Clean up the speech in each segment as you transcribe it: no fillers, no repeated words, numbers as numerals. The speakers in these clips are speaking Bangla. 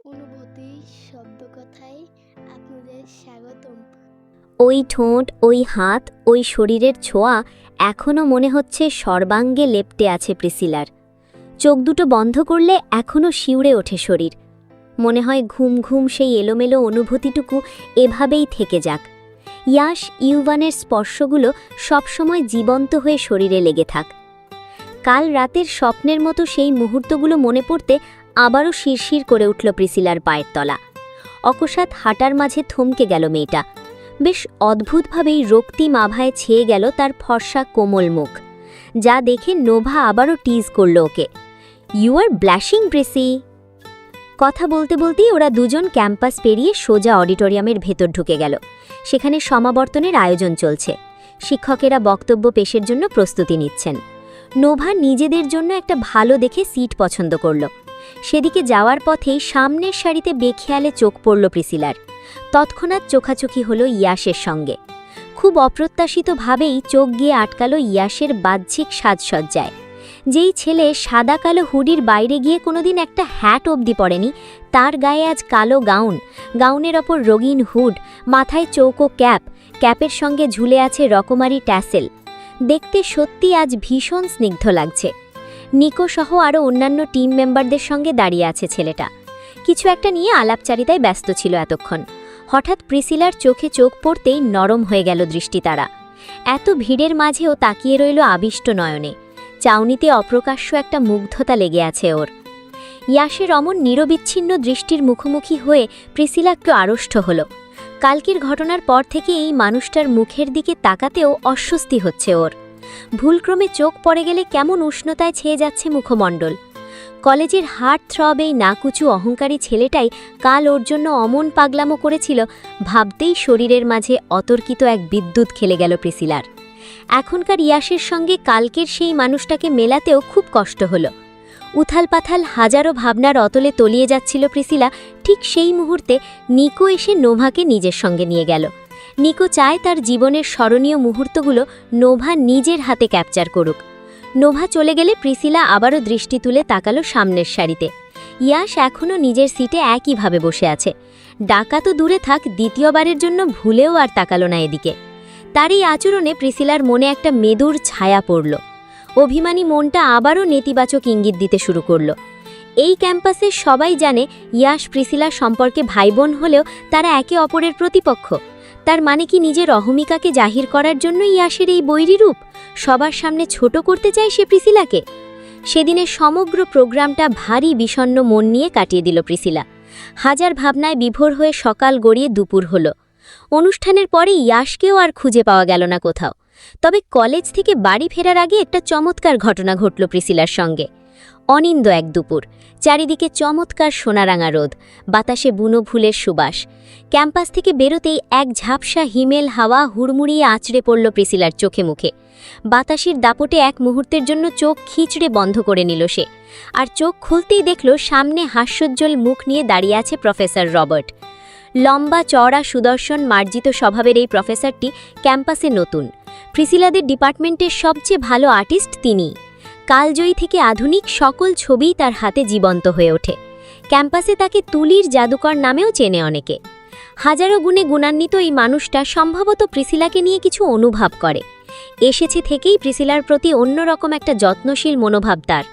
অনুভূতি শব্দকথায় আপনাদের স্বাগতম। ওই ঠোঁট, ওই হাত, ওই শরীরের ছোঁয়া এখনও মনে হচ্ছে সর্বাঙ্গে লেপ্টে আছে প্রিসিলার। চোখ দুটো বন্ধ করলে এখনও শিউরে ওঠে শরীর। মনে হয় ঘুম ঘুম সেই এলোমেলো অনুভূতিটুকু এভাবেই থেকে যাক। ইয়াশ ইউভানের স্পর্শগুলো সবসময় জীবন্ত হয়ে শরীরে লেগে থাক। কাল রাতের স্বপ্নের মতো সেই মুহূর্তগুলো মনে পড়তে আবারও শিরশির করে উঠল প্রিসিলার পায়ের তলা। অকস্মাৎ হাঁটার মাঝে থমকে গেল মেয়েটা। বেশ অদ্ভুতভাবেই রক্তিম আভায় ছেয়ে গেল তার ফর্সা কোমল মুখ, যা দেখে নোভা আবারও টিজ করল ওকে। You R ব্ল্যাশিং precis. কথা বলতে বলতেই ওরা দুজন ক্যাম্পাস পেরিয়ে সোজা অডিটোরিয়ামের ভেতর ঢুকে গেল। সেখানে সমাবর্তনের আয়োজন চলছে। শিক্ষকেরা বক্তব্য পেশের জন্য প্রস্তুতি নিচ্ছেন। নোভা নিজেদের জন্য একটা ভালো দেখে সিট পছন্দ করল। সেদিকে যাওয়ার পথেই সামনের সারিতে বেখেয়ালে চোখ পড়ল প্রিসিলার। তৎক্ষণাৎ চোখাচোখি হলো ইয়াশের সঙ্গে। খুব অপ্রত্যাশিতভাবেই চোখ গিয়ে আটকালো ইয়াশের বাহ্যিক সাজসজ্জায়। যেই ছেলে সাদা কালো হুডির বাইরে গিয়ে কোনোদিন একটা হ্যাট অবধি পরেনি, তার গায়ে আজ কালো গাউন, গাউনের ওপর রঙিন হুড, মাথায় চৌকো ক্যাপ, ক্যাপের সঙ্গে ঝুলে আছে রকমারি ট্যাসেল। দেখতে সত্যি আজ ভীষণ স্নিগ্ধ লাগছে। নিকো সহ আরও অন্যান্য টিম মেম্বারদের সঙ্গে দাঁড়িয়ে আছে ছেলেটা। কিছু একটা নিয়ে আলাপচারিতায় ব্যস্ত ছিল এতক্ষণ। হঠাৎ প্রিসিলার চোখে চোখ পড়তেই নরম হয়ে গেল দৃষ্টি তারা। এত ভিড়ের মাঝেও তাকিয়ে রইল আবিষ্ট নয়নে। চাউনিতে অপ্রকাশ্য একটা মুগ্ধতা লেগে আছে ওর। ইয়াশের অমন নিরবিচ্ছিন্ন দৃষ্টির মুখোমুখি হয়ে প্রিসিলা একটু আড়ষ্ট হল। কালকের ঘটনার পর থেকে এই মানুষটার মুখের দিকে তাকাতেও অস্বস্তি হচ্ছে ওর। ভুলক্রমে চোখ পড়ে গেলে কেমন উষ্ণতায় ছেয়ে যাচ্ছে মুখমণ্ডল। কলেজের হার্ট থ্রব এই নাকুচু অহংকারী ছেলেটাই কাল ওর জন্য অমন পাগলামো করেছিল, ভাবতেই শরীরের মাঝে অতর্কিত এক বিদ্যুৎ খেলে গেল প্রিসিলার। এখনকার ইয়াশের সঙ্গে কালকের সেই মানুষটাকে মেলাতেও খুব কষ্ট হলো। উথাল পাথাল হাজারো ভাবনার অতলে তলিয়ে যাচ্ছিল প্রিসিলা। ঠিক সেই মুহূর্তে নিকো এসে নোভাকে নিজের সঙ্গে নিয়ে গেল। নিকো চায় তার জীবনের স্মরণীয় মুহূর্তগুলো নোভা নিজের হাতে ক্যাপচার করুক। নোভা চলে গেলে প্রিসিলা আবারও দৃষ্টি তুলে তাকালো সামনের সারিতে। ইয়াশ এখনও নিজের সিটে একইভাবে বসে আছে। ডাকা তো দূরে থাক, দ্বিতীয়বারের জন্য ভুলেও আর তাকালো না এদিকে। তার এই আচরণে প্রিসিলার মনে একটা মেদুর ছায়া পড়ল। অভিমানী মনটা আবারও নেতিবাচক ইঙ্গিত দিতে শুরু করল। এই ক্যাম্পাসে সবাই জানে ইয়াশ প্রিসিলার সম্পর্কে ভাইবোন হলেও তারা একে অপরের প্রতিপক্ষ। তার মানে কি নিজের অহমিকাকে জাহির করার জন্য ইয়াশের এই বৈরী রূপ? সবার সামনে ছোট করতে চায় সে প্রিসিলাকে? সেদিনের সমগ্র প্রোগ্রামটা ভারী বিষণ্ণ মন নিয়ে কাটিয়ে দিল প্রিসিলা। হাজার ভাবনায় বিভোর হয়ে সকাল গড়িয়ে দুপুর হলো। অনুষ্ঠানের পরে ইয়াশকেও আর খুঁজে পাওয়া গেল না কোথাও। তবে কলেজ থেকে বাড়ি ফেরার আগে একটা চমৎকার ঘটনা ঘটল প্রিসিলার সঙ্গে। অনিন্দ এক দুপুর, চারিদিকে চমৎকার সোনারাঙা রোদ, বাতাসে বুনো ফুলের সুবাস। ক্যাম্পাস থেকে বেরোতেই এক ঝাপসা হিমেল হাওয়া হুড়মুড়িয়ে আঁচড়ে পড়ল প্রিসিলার চোখে মুখে। বাতাসের দাপটে এক মুহূর্তের জন্য চোখ খিঁচড়ে বন্ধ করে নিল সে। আর চোখ খুলতেই দেখল সামনে হাস্যোজ্জ্বল মুখ নিয়ে দাঁড়িয়ে আছে প্রফেসর রবার্ট। লম্বা চওড়া সুদর্শন মার্জিত স্বভাবের এই প্রফেসরটি ক্যাম্পাসে নতুন। প্রিসিলাদের ডিপার্টমেন্টের সবচেয়ে ভালো আর্টিস্ট তিনিই। কালজয়ী থেকে আধুনিক সকল ছবিই তার হাতে জীবন্ত হয়ে ওঠে। ক্যাম্পাসে তাকে তুলির জাদুকর নামেও চেনে অনেকে। হাজারো গুণে গুণান্বিত এই মানুষটা সম্ভবত প্রিসিলাকে নিয়ে কিছু অনুভব করে। এসেছে থেকেই প্রিসিলার প্রতি অন্যরকম একটা যত্নশীল মনোভাব তার।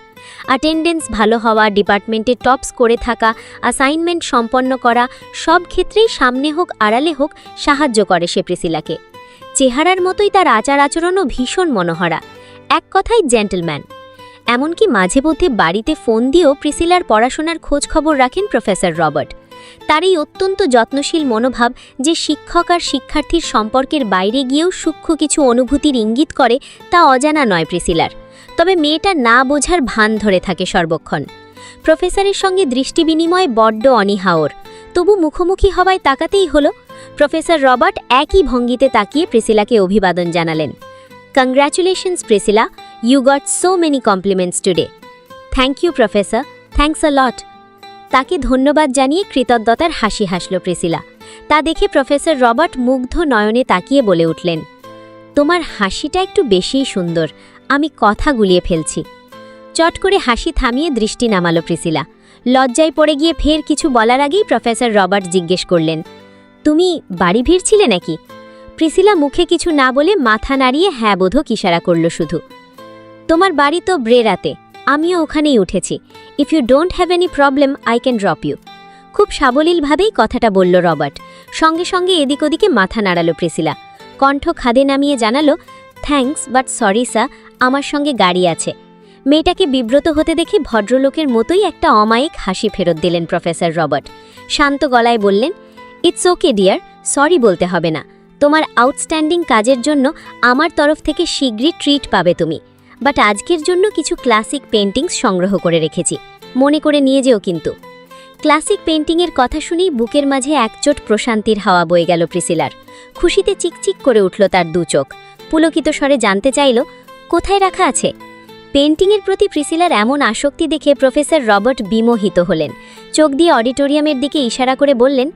অ্যাটেন্ডেন্স ভালো হওয়া, ডিপার্টমেন্টে টপস করে থাকা, অ্যাসাইনমেন্ট সম্পন্ন করা, সব ক্ষেত্রেই সামনে হোক আড়ালে হোক সাহায্য করে সে প্রিসিলাকে। চেহারার মতোই তার আচার আচরণও ভীষণ মনোহরা। এক কথায় জেন্টলম্যান। এমনকি মাঝে মধ্যে বাড়িতে ফোন দিয়েও প্রিসিলার পড়াশোনার খোঁজ খবর রাখেন প্রফেসর রবার্ট। তার এই অত্যন্ত যত্নশীল মনোভাব যে শিক্ষক আর শিক্ষার্থীর সম্পর্কের বাইরে গিয়েও সূক্ষ্ম কিছু অনুভূতির ইঙ্গিত করে, তা অজানা নয় প্রিসিলার। তবে মেয়েটা না বোঝার ভান ধরে থাকে সর্বক্ষণ। প্রফেসরের সঙ্গে দৃষ্টি বিনিময় বড্ড অনীহা ওর, তবু মুখোমুখি হওয়ায় তাকাতেই হলো। প্রফেসর রবার্ট একই ভঙ্গিতে তাকিয়ে প্রিসিলাকে অভিবাদন জানালেন। Congratulations Priscilla, you got so many compliments today. Thank you professor, thanks a lot. তাকে ধন্যবাদ জানিয়ে কৃতজ্ঞতার হাসি হাসল প্রিসিলা। তা দেখে প্রফেসর রবার্ট মুগ্ধ নয়নে তাকিয়ে বলে উঠলেন, তোমার হাসিটা একটু বেশিই সুন্দর, আমি কথা গুলিয়ে ফেলছি। চট করে হাসি থামিয়ে দৃষ্টি নামালো প্রিসিলা। লজ্জায় পড়ে গিয়ে ফের কিছু বলার আগেই প্রফেসর রবার্ট জিজ্ঞেস করলেন, তুমি বাড়ি ফিরছিলে নাকি? প্রিসিলা মুখে কিছু না বলে মাথা নাড়িয়ে হ্যাঁ বোধক ইশারা করল শুধু। তোমার বাড়ি তো ব্রেরাতে, আমিও ওখানেই উঠেছি। If you don't have any problem I can drop you. খুব সাবলীলভাবেই কথাটা বলল রবার্ট। সঙ্গে সঙ্গে এদিক ওদিকে মাথা নাড়ালো প্রিসিলা। কণ্ঠ খাদে নামিয়ে জানালো, থ্যাঙ্কস বাট সরি স্যার, আমার সঙ্গে গাড়ি আছে। মেয়েটাকে বিব্রত হতে দেখে ভদ্রলোকের মতোই একটা অমায়িক হাসি ফেরত দিলেন প্রফেসর রবার্ট। শান্ত গলায় বললেন, ইটস ওকে ডিয়ার, সরি বলতে হবে না। তোমার আউটস্ট্যান্ডিং কাজের জন্য আমার তরফ থেকে শীঘ্রই ট্রিট পাবে তুমি। বাট আজকের জন্য কিছু ক্লাসিক পেন্টিংস সংগ্রহ করে রেখেছি, মনে করে নিয়ে যেও কিন্তু। ক্লাসিক পেন্টিংয়ের কথা শুনেই বুকের মাঝে একচোট প্রশান্তির হাওয়া বয়ে গেল প্রিসিলার। খুশিতে চিকচিক করে উঠল তার দু চোখ। পুলকিত স্বরে জানতে চাইল, কোথায় রাখা আছে? পেন্টিংয়ের প্রতি প্রিসিলার এমন আসক্তি দেখে প্রফেসর রবার্ট বিমোহিত হলেন। চোখ দিয়ে অডিটোরিয়ামের দিকে ইশারা করে বললেন,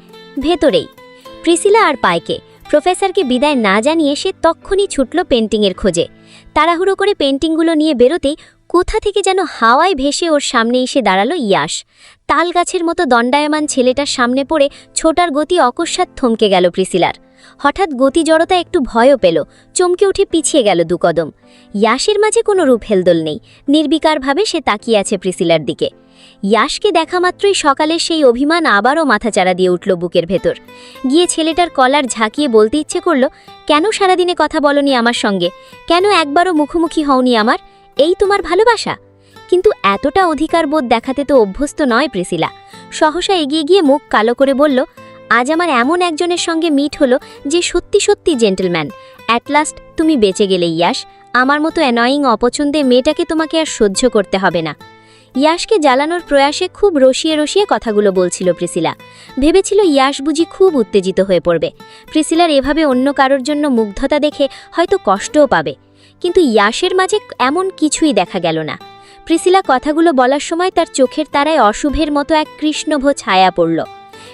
ভেতরেই। প্রিসিলা আর পায়কে প্রফেসরকে বিদায় না জানিয়ে সে তক্ষুনি ছুটল পেন্টিংয়ের খোঁজে। তাড়াহুড়ো করে পেন্টিংগুলো নিয়ে বেরোতেই কোথা থেকে যেন হাওয়ায় ভেসে ওর সামনে এসে দাঁড়ালো ইয়াশ। তালগাছের মতো দণ্ডায়মান ছেলেটার সামনে পড়ে ছোটার গতি অকস্মাৎ থমকে গেল প্রিসিলার। হঠাৎ গতি জড়তা একটু ভয়ও পেল, চমকে উঠে পিছিয়ে গেল দুকদম। ইয়াশের মাঝে কোনো রূপ হেলদোল নেই, নির্বিকারভাবে সে তাকিয়ে আছে প্রিসিলার দিকে। ইয়াশকে দেখা মাত্রই সকালের সেই অভিমান আবারও মাথাচাড়া দিয়ে উঠল বুকের ভেতর। গিয়ে ছেলেটার কলার ঝাঁকিয়ে বলতে ইচ্ছে করল, কেন সারাদিনে কথা বলনি আমার সঙ্গে? কেন একবারও মুখোমুখি হওনি আমার? এই তোমার ভালোবাসা? কিন্তু এতটা অধিকার বোধ দেখাতে তো অভ্যস্ত নয় প্রিসিলা। সহসা এগিয়ে গিয়ে মুখ কালো করে বলল, আজ আমার এমন একজনের সঙ্গে মিট হলো যে সত্যি সত্যি জেন্টলম্যান। অ্যাট লাস্ট তুমি বেঁচে গেলে ইয়াশ। আমার মতো অ্যানয়িং অপছন্দের মেয়েটাকে তোমাকে আর সহ্য করতে হবে না। ইয়াশকে জ্বালানোর প্রয়াসে খুব রসিয়ে রসিয়ে কথাগুলো বলছিল প্রিসিলা। ভেবেছিল ইয়াশ বুঝি খুব উত্তেজিত হয়ে পড়বে। প্রিসিলার এভাবে অন্য কারোর জন্য মুগ্ধতা দেখে হয়তো কষ্টও পাবে। কিন্তু ইয়াশের মাঝে এমন কিছুই দেখা গেল না। প্রিসিলা কথাগুলো বলার সময় তার চোখের তারায় অশুভের মতো এক কৃষ্ণভ ছায়া পড়ল।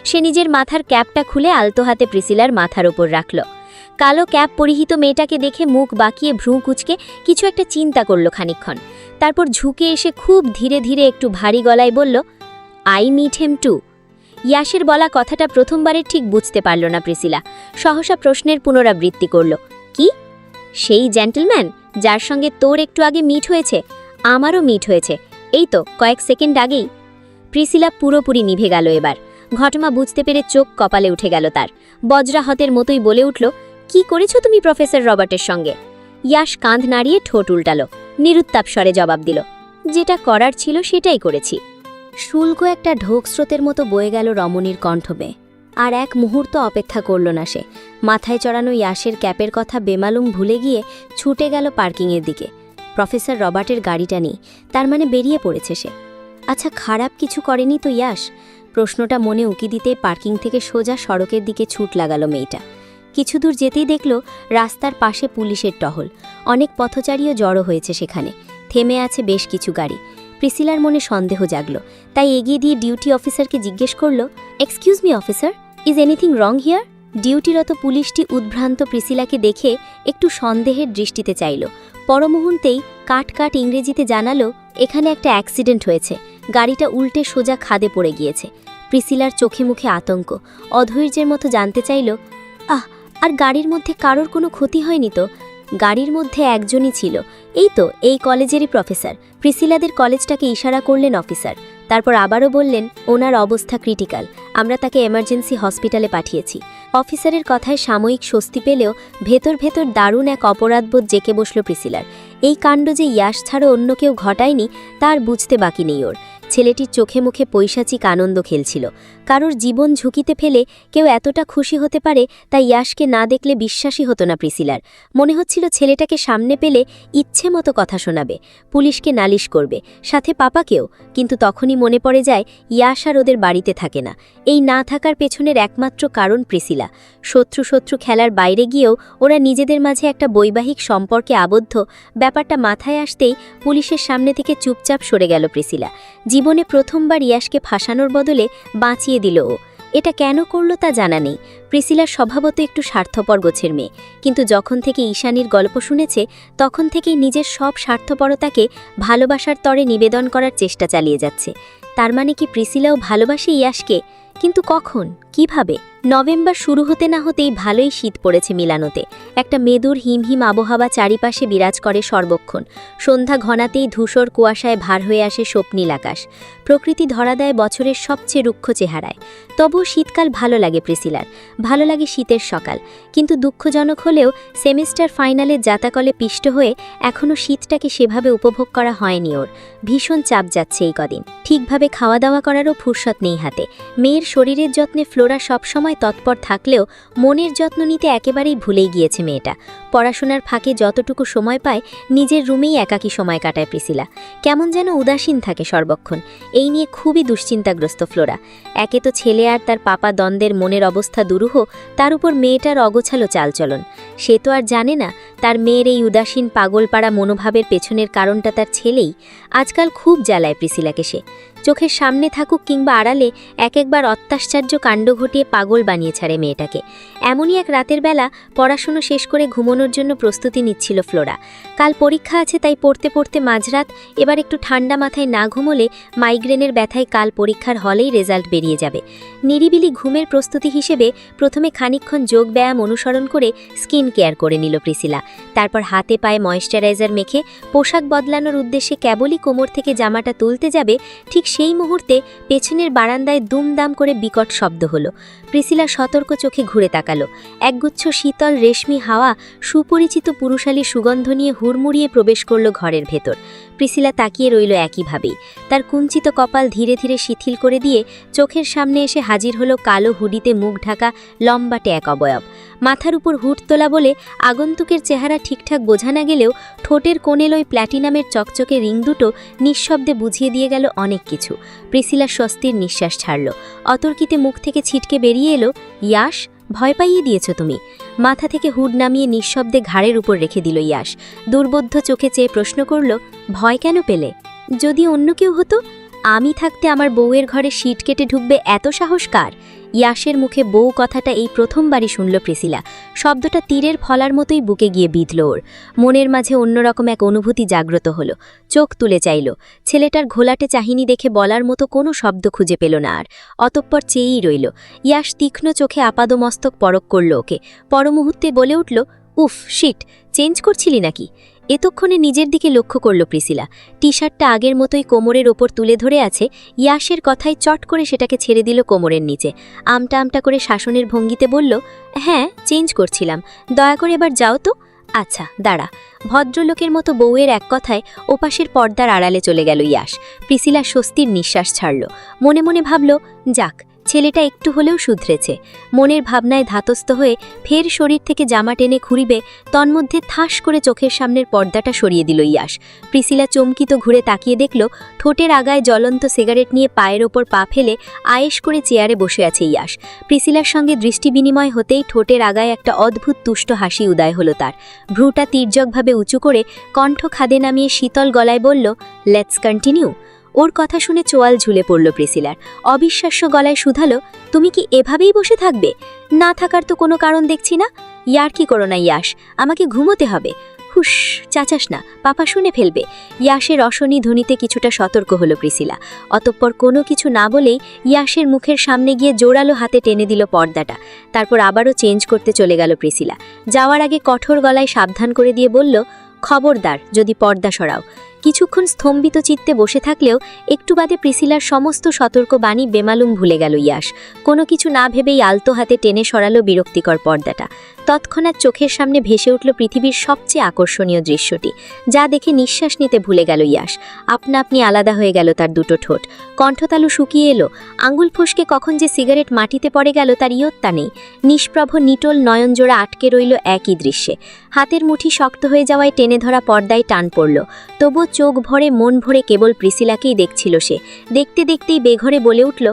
সে নিজের মাথার ক্যাপটা খুলে আলতো হাতে প্রিসিলার মাথার ওপর রাখল। কালো ক্যাপ পরিহিত মেয়েটাকে দেখে মুখ বাঁকিয়ে ভ্রু কুঁচকে কিছু একটা চিন্তা করল খানিকক্ষণ। তারপর ঝুঁকে এসে খুব ধীরে ধীরে একটু ভারী গলায় বলল, আই মিট হেম টু। ইয়াশের বলা কথাটা প্রথমবারের ঠিক বুঝতে পারল না প্রিসিলা। সহসা প্রশ্নের পুনরাবৃত্তি করল, কি? সেই জেন্টলম্যান যার সঙ্গে তোর একটু আগে মিট হয়েছে? আমারও মিট হয়েছে, এই তো কয়েক সেকেন্ড আগেই। প্রিসিলা পুরোপুরি নিভে গেল এবার। ঘটনা বুঝতে পেরে চোখ কপালে উঠে গেল তার। বজ্রাহতের মতোই বলে উঠল, কি করেছো তুমি প্রফেসর রবার্টের সঙ্গে? ইয়াশ কাঁধ নাড়িয়ে ঠোঁট উল্টালো, নিরুত্তাপ স্বরে জবাব দিল, যেটা করার ছিল সেটাই করেছি। শুল্ক একটা ঢোক স্রোতের মতো বয়ে গেল রমণীর কণ্ঠ বেয়ে। আর এক মুহূর্ত অপেক্ষা করল না সে। মাথায় চড়ানো ইয়াশের ক্যাপের কথা বেমালুম ভুলে গিয়ে ছুটে গেল পার্কিংয়ের দিকে। প্রফেসর রবার্টের গাড়িটা নেই, তার মানে বেরিয়ে পড়েছে সে। আচ্ছা, খারাপ কিছু করেনি তো ইয়াশ? প্রশ্নটা মনে উকি দিতে পার্কিং থেকে সোজা সড়কের দিকে ছুট লাগালো মেয়েটা। কিছু দূর যেতেই দেখল রাস্তার পাশে পুলিশের টহল। অনেক পথচারীও জড়ো হয়েছে সেখানে। থেমে আছে বেশ কিছু গাড়ি। প্রিসিলার মনে সন্দেহ জাগল, তাই এগিয়ে দিয়ে ডিউটি অফিসারকে জিজ্ঞেস করল, excuse me officer, is anything wrong here? ডিউটিরত পুলিশটি উদ্ভ্রান্ত প্রিসিলাকে দেখে একটু সন্দেহের দৃষ্টিতে চাইল। পরমুহূর্তেই কাট কাট ইংরেজিতে জানালো, এখানে একটা অ্যাক্সিডেন্ট হয়েছে, গাড়িটা উল্টে সোজা খাদে পড়ে গিয়েছে। প্রিসিলার চোখে মুখে আতঙ্ক। অধৈর্যের মতো জানতে চাইল, আর গাড়ির মধ্যে কারোর কোনো ক্ষতি হয়নি তো? গাড়ির মধ্যে একজনই ছিল, এই তো এই কলেজেরই প্রফেসর। প্রিসিলাদের কলেজটাকে ইশারা করলেন অফিসার। তারপর আবারও বললেন, ওনার অবস্থা ক্রিটিক্যাল, আমরা তাকে এমার্জেন্সি হসপিটালে পাঠিয়েছি। অফিসারের কথায় সাময়িক স্বস্তি পেলেও ভেতর ভেতর দারুণ এক অপরাধবোধ জেকে বসল প্রিসিলার। এই কাণ্ড যে ইয়াশ ছাড়া অন্য কেউ ঘটায়নি তার বুঝতে বাকি নেই ওর। ছেলেটির চোখে মুখে পৈশাচিক আনন্দ খেলছিল। কারোর জীবন ঝুঁকিতে ফেলে কেউ এতটা খুশি হতে পারে তা ইয়াশকে না দেখলে বিশ্বাসই হতো না প্রিসিলার। মনে হচ্ছিল ছেলেটাকে সামনে পেলে ইচ্ছে মতো কথা শোনাবে, পুলিশকে নালিশ করবে, সাথে পাপাকেও। কিন্তু তখনই মনে পড়ে যায় ইয়াশ আর ওদের বাড়িতে থাকে না। এই না থাকার পেছনের একমাত্র কারণ প্রিসিলা। শত্রু শত্রু খেলার বাইরে গিয়েও ওরা নিজেদের মাঝে একটা বৈবাহিক সম্পর্কে আবদ্ধ। ব্যাপারটা মাথায় আসতেই পুলিশের সামনে থেকে চুপচাপ সরে গেল প্রিসিলা। জীবনে প্রথমবার ইয়াশকে ফাঁসানোর বদলে বাঁচিয়ে দিল ও। এটা কেন করল তা জানা নেই। প্রিসিলার স্বভাবত একটু স্বার্থপর গোছের মেয়ে, কিন্তু যখন থেকে ঈশানীর গল্প শুনেছে তখন থেকেই নিজের সব স্বার্থপরতাকে ভালোবাসার তরে নিবেদন করার চেষ্টা চালিয়ে যাচ্ছে। তার মানে কি প্রিসিলাও ভালোবাসে ইয়াশকে? কিন্তু কখন, কিভাবে? নভেম্বর শুরু হতে না হতেই ভালোই শীত পড়েছে মিলানোতে। একটা মেদুর হিমহিম আবহাওয়া চারিপাশে বিরাজ করে সর্বক্ষণ। সন্ধ্যা ঘনাতেই ধূসর কুয়াশায় ভার হয়ে আসে স্বপ্নীল আকাশ। প্রকৃতি ধরা দেয় বছরের সবচেয়ে রুক্ষ চেহারায়। তবুও শীতকাল ভালো লাগে প্রিসিলার, ভালো লাগে শীতের সকাল। কিন্তু দুঃখজনক হলেও সেমিস্টার ফাইনালের জাতাকলে পিষ্ট হয়ে এখনও শীতটাকে সেভাবে উপভোগ করা হয়নি ওর। ভীষণ চাপ যাচ্ছে এই কদিন। ঠিকভাবে খাওয়া দাওয়া করারও ফুরসত নেই হাতে। মেয়ের শরীরের যত্নে ফ্লোরা সবসময় তৎপর থাকলেও মনের যত্ন নিতে একেবারেই ভুলেই গিয়েছে মেয়েটা। পড়াশোনার ফাঁকে যতটুকু সময় পায় নিজের রুমেই একাকী সময় কাটায় প্রিসিলা। কেমন যেন উদাসীন থাকে সর্বক্ষণ। এই নিয়ে খুবই দুশ্চিন্তাগ্রস্ত ফ্লোরা। একে তো ছেলে আর তার পাপা দ্বন্দ্বের মনের অবস্থা দুরূহ, তার উপর মেয়েটার অগোছালো চালচলন। সে তো আর জানে না তার মেয়ের এই উদাসীন পাগলপাড়া মনোভাবের পেছনের কারণটা তার ছেলেই। আজকাল খুব জ্বালায় প্রিসিলাকে সে। চোখের সামনে থাকুক কিংবা আড়ালে একবার অত্যাশ্চর্য কাণ্ড ঘটিয়ে পাগল বানিয়ে ছাড়ে মেয়েটাকে। এমনই এক রাতের বেলা পড়াশুনো শেষ করে ঘুমানোর জন্য প্রস্তুতি নিচ্ছিল ফ্লোরা। কাল পরীক্ষা আছে, তাই পড়তে পড়তে মাঝরাত। এবার একটু ঠান্ডা মাথায় না ঘুমোলে মাইগ্রেনের ব্যথায় কাল পরীক্ষার হলেই রেজাল্ট বেরিয়ে যাবে। নিরিবিলি ঘুমের প্রস্তুতি হিসেবে প্রথমে খানিকক্ষণ যোগ ব্যায়াম অনুসরণ করে স্কিন কেয়ার করে নিল প্রিসিলা। তারপর হাতে পায়ে ময়েশ্চারাইজার মেখে পোশাক বদলানোর উদ্দেশ্যে কেবলই কোমর থেকে জামাটা তুলতে যাবে, ঠিক সেই মুহূর্তে পেছনের বারান্দায় দুমদাম করে বিকট শব্দ হলো। প্রিসিলা সতর্ক চোখে ঘুরে তাকালো। একগুচ্ছ শীতল রেশমি হাওয়া সুপরিচিত পুরুষালী সুগন্ধ নিয়ে হুড়মুড়িয়ে প্রবেশ করল ঘরের ভেতর। প্রিসিলা তাকিয়ে রইল একইভাবেই। তার কুঞ্চিত কপাল ধীরে ধীরে শিথিল করে দিয়ে চোখের সামনে এসে হাজির হলো কালো হুডিতে মুখ ঢাকা লম্বাটে এক অবয়ব। মাথার উপর হুড তোলা বলে আগন্তুকের চেহারা ঠিকঠাক বোঝা না গেলেও ঠোঁটের কোণেল ওই প্ল্যাটিনামের চকচকে রিং দুটো নিঃশব্দে বুঝিয়ে দিয়ে গেল অনেক কিছু। প্রিসিলা স্বস্তির নিঃশ্বাস ছাড়ল। অতর্কিতে মুখ থেকে ছিটকে বেরিয়ে এলো, ইয়াশ, ভয় পাইয়ে দিয়েছ তুমি। মাথা থেকে হুড নামিয়ে নিঃশব্দে ঘাড়ের উপর রেখে দিল ইয়াশ। দুর্বোধ্য চোখে চেয়ে প্রশ্ন করল, ভয় কেন পেলে? যদি অন্য কেউ হতো? আমি থাকতে আমার বউয়ের ঘরে শীট কেটে ঢুকবে এত সাহস কার? ইয়াশের মুখে বউ কথাটা এই প্রথমবারই শুনল প্রিসিলা। শব্দটা তীরের ফলার মতোই বুকে গিয়ে বিঁধল ওর। মনের মাঝে অন্যরকম এক অনুভূতি জাগ্রত হলো। চোখ তুলে চাইল। ছেলেটার ঘোলাটে চাহিনি দেখে বলার মতো কোনো শব্দ খুঁজে পেল না আর। অতঃপর চেয়েই রইল। ইয়াশ তীক্ষ্ণ চোখে আপাদমস্তক পরক করল ওকে। পরমুহূর্তে বলে উঠল, উফ শিট, চেঞ্জ করছিলি নাকি? এতক্ষণে নিজের দিকে লক্ষ্য করল প্রিসিলা। টি শার্টটা আগের মতোই কোমরের ওপর তুলে ধরে আছে। ইয়াশের কথায় চট করে সেটাকে ছেড়ে দিল কোমরের নিচে। আমটা আমটা করে শাসনের ভঙ্গিতে বলল, হ্যাঁ চেঞ্জ করছিলাম, দয়া করে এবার যাও তো। আচ্ছা দাঁড়া। ভদ্রলোকের মতো বউয়ের এক কথায় ওপাশের পর্দার আড়ালে চলে গেল ইয়াশ। প্রিসিলা স্বস্তির নিঃশ্বাস ছাড়ল। মনে মনে ভাবল, যাক, ছেলেটা একটু হলেও শুধরেছে। মনের ভাবনায় ধাতস্থ হয়ে ফের শরীর থেকে জামা টেনে খুঁড়িবে, তন্মধ্যে ঠাস করে চোখের সামনের পর্দাটা সরিয়ে দিল ইয়াশ। প্রিসিলা চমকিত ঘুরে তাকিয়ে দেখল, ঠোঁটের আগায় জ্বলন্ত সিগারেট নিয়ে পায়ের ওপর পা ফেলে আয়েশ করে চেয়ারে বসে আছে ইয়াশ। প্রিসিলার সঙ্গে দৃষ্টি বিনিময় হতেই ঠোঁটের আগায় একটা অদ্ভুত তুষ্ট হাসি উদয় হলো তার। ভ্রুটা তির্যকভাবে উঁচু করে কণ্ঠ খাদে নামিয়ে শীতল গলায় বলল, লেটস কন্টিনিউ। ওর কথা শুনে চোয়াল ঝুলে পড়ল প্রিসিলার। অবিশ্বাস্য গলায় শুধালো, তুমি কি এভাবেই বসে থাকবে? না থাকার তো কোনো কারণ দেখছি না। ইয়ার কি করো না ইয়াশ, আমাকে ঘুমোতে হবে। হুশ, চাচাস না, পাপা শুনে ফেলবে। ইয়াশের রসনী ধ্বনিতে কিছুটা সতর্ক হলো প্রিসিলা। অতঃপর কোনো কিছু না বলেই ইয়াশের মুখের সামনে গিয়ে জোরালো হাতে টেনে দিল পর্দাটা। তারপর আবারও চেঞ্জ করতে চলে গেল প্রিসিলা। যাওয়ার আগে কঠোর গলায় সাবধান করে দিয়ে বলল, খবরদার যদি পর্দা সরাও। কিছুক্ষণ স্তম্ভিত চিত্তে বসে থাকলেও একটু বাদে প্রিসিলার সমস্ত সতর্ক বাণী বেমালুম ভুলে গেল ইয়াশ। কোনো কিছু না ভেবেই আলতো হাতে টেনে সরালো বিরক্তিকর পর্দাটা। তৎক্ষণাৎ চোখের সামনে ভেসে উঠল পৃথিবীর সবচেয়ে আকর্ষণীয় দৃশ্যটি, যা দেখে নিঃশ্বাস নিতে ভুলে গেল ইয়াশ। আপনা আপনি আলাদা হয়ে গেল তার দুটো ঠোঁট। কণ্ঠতালু শুকিয়ে এলো। আঙুল ফসকে কখন যে সিগারেট মাটিতে পড়ে গেল তার ইয়ত্তা নেই। নিষ্প্রভ নিটোল নয়নজোড়া আটকে রইল একই দৃশ্যে। হাতের মুঠি শক্ত হয়ে যাওয়ায় টেনে ধরা পর্দায় টান পড়ল। তবু চোখ ভরে মন ভরে কেবল প্রিসিলাকেই দেখছিল সে। দেখতে দেখতেই বেঘরে বলে উঠল,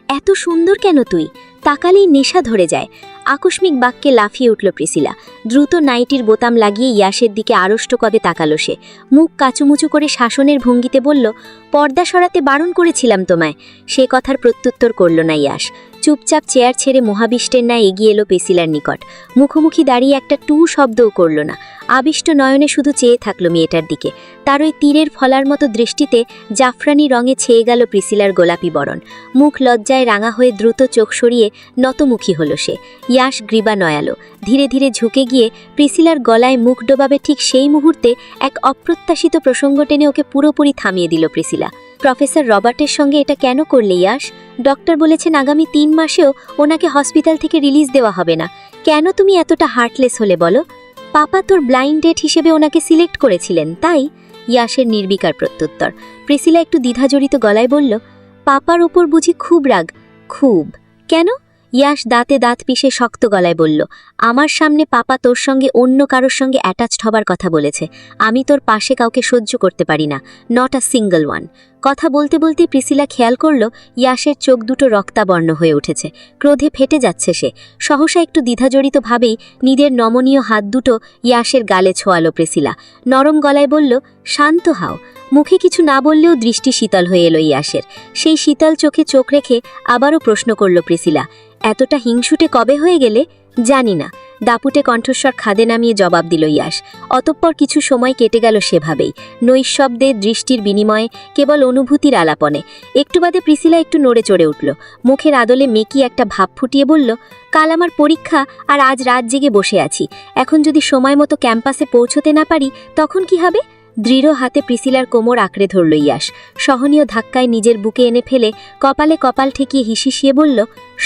এত সুন্দর কেন তুই? তাকালেই নেশা ধরে যায়। আকস্মিক বাক্যে লাফিয়ে উঠল প্রিসিলা। দ্রুত নাইটির বোতাম লাগিয়ে ইয়াশের দিকে আড়ষ্ট কদে তাকালো সে। মুখ কাচুমুচু করে শাসনের ভঙ্গিতে বলল, পর্দা সরাতে বারণ করেছিলাম তোমায়। সে কথার প্রত্যুত্তর করল না ইয়াশ। চুপচাপ চেয়ার ছেড়ে মহাবিষ্টের ন্যায় এগিয়ে এলো প্রিসিলার নিকট। মুখোমুখি দাঁড়িয়ে একটা টু শব্দও করল না, আবিষ্ট নয়নে শুধু চেয়ে থাকলো মেয়েটার দিকে। তার ওই তীরের ফলার মতো দৃষ্টিতে জাফরানি রঙে ছেয়ে গেল প্রিসিলার গোলাপি বরণ। মুখ লজ্জায় রাঙা হয়ে দ্রুত চোখ সরিয়ে নতমুখী হলো সে। ইয়াশ গ্রীবা নয়ালো, ধীরে ধীরে ঝুঁকে গিয়ে প্রিসিলার গলায় মুখ ডোবাবে ঠিক সেই মুহূর্তে এক অপ্রত্যাশিত প্রসঙ্গ টেনে ওকে পুরোপুরি থামিয়ে দিল প্রিসিলা। প্রফেসর রবার্টের সঙ্গে এটা কেন করলে ইয়াশ? ডক্টর বলেছেন আগামী 3 মাসেও ওনাকে হসপিটাল থেকে রিলিজ দেওয়া হবে না। কেন তুমি এতটা হার্টলেস হলে বলো? পাপা তোর ব্লাইন্ড ডেট হিসেবে ওনাকে সিলেক্ট করেছিলেন, তাই? ইয়াশের নির্বিকার প্রত্যুত্তর। প্রিসিলা একটু দ্বিধাজড়িত গলায় বলল, পাপার ওপর বুঝি খুব রাগ? খুব। কেন? ইয়াশ দাঁতে দাঁত পিষে শক্ত গলায় বলল, আমার সামনে পাপা তোর সঙ্গে অন্য কারোর সঙ্গে অ্যাটাচড হবার কথা বলেছে। আমি তোর পাশে কাউকে সহ্য করতে পারি না, নট আ সিঙ্গল ওয়ান। কথা বলতে বলতে প্রিসিলা খেয়াল করল ইয়াশের চোখ দুটো রক্তাবর্ণ হয়ে উঠেছে, ক্রোধে ফেটে যাচ্ছে সে। সহসা একটু দ্বিধাজড়িতভাবেই নিজের নমনীয় হাত দুটো ইয়াশের গালে ছোঁয়ালো প্রিসিলা। নরম গলায় বলল, শান্ত হও। মুখে কিছু না বললেও দৃষ্টি শীতল হয়ে এলো ইয়াশের। সেই শীতল চোখে চোখ রেখে আবারও প্রশ্ন করল প্রিসিলা, এতটা হিংসুটে কবে হয়ে গেলে? জানি না, দাপুটে কণ্ঠস্বর খাদে নামিয়ে জবাব দিল ইয়াশ। অতঃপর কিছু সময় কেটে গেল সেভাবেই, নৈশব্দে, দৃষ্টির বিনিময়ে, কেবল অনুভূতির আলাপনে। একটু বাদে প্রিসিলা একটু নড়ে চড়ে উঠল, মুখের আদলে মেকি একটা ভাব ফুটিয়ে বলল, কাল আমার পরীক্ষা আর আজ রাত জেগে বসে আছি। এখন যদি সময় মতো ক্যাম্পাসে পৌঁছতে না পারি তখন কি হবে? দৃঢ় হাতে প্রিসিলার কোমর আঁকড়ে ধরল ইয়াশ। সহনীয় ধাক্কায় নিজের বুকে এনে ফেলে কপালে কপাল ঠেকিয়ে হিসিয়ে বলল,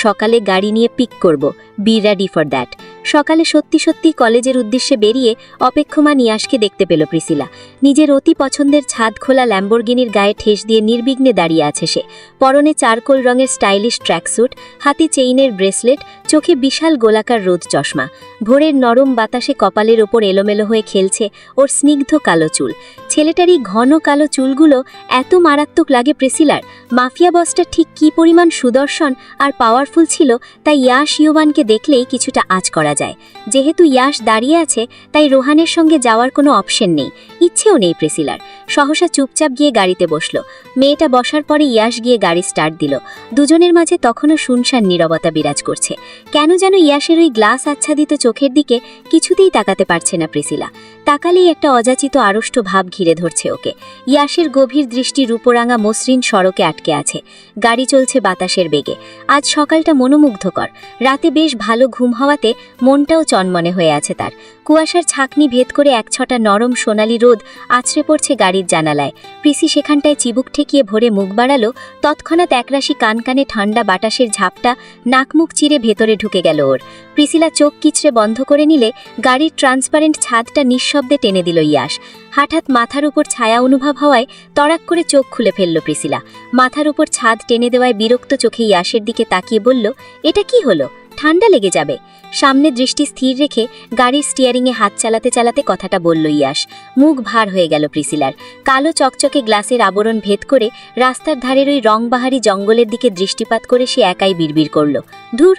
সকালে গাড়ি নিয়ে পিক করব, বি রেডি ফর দ্যাট। সকালে সত্যি সত্যি কলেজের উদ্দেশ্যে বেরিয়ে অপেক্ষমান ইয়াশকে দেখতে পেল প্রিসিলা। নিজের অতি পছন্দের ছাদ খোলা ল্যাম্বরগিনির গায়ে ঠেস দিয়ে নির্বিঘ্নে দাঁড়িয়ে আছে সে। পরনে চারকোল রঙের স্টাইলিশ ট্র্যাকস্যুট, হাতে চেইনের ব্রেসলেট, চোখে বিশাল গোলাকার রোদ চশমা। ভোরের নরম বাতাসে কপালের ওপর এলোমেলো হয়ে খেলছে ওর স্নিগ্ধ কালো চুল। ছেলেটার এই ঘন কালো চুলগুলো এত মারাত্মক লাগে প্রিসিলার। মাফিয়া বসটা ঠিক কী পরিমাণ সুদর্শন আর পাওয়ারফুল ছিল তা ইয়াশ ইউবানকে দেখলেই কিছুটা আঁচ করা যায়। যেহেতু ইয়াশ দাঁড়িয়ে আছে তাই রোহানের সঙ্গে যাওয়ার কোনো অপশন নেই, ইচ্ছেও নেই প্রিসিলার। সহসা চুপচাপ গিয়ে গাড়িতে বসল। মেয়েটা বসার পরে ইয়াশ গিয়ে গাড়ি স্টার্ট দিল। দুজনের মাঝে তখনও শুনশান নীরবতা বিরাজ করছে। কেন যেন ইয়াশের ওই গ্লাস আচ্ছাদিত চোখের দিকে কিছুতেই তাকাতে পারছে না প্রিসিলা। তাকালেই একটা অযাচিত আড়ষ্ট ভাব ঘিরে ধরছে ওকে। ইয়াশের গভীর দৃষ্টি রূপরাঙা মসৃণ সড়কে আটকে আছে। গাড়ি চলছে বাতাসের বেগে। আজ সকালটা মনোমুগ্ধকর। রাতে বেশ ভালো ঘুম হওয়াতে মনটাও চনমনে হয়ে আছে তার। কুয়াশার ছাকনি ভেদ করে একছটা নরম সোনালি রোদ আছড়ে পড়ছে গাড়ির জানালায়। প্রিসি সেখানটায় চিবুক ঠেকিয়ে ভরে মুখ বাড়ালো। তৎক্ষণাৎ একরাশি কানকানে ঠান্ডা বাতাসের ঝাপটা নাকমুখ চিরে ভেতরে ঢুকে গেল ওর। প্রিসিলা চোখ কিচড়ে বন্ধ করে নিলে গাড়ির ট্রান্সপারেন্ট ছাদটা নিঃশব্দে টেনে দিল ইয়াশ। হঠাৎ মাথার উপর ছায়া অনুভব হওয়ায় তড়াক করে চোখ খুলে ফেলল প্রিসিলা। মাথার উপর ছাদ টেনে দেওয়ায় বিরক্ত চোখে ইয়াশের দিকে তাকিয়ে বলল, এটা কি হলো? ঠান্ডা লেগে যাবে। সামনে দৃষ্টি স্থির রেখে গাড়ির স্টিয়ারিংয়ে হাত চালাতে চালাতে কথাটা বলল ইয়াশ। মুখ ভার হয়ে গেল প্রিসিলার। কালো চকচকে গ্লাসের আবরণ ভেদ করে রাস্তার ধারের ওই রংবাহারি জঙ্গলের দিকে দৃষ্টিপাত করে সে একাই বিড়বিড় করল, ধুর।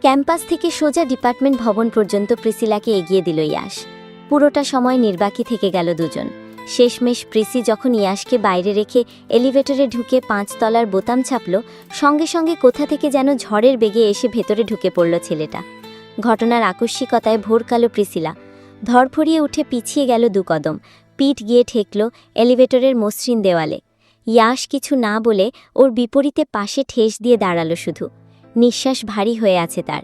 ক্যাম্পাস থেকে সোজা ডিপার্টমেন্ট ভবন পর্যন্ত প্রিসিলাকে এগিয়ে দিল ইয়াশ। পুরোটা সময় নির্বাকী থেকে গেল দুজন। শেষমেশ প্রিসি যখন ইয়াশকে বাইরে রেখে এলিভেটরে ঢুকে 5 তলার বোতাম চাপল, সঙ্গে সঙ্গে কোথা থেকে যেন ঝড়ের বেগে এসে ভেতরে ঢুকে পড়ল ছেলেটা। ঘটনার আকস্মিকতায় ভোর কালো প্রিসিলা। ধরফড়িয়ে উঠে পিছিয়ে গেল 2 কদম, পিঠ গিয়ে ঠেকল এলিভেটরের মসৃণ দেওয়ালে। ইয়াশ কিছু না বলে ওর বিপরীতে পাশে ঠেস দিয়ে দাঁড়ালো শুধু। নিঃশ্বাস ভারী হয়ে আছে তার।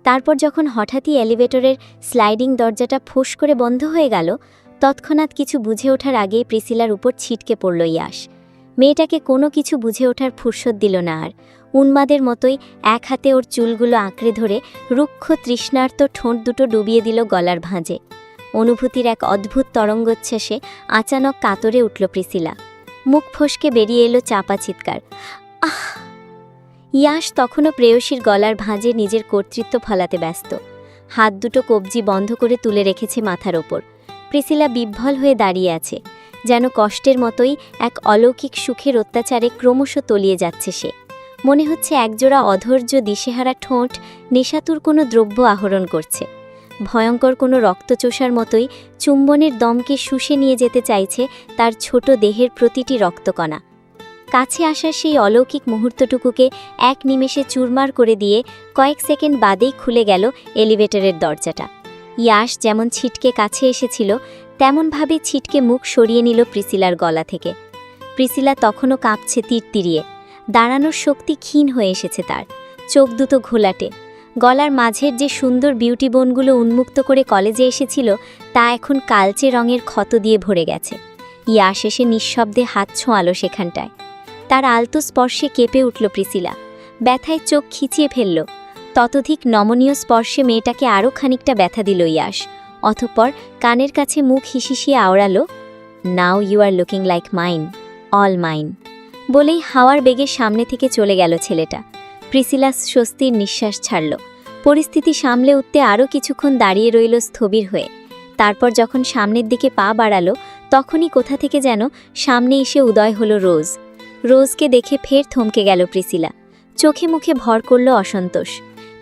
তারপর যখন হঠাৎই এলিভেটরের স্লাইডিং দরজাটা ফোঁস করে বন্ধ হয়ে গেল, তৎক্ষণাৎ কিছু বুঝে ওঠার আগেই প্রিসিলার উপর ছিটকে পড়ল ইয়াশ। মেয়েটাকে কোনো কিছু বুঝে ওঠার ফুরসত দিল না আর। উন্মাদের মতোই এক হাতে ওর চুলগুলো আঁকড়ে ধরে রুক্ষ তৃষ্ণার্ত ঠোঁট দুটো ডুবিয়ে দিল গলার ভাঁজে। অনুভূতির এক অদ্ভুত তরঙ্গোচ্ছ্বাসে আচানক কাতরে উঠল প্রিসিলা। মুখ ফসকে বেরিয়ে এলো চাপা চিৎকার, আহ! ইয়াশ তখনও প্রেয়সীর গলার ভাঁজে নিজের কর্তৃত্ব ফলাতে ব্যস্ত। হাত দুটো কবজি বন্ধ করে তুলে রেখেছে মাথার ওপর। প্রিসিলা বিহ্বল হয়ে দাঁড়িয়ে আছে, যেন কষ্টের মতোই এক অলৌকিক সুখের অত্যাচারে ক্রমশ তলিয়ে যাচ্ছে সে। মনে হচ্ছে একজোড়া অধৈর্য দিশেহারা ঠোঁট নেশাতুর কোনো দ্রব্য আহরণ করছে। ভয়ঙ্কর কোনো রক্তচোষার মতোই চুম্বনের দমকে শুষে নিয়ে যেতে চাইছে তার ছোট দেহের প্রতিটি রক্তকণা। কাছে আসার সেই অলৌকিক মুহূর্তটুকুকে এক নিমেষে চুরমার করে দিয়ে কয়েক সেকেন্ড বাদেই খুলে গেল এলিভেটরের দরজাটা। ইয়াশ যেমন ছিটকে কাছে এসেছিল তেমনভাবে ছিটকে মুখ সরিয়ে নিল প্রিসিলার গলা থেকে। প্রিসিলা তখনও কাঁপছে তিরতিরিয়ে, দাঁড়ানোর শক্তি ক্ষীণ হয়ে এসেছে তার, চোখ দুটো ঘোলাটে। গলার মাঝের যে সুন্দর বিউটি বোনগুলো উন্মুক্ত করে কলেজে এসেছিল তা এখন কালচে রঙের ক্ষত দিয়ে ভরে গেছে। ইয়াশ এসে নিঃশব্দে হাত ছোঁয়ালো সেখানটায়। তার আলতো স্পর্শে কেঁপে উঠল প্রিসিলা, ব্যথায় চোখ খিচিয়ে ফেলল। ততোধিক নমনীয় স্পর্শে মেয়েটাকে আরও খানিকটা ব্যথা দিল ইয়াশ। অতঃপর কানের কাছে মুখ হিসিয়ে আওড়ালো, now you are looking like mine, all mine বলেই হাওয়ার বেগে সামনে থেকে চলে গেল ছেলেটা। প্রিসিলা স্বস্তির নিঃশ্বাস ছাড়ল। পরিস্থিতি সামলে উঠতে আরও কিছুক্ষণ দাঁড়িয়ে রইল স্থবির হয়ে। তারপর যখন সামনের দিকে পা বাড়ালো তখনই কোথা থেকে যেন সামনে এসে উদয় হলো রোজ। রোজকে দেখে ফের থমকে গেল প্রিসিলা, চোখে মুখে ভর করল অসন্তোষ।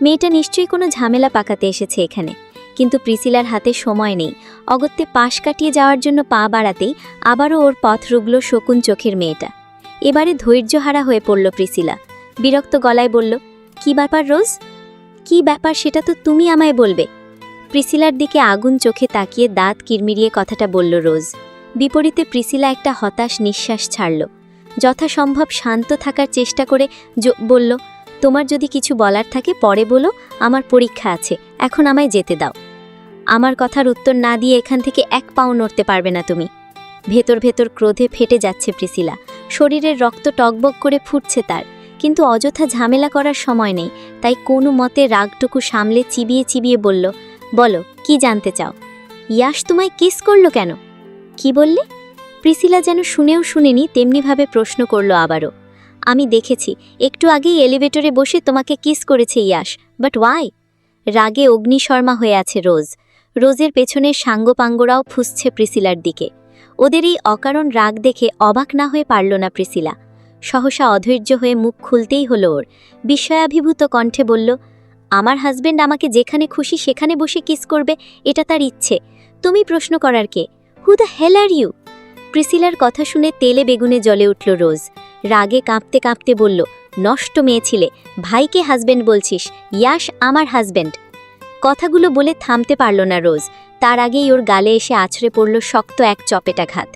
মেয়েটা নিশ্চয়ই কোনো ঝামেলা পাকাতে এসেছে এখানে। কিন্তু প্রিসিলার হাতে সময় নেই। অগত্যে পাশ কাটিয়ে যাওয়ার জন্য পা বাড়াতেই আবারও ওর পথ রুগল শকুন চোখের মেয়েটা। এবারে ধৈর্যহারা হয়ে পড়ল প্রিসিলা, বিরক্ত গলায় বলল, কি ব্যাপার রোজ? কি ব্যাপার সেটা তো তুমি আমায় বলবে। প্রিসিলার দিকে আগুন চোখে তাকিয়ে দাঁত কিরমিরিয়ে কথাটা বলল রোজ। বিপরীতে প্রিসিলা একটা হতাশ নিঃশ্বাস ছাড়ল। যথাসম্ভব শান্ত থাকার চেষ্টা করে বলল, তোমার যদি কিছু বলার থাকে পরে বলো, আমার পরীক্ষা আছে, এখন আমায় যেতে দাও। আমার কথার উত্তর না দিয়ে এখান থেকে এক পাও নড়তে পারবে না তুমি। ভেতর ভেতর ক্রোধে ফেটে যাচ্ছে প্রিসিলা, শরীরের রক্ত টকবক করে ফুটছে তার, কিন্তু অযথা ঝামেলা করার সময় নেই। তাই কোনো মতে রাগটুকু সামলে চিবিয়ে চিবিয়ে বলল, বলো কি জানতে চাও? ইয়াশ তোমায় কিস করলো কেন? কি বললে? প্রিসিলা যেন শুনেও শুনেনি তেমনিভাবে প্রশ্ন করল আবারও। আমি দেখেছি একটু আগেই এলিভেটরে বসে তোমাকে কিস করেছে ইয়াশ, বাট ওয়াই? রাগে অগ্নিশর্মা হয়ে আছে রোজ। রোজের পেছনের সাঙ্গপাঙ্গরাও ফুসছে প্রিসিলার দিকে। ওদের এই অকারণ রাগ দেখে অবাক না হয়ে পারল না প্রিসিলা। সহসা অধৈর্য হয়ে মুখ খুলতেই হলো ওর। বিস্ময়াভিভূত কণ্ঠে বলল, আমার হাজবেন্ড আমাকে যেখানে খুশি সেখানে বসে কিস করবে, এটা তার ইচ্ছে। তুমি প্রশ্ন করার কে? Who the hell are you? প্রিসিলার কথা শুনে তেলে বেগুনে জ্বলে উঠল রোজ। রাগে কাঁপতে কাঁপতে বলল, নষ্ট মেয়ে ছিলে, ভাইকে হাজবেন্ড বলছিস? ইয়াশ আমার হাজবেন্ড। কথাগুলো বলে থামতে পারল না রোজ। তার আগেই ওর গালে এসে আছড়ে পড়ল শক্ত এক চপেটাঘাত।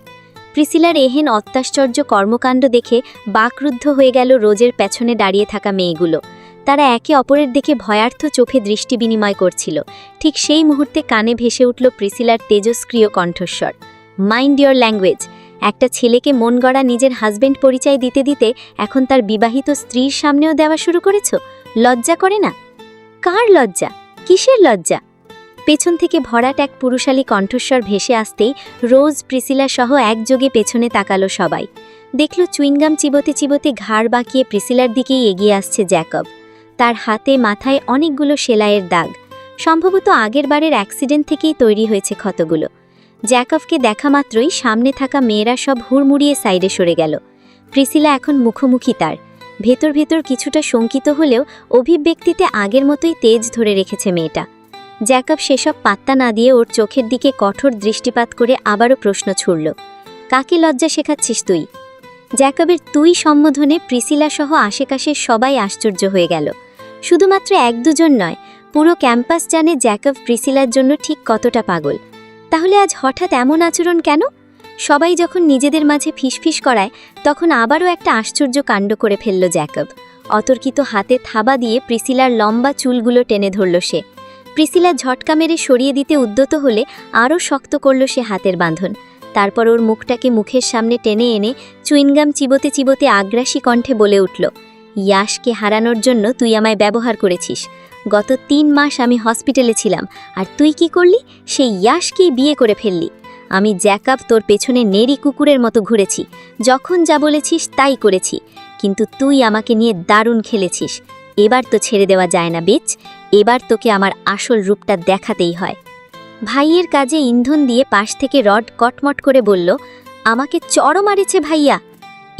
প্রিসিলার এহেন অত্যাশ্চর্য কর্মকাণ্ড দেখে বাকরুদ্ধ হয়ে গেল রোজের পেছনে দাঁড়িয়ে থাকা মেয়েগুলো। তারা একে অপরের দিকে ভয়ার্থ চোখে দৃষ্টি বিনিময় করছিল। ঠিক সেই মুহূর্তে কানে ভেসে উঠল প্রিসিলার তেজস্ক্রিয় কণ্ঠস্বর, মাইন্ড ইয়োর ল্যাঙ্গুয়েজ। একটা ছেলেকে মন গড়া নিজের হাজবেন্ড পরিচয় দিতে দিতে এখন তার বিবাহিত স্ত্রীর সামনেও দেওয়া শুরু করেছ? লজ্জা করে না? কার লজ্জা? কিসের লজ্জা? পেছন থেকে ভরাট এক পুরুষালী কণ্ঠস্বর ভেসে আসতেই রোজ, প্রিসিলা সহ একযোগে পেছনে তাকালো সবাই। দেখল চুইংগাম চিবোতে চিবোতে ঘাড় বাঁকিয়ে প্রিসিলার দিকেই এগিয়ে আসছে জ্যাকব। তার হাতে মাথায় অনেকগুলো সেলাইয়ের দাগ। সম্ভবত আগের বারের অ্যাক্সিডেন্ট থেকেই তৈরি হয়েছে ক্ষতগুলো। জ্যাকবকে দেখা মাত্রই সামনে থাকা মেয়েরা সব হুড়মুড়িয়ে সাইডে সরে গেল। প্রিসিলা এখন মুখোমুখি তার। ভেতর ভেতর কিছুটা শঙ্কিত হলেও অভিব্যক্তিতে আগের মতোই তেজ ধরে রেখেছে মেয়েটা। জ্যাকব সেসব পাত্তা না দিয়ে ওর চোখের দিকে কঠোর দৃষ্টিপাত করে আবারও প্রশ্ন ছুড়ল, কাকে লজ্জা শেখাচ্ছিস তুই? জ্যাকবের তুই সম্বোধনে প্রিসিলা সহ আশেপাশের সবাই আশ্চর্য হয়ে গেল। শুধুমাত্র এক দুজন নয়, পুরো ক্যাম্পাস জানে জ্যাকব প্রিসিলার জন্য ঠিক কতটা পাগল। তাহলে আজ হঠাৎ এমন আচরণ কেন? সবাই যখন নিজেদের মাঝে ফিসফিস করায় তখন আবারও একটা আশ্চর্য কাণ্ড করে ফেলল জ্যাকব। অতর্কিত হাতে থাবা দিয়ে প্রিসিলার লম্বা চুলগুলো টেনে ধরল সে। প্রিসিলা ঝটকা মেরে সরিয়ে দিতে উদ্যত হলে আরও শক্ত করল সে হাতের বাঁধন। তারপর ওর মুখটাকে মুখের সামনে টেনে এনে চুইনগাম চিবোতে চিবোতে আগ্রাসী কণ্ঠে বলে উঠল, ইয়াশকে হারানোর জন্য তুই আমায় ব্যবহার করেছিস। গত 3 মাস আমি হসপিটালে ছিলাম, আর তুই কি করলি? সেই ইয়াশকেই বিয়ে করে ফেললি। আমি জ্যাকব তোর পেছনে নেড়ি কুকুরের মতো ঘুরেছি, যখন যা বলেছিস তাই করেছি, কিন্তু তুই আমাকে নিয়ে দারুণ খেলেছিস। এবার তো ছেড়ে দেওয়া যায় না বিচ, এবার তোকে আমার আসল রূপটা দেখাতেই হয়। ভাইয়ের কাজে ইন্ধন দিয়ে পাশ থেকে রড কটমট করে বলল, আমাকে চড়ও মারেছে ভাইয়া।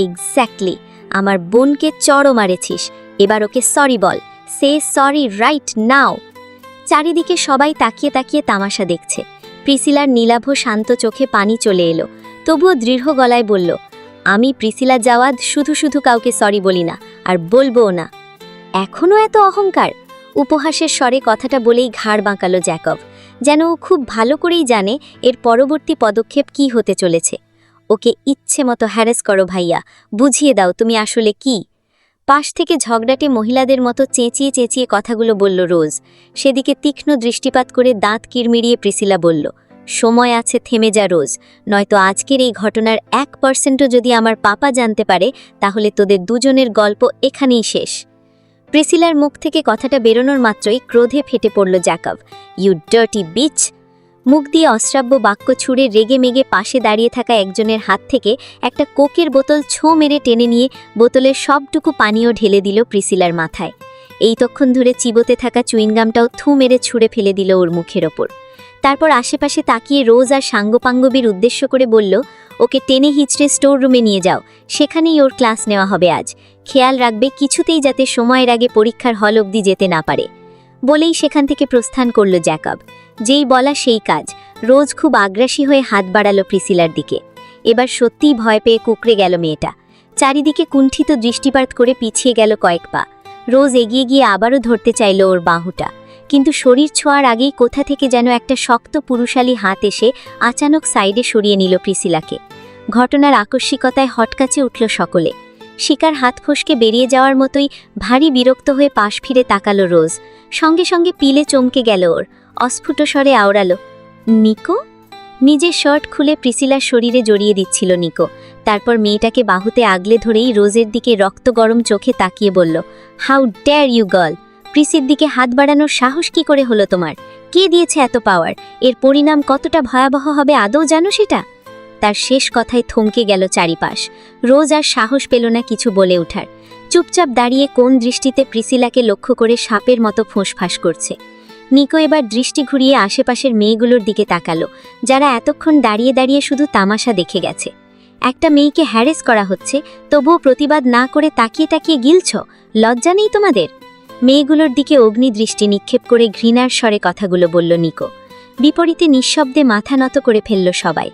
এক্স্যাক্টলি, আমার বোনকে চড়ও মারেছিস। এবার ওকে সরি বল, সে সরি রাইট নাও। চারিদিকে সবাই তাকিয়ে তাকিয়ে তামাশা দেখছে। প্রিসিলার নীলাভ শান্ত চোখে পানি চলে এলো, তবুও দৃঢ় গলায় বলল, আমি প্রিসিলা জাওয়াদ শুধু শুধু কাউকে সরি বলি না, আর বলবোও না। এখনও এত অহংকার? উপহাসের স্বরে কথাটা বলেই ঘাড় বাঁকালো জ্যাকব, যেন ও খুব ভালো করেই জানে এর পরবর্তী পদক্ষেপ কি হতে চলেছে। ওকে ইচ্ছে মতো হ্যারেস করো ভাইয়া, বুঝিয়ে দাও তুমি আসলে কি। পাশ থেকে ঝগড়াটে মহিলাদের মতো চেঁচিয়ে চেঁচিয়ে কথাগুলো বলল রোজ। সেদিকে তীক্ষ্ণ দৃষ্টিপাত করে দাঁত কিরমিরিয়ে প্রিসিলা বলল, সময় আছে, থেমে যা রোজ, নয়তো আজকের এই ঘটনার 1%ও যদি আমার পাপা জানতে পারে তাহলে তোদের দুজনের গল্প এখানেই শেষ। প্রিসিলার মুখ থেকে কথাটা বেরোনোর মাত্রই ক্রোধে ফেটে পড়ল জ্যাকব। You dirty beach! মুখ দিয়ে অশ্রাব্য বাক্য ছুঁড়ে রেগে মেগে পাশে দাঁড়িয়ে থাকা একজনের হাত থেকে একটা কোকের বোতল ছোঁ মেরে টেনে নিয়ে বোতলের সবটুকু পানীয় ঢেলে দিল প্রিসিলার মাথায়। এইতক্ষণ ধরে চিবোতে থাকা চুইংগামটাও থু মেরে ছুঁড়ে ফেলে দিল ওর মুখের ওপর। তারপর আশেপাশে তাকিয়ে রোজ আর সাঙ্গপাঙ্গবীর উদ্দেশ্য করে বলল, ওকে টেনে হিচড়ে স্টোর রুমে নিয়ে যাও, সেখানেই ওর ক্লাস নেওয়া হবে আজ। খেয়াল রাখবে কিছুতেই যাতে সময়ের আগে পরীক্ষার হল অবধি যেতে না পারে। বলেই সেখান থেকে প্রস্থান করল জ্যাকব। যেই বলা সেই কাজ, রোজ খুব আগ্রাসী হয়ে হাত বাড়ালো প্রিসিলার দিকে। এবার সত্যিই ভয় পেয়ে কুঁকড়ে গেল মেয়েটা। চারিদিকে কুণ্ঠিত দৃষ্টিপাত করে পিছিয়ে গেল কয়েক পা। রোজ এগিয়ে গিয়ে আবারও ধরতে চাইল ওর বাহুটা, কিন্তু শরীর ছোঁয়ার আগেই কোথা থেকে যেন একটা শক্ত পুরুষালী হাত এসে আচানক সাইডে সরিয়ে নিল প্রিসিলাকে। ঘটনার আকস্মিকতায় হটকাচে উঠল সকলে। শিকার হাত ফসকে বেরিয়ে যাওয়ার মতোই ভারী বিরক্ত হয়ে পাশ ফিরে তাকালো রোজ। সঙ্গে সঙ্গে পিলে চমকে গেল ওর। অস্ফুট স্বরে আওড়ালো, নিকো? নিজের শার্ট খুলে প্রিসিলার শরীরে জড়িয়ে দিচ্ছিল নিকো। তারপর মেয়েটাকে বাহুতে আগলে ধরেই রোজের দিকে রক্ত গরম চোখে তাকিয়ে বলল, হাউ ডেয়ার ইউ গার্ল! প্রিসির দিকে হাত বাড়ানোর সাহস কি করে হলো তোমার? কে দিয়েছে এত পাওয়ার? এর পরিণাম কতটা ভয়াবহ হবে আদৌ জানো সেটা? তার শেষ কথায় থমকে গেল চারিপাশ। রোজ আর সাহস পেল না কিছু বলে ওঠার। চুপচাপ দাঁড়িয়ে কোন দৃষ্টিতে প্রিসিলাকে লক্ষ্য করে সাপের মতো ফোঁসফাঁস করছে। নিকো এবার দৃষ্টি ঘুরিয়ে আশেপাশের মেয়েগুলোর দিকে তাকালো, যারা এতক্ষণ দাঁড়িয়ে দাঁড়িয়ে শুধু তামাশা দেখে গেছে। একটা মেয়েকে হ্যারেস করা হচ্ছে, তবুও প্রতিবাদ না করে তাকিয়ে তাকিয়ে গিলছ? লজ্জা নেই তোমাদের? মেয়েগুলোর দিকে অগ্নি দৃষ্টি নিক্ষেপ করে ঘৃণার স্বরে কথাগুলো বলল নিকো। বিপরীতে নিঃশব্দে মাথা নত করে ফেলল সবাই।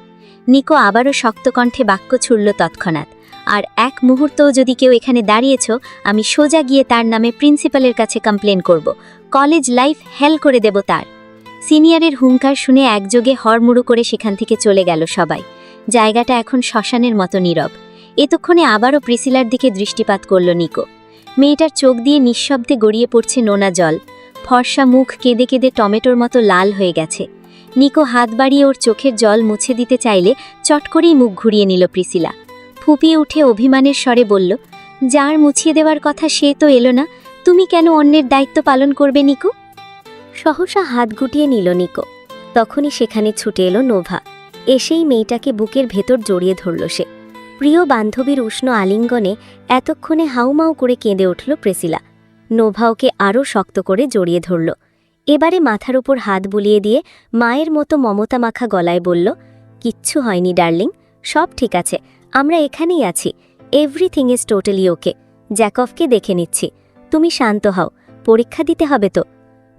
নিকো আবারও শক্ত কণ্ঠে বাক্য ছুড়ল তৎক্ষণাৎ, আর এক মুহূর্তও যদি কেউ এখানে দাঁড়িয়েছ, আমি সোজা গিয়ে তার নামে প্রিন্সিপালের কাছে কমপ্লেন করব। কলেজ লাইফ হেল করে দেব তার। সিনিয়রের হুঙ্কার শুনে একযোগে হড়মুড়ু করে সেখান থেকে চলে গেল সবাই। জায়গাটা এখন শ্মশানের মতো নীরব। এতক্ষণে আবারও প্রিসিলার দিকে দৃষ্টিপাত করল নিকো। মেয়েটার চোখ দিয়ে নিঃশব্দে গড়িয়ে পড়ছে নোনা জল। ফর্সা মুখ কেঁদে কেঁদে টমেটোর মতো লাল হয়ে গেছে। নিকো হাত বাড়িয়ে ওর চোখের জল মুছে দিতে চাইলে চট করেই মুখ ঘুরিয়ে নিল প্রিসিলা। ফুপিয়ে উঠে অভিমানের স্বরে বলল, যার মুছিয়ে দেওয়ার কথা সে তো এলো না, তুমি কেন অন্যের দায়িত্ব পালন করবে নিকো? সহসা হাত গুটিয়ে নিল নিকো। তখনই সেখানে ছুটে এলো নোভা। এসেই মেয়েটাকে বুকের ভেতর জড়িয়ে ধরল সে। প্রিয় বান্ধবীর উষ্ণ আলিঙ্গনে এতক্ষণে হাউমাউ করে কেঁদে উঠল প্রিসিলা। নোভা ওকে আরও শক্ত করে জড়িয়ে ধরল। এবারে মাথার উপর হাত বুলিয়ে দিয়ে মায়ের মতো মমতা মাখা গলায় বলল, কিচ্ছু হয়নি ডার্লিং, সব ঠিক আছে, আমরা এখানেই আছি, এভরিথিং ইজ টোটালি ওকে। জ্যাকবকে দেখে নিচ্ছি, তুমি শান্ত হও, পরীক্ষা দিতে হবে তো।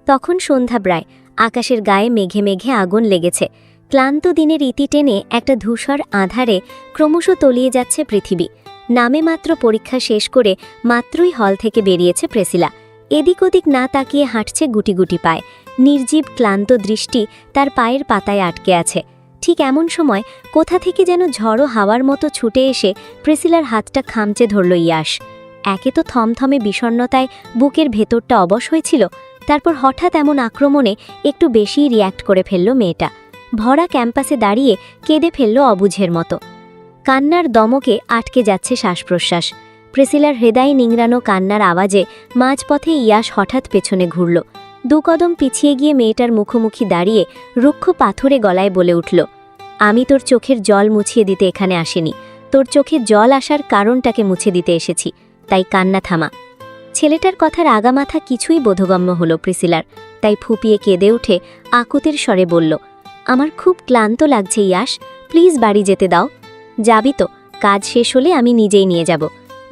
তখন সন্ধ্যা প্রায়। আকাশের গায়ে মেঘে মেঘে আগুন লেগেছে। ক্লান্ত দিনের ইতি টেনে একটা ধূসর আঁধারে ক্রমশ তলিয়ে যাচ্ছে পৃথিবী। নামে মাত্র পরীক্ষা শেষ করে মাত্রই হল থেকে বেরিয়েছে প্রিসিলা। এদিক ওদিক না তাকিয়ে হাঁটছে গুটি গুটি পায়। নির্জীব ক্লান্ত দৃষ্টি তার পায়ের পাতায় আটকে আছে। ঠিক এমন সময় কোথা থেকে যেন ঝড়ো হাওয়ার মতো ছুটে এসে প্রিসিলার হাতটা খামচে ধরল ইয়াশ। একে তো থমথমে বিষণ্ণতায় বুকের ভেতরটা অবশ হয়েছিল, তারপর হঠাৎ এমন আক্রমণে একটু বেশিই রিয়্যাক্ট করে ফেলল মেয়েটা। ভরা ক্যাম্পাসে দাঁড়িয়ে কেঁদে ফেলল অবুঝের মতো। কান্নার দমকে আটকে যাচ্ছে শ্বাসপ্রশ্বাস। প্রিসিলার হৃদয় নিংড়ানো কান্নার আওয়াজে মাঝপথে ইয়াশ হঠাৎ পেছনে ঘুরল। দুকদম পিছিয়ে গিয়ে মেয়েটার মুখোমুখি দাঁড়িয়ে রুক্ষ পাথরে গলায় বলে উঠল, আমি তোর চোখের জল মুছিয়ে দিতে এখানে আসিনি, তোর চোখে জল আসার কারণটাকে মুছে দিতে এসেছি, তাই কান্না থামা। ছেলেটার কথার আগামাথা কিছুই বোধগম্য হল প্রিসিলার, তাই ফুপিয়ে কেঁদে উঠে আকুতের স্বরে বলল, আমার খুব ক্লান্ত লাগছে ইয়াশ, প্লিজ বাড়ি যেতে দাও। যাবি তো? কাজ শেষ হলে আমি নিজেই নিয়ে যাব।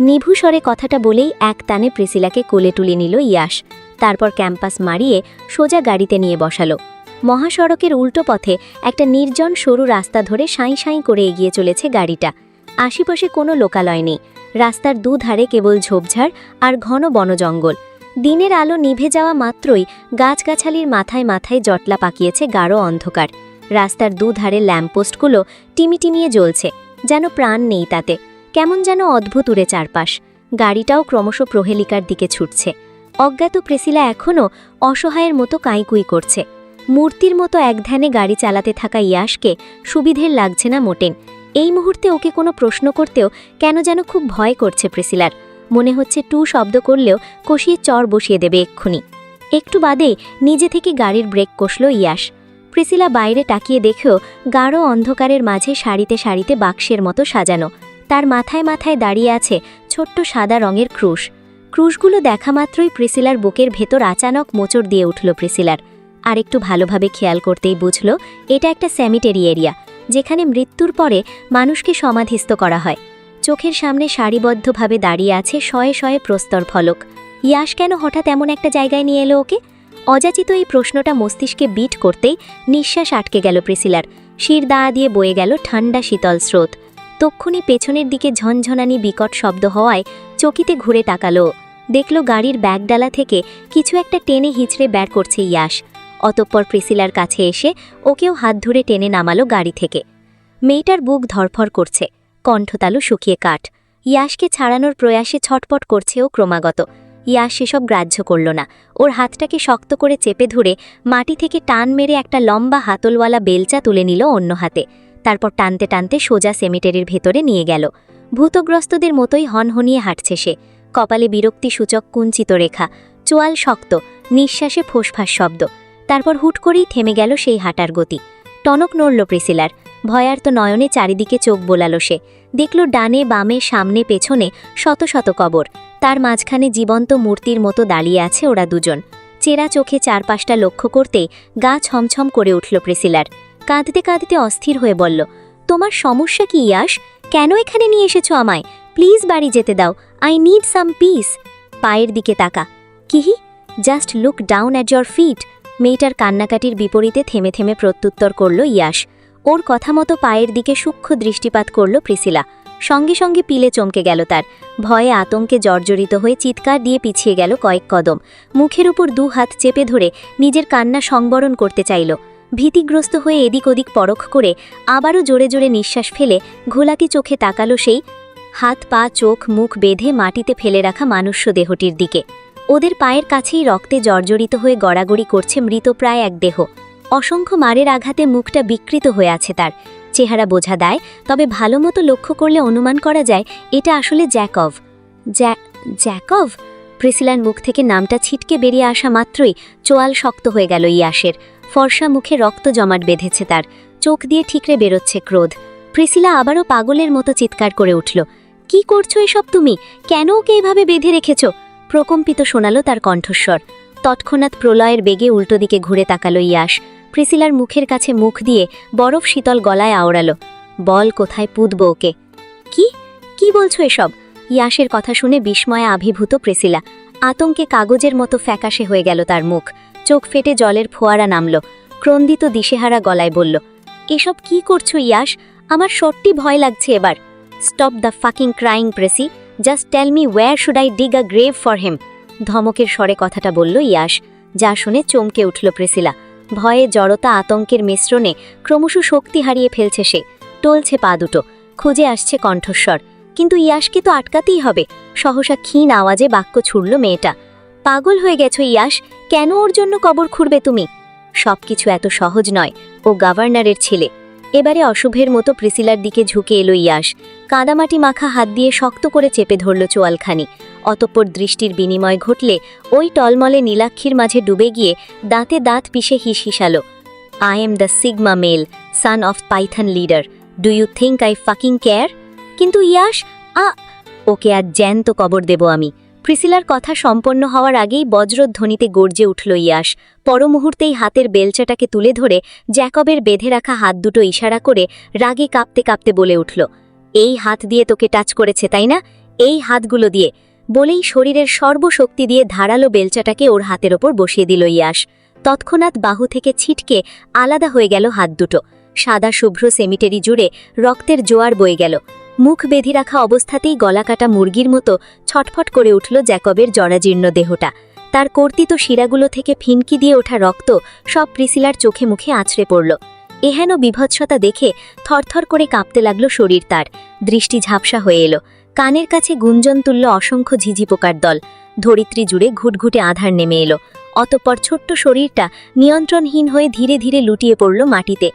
নিভু স্বরে কথাটা বলেই এক টানে প্রিসিলাকে কোলে তুলে নিল ইয়াশ। তারপর ক্যাম্পাস মারিয়ে সোজা গাড়িতে নিয়ে বসালো। মহাসড়কের উল্টো পথে একটা নির্জন সরু রাস্তা ধরে সাঁই সাঁই করে এগিয়ে চলেছে গাড়িটা। আশেপাশে কোনো লোকালয় নেই। রাস্তার দুধারে কেবল ঝোপঝাড় আর ঘন বনজঙ্গল। দিনের আলো নিভে যাওয়া মাত্রই গাছগাছালির মাথায় মাথায় জটলা পাকিয়েছে গাঢ় অন্ধকার। রাস্তার দুধারে ল্যাম্পপোস্টগুলো টিমিটিমিয়ে জ্বলছে, যেন প্রাণ নেই তাতে। কেমন যেন অদ্ভুত উড়ে চারপাশ। গাড়িটাও ক্রমশ প্রহেলিকার দিকে ছুটছে। অজ্ঞাত প্রেসিলা এখনও অসহায়ের মতো কাঁইকুই করছে। মূর্তির মতো একধ্যানে গাড়ি চালাতে থাকা ইয়াশকে সুবিধের লাগছে না মোটেন। এই মুহূর্তে ওকে কোনো প্রশ্ন করতেও কেন যেন খুব ভয় করছে প্রেসিলার। মনে হচ্ছে টু শব্দ করলেও কষিয়ে চর বসিয়ে দেবে এক্ষুনি। একটু বাদেই নিজে থেকে গাড়ির ব্রেক কষল ইয়াশ। প্রেসিলা বাইরে তাকিয়ে দেখেও গাঢ় অন্ধকারের মাঝে সারিতে সারিতে বাক্সের মতো সাজানো। তার মাথায় মাথায় দাঁড়িয়ে আছে ছোট্ট সাদা রঙের ক্রুশ। ক্রুশগুলো দেখা মাত্রই প্রেসিলার বুকের ভেতর আচানক মোচড় দিয়ে উঠল প্রেসিলার। আর একটু ভালোভাবে খেয়াল করতেই বুঝল এটা একটা সেমিটেরি এরিয়া, যেখানে মৃত্যুর পরে মানুষকে সমাধিস্থ করা হয়। চোখের সামনে সারিবদ্ধভাবে দাঁড়িয়ে আছে শয়ে শয়ে প্রস্তর ফলক। ইয়াশ কেন হঠাৎ এমন একটা জায়গায় নিয়ে এলো ওকে? অযাচিত এই প্রশ্নটা মস্তিষ্কে বিট করতেই নিঃশ্বাস আটকে গেল প্রেসিলার। শির দাঁড়া দিয়ে বয়ে গেল ঠান্ডা শীতল স্রোত। তক্ষুনি পেছনের দিকে ঝনঝনানি বিকট শব্দ হওয়ায় চকিতে ঘুরে তাকালো। দেখল গাড়ির ব্যাগডালা থেকে কিছু একটা টেনে হিঁচড়ে বের করছে ইয়াশ। অতঃপর প্রেসিলার কাছে এসে ওকেও হাত ধরে টেনে নামালো গাড়ি থেকে। মেয়েটার বুক ধরফর করছে, কণ্ঠতালু শুকিয়ে কাঠ। ইয়াশকে ছাড়ানোর প্রয়াসে ছটপট করছে ও ক্রমাগত। ইয়াশ সেসব গ্রাহ্য করল না। ওর হাতটাকে শক্ত করে চেপে ধরে মাটি থেকে টান মেরে একটা লম্বা হাতলওয়ালা বেলচা তুলে নিল অন্য হাতে। তারপর টানতে টানতে সোজা সেমিটেরির ভেতরে নিয়ে গেল। ভূতগ্রস্তদের মতোই হনহনিয়ে হাঁটছে সে। কপালে বিরক্তিসূচক কুঞ্চিত রেখা, চোয়াল শক্ত, নিঃশ্বাসে ফোঁসফাঁস শব্দ। তারপর হুট করেই থেমে গেল সেই হাঁটার গতি। টনক নড়ল প্রেসিলার। ভয়ার্ত নয়নে চারিদিকে চোখ বোলালো সে। দেখল ডানে বামে সামনে পেছনে শত শত কবর। তার মাঝখানে জীবন্ত মূর্তির মতো দাঁড়িয়ে আছে ওরা দুজন। চেরা চোখে চারপাশটা লক্ষ্য করতেই গা ছমছম করে উঠল প্রেসিলার। কাঁদতে কাঁদতে অস্থির হয়ে বলল, তোমার সমস্যা কি ইয়াশ? কেন এখানে নিয়ে এসেছো আমায়? প্লিজ বাড়ি যেতে দাও। I need some peace. পায়ের দিকে তাকা। কিহি, just look down at your feet. মেয়েটার কান্নাকাটির বিপরীতে থেমে থেমে প্রত্যুত্তর করল ইয়াশ। ওর কথা মতো পায়ের দিকে সূক্ষ্ম দৃষ্টিপাত করল প্রিসিলা। সঙ্গে সঙ্গে পিলে চমকে গেল তার। ভয়ে আতঙ্কে জর্জরিত হয়ে চিৎকার দিয়ে পিছিয়ে গেল কয়েক কদম। মুখের উপর দু হাত চেপে ধরে নিজের কান্না সংবরণ করতে চাইল। ভীতিগ্রস্ত হয়ে এদিক ওদিক পরখ করে আবারও জোরে জোরে নিঃশ্বাস ফেলে ঘোলাকি চোখে তাকালো সেই হাত পা চোখ মুখ বেঁধে মাটিতে ফেলে রাখা মানুষ্য দেহটির দিকে। ওদের পায়ের কাছেই রক্তে জর্জরিত হয়ে গড়াগড়ি করছে মৃতপ্রায় এক দেহ। অসংখ্য মারের আঘাতে মুখটা বিকৃত হয়ে আছে তার। চেহারা বোঝা দেয়, তবে ভালো মতো লক্ষ্য করলে অনুমান করা যায় এটা আসলে জ্যাকব। জ্যাকব? প্রিসিলার মুখ থেকে নামটা ছিটকে বেরিয়ে আসা মাত্রই চোয়াল শক্ত হয়ে গেল ইয়াশের। ফর্সা মুখে রক্ত জমাট বেঁধেছে তার। চোখ দিয়ে ঠিকরে বেরোচ্ছে ক্রোধ। প্রিসিলা আবারও পাগলের মতো চিৎকার করে উঠল, কি করছো এসব তুমি? কেন ওকে এইভাবে বেঁধে রেখেছ? প্রকম্পিত শোনালো তার কণ্ঠস্বর। তৎক্ষণাৎ প্রলয়ের বেগে উল্টো দিকে ঘুরে তাকালো ইয়াশ। প্রিসিলার মুখের কাছে মুখ দিয়ে বরফ শীতল গলায় আওড়ালো, বল কোথায় পুঁতব ওকে? কি বলছো এসব? ইয়াশের কথা শুনে বিস্ময়ে আবির্ভূত প্রিসিলা। আতঙ্কে কাগজের মতো ফ্যাকাশে হয়ে গেল তার মুখ। চোখ ফেটে জলের ফোয়ারা নামল। ক্রন্দিত দিশেহারা গলায় বলল, এসব কি করছো ইয়াশ? আমার সত্যি ভয় লাগছে এবার। Stop the fucking crying Precy, just tell me where should I dig a grave for him. ধমকের স্বরে কথাটা বলল ইয়াশ। যা শুনে চমকে উঠল প্রেসিলা। ভয়ে জড়তা আতঙ্কের মিশ্রণে ক্রমশ শক্তি হারিয়ে ফেলছে সে। টলছে পা দুটো, খুঁজে আসছে কণ্ঠস্বর। কিন্তু ইয়াশকে তো আটকাতেই হবে। সহসা ক্ষীণ আওয়াজে বাক্য ছুড়ল মেয়েটা, পাগল হয়ে গেছো ইয়াশ? কেন ওর জন্য কবর খুঁড়বে তুমি? সবকিছু এত সহজ নয়। ও গভর্নরের ছেলে। এবারে অশুভের মতো প্রিসিলার দিকে ঝুঁকে এলো ইয়াশ। কাদামাটি মাখা হাত দিয়ে শক্ত করে চেপে ধরল চোয়ালখানি। অতঃপর দৃষ্টির বিনিময় ঘটলে ওই টলমলে নীলাক্ষীর মাঝে ডুবে গিয়ে দাঁতে দাঁত পিষে হিসহিসালো, I am the sigma male, son of python leader. Do you think I fucking care? কিন্তু ইয়াশ, ওকে আজ জ্যান্ত কবর দেব আমি। প্রিসিলার কথা সম্পন্ন হওয়ার আগেই বজ্রধ্বনিতে গর্জে উঠল ইয়াশ। পরমুহূর্তেই হাতের বেলচাটাকে তুলে ধরে জ্যাকবের বেঁধে রাখা হাত দুটো ইশারা করে রাগে কাঁপতে কাঁপতে বলে উঠল, এই হাত দিয়ে তোকে টাচ করেছে তাই না? এই হাতগুলো দিয়ে। বলেই শরীরের সর্বশক্তি দিয়ে ধারালো বেলচাটাকে ওর হাতের ওপর বসিয়ে দিল ইয়াশ। তৎক্ষণাৎ বাহু থেকে ছিটকে আলাদা হয়ে গেল হাত দুটো। সাদা শুভ্র সেমিটেরি জুড়ে রক্তের জোয়ার বয়ে গেল। মুখ বেঁধে রাখা অবস্থাতেই গলাকাটা মুরগির মতো ছটফট করে উঠল জ্যাকবের জরাজীর্ণ দেহটা। তার কর্তিত শিরাগুলো থেকে ফিনকি দিয়ে ওঠা রক্ত সব প্রিসিলার চোখে মুখে আছড়ে পড়ল। এহেন বিভৎসতা দেখে থরথর করে কাঁপতে লাগল শরীর তার। দৃষ্টি ঝাপসা হয়ে এলো। কানের কাছে গুঞ্জন তুলল অসংখ্য ঝিঝি পোকার দল। ধরিত্রী জুড়ে ঘুটঘুটে আধার নেমে এলো। অতঃপর ছোট্ট শরীরটা নিয়ন্ত্রণহীন হয়ে ধীরে ধীরে লুটিয়ে পড়ল মাটিতে।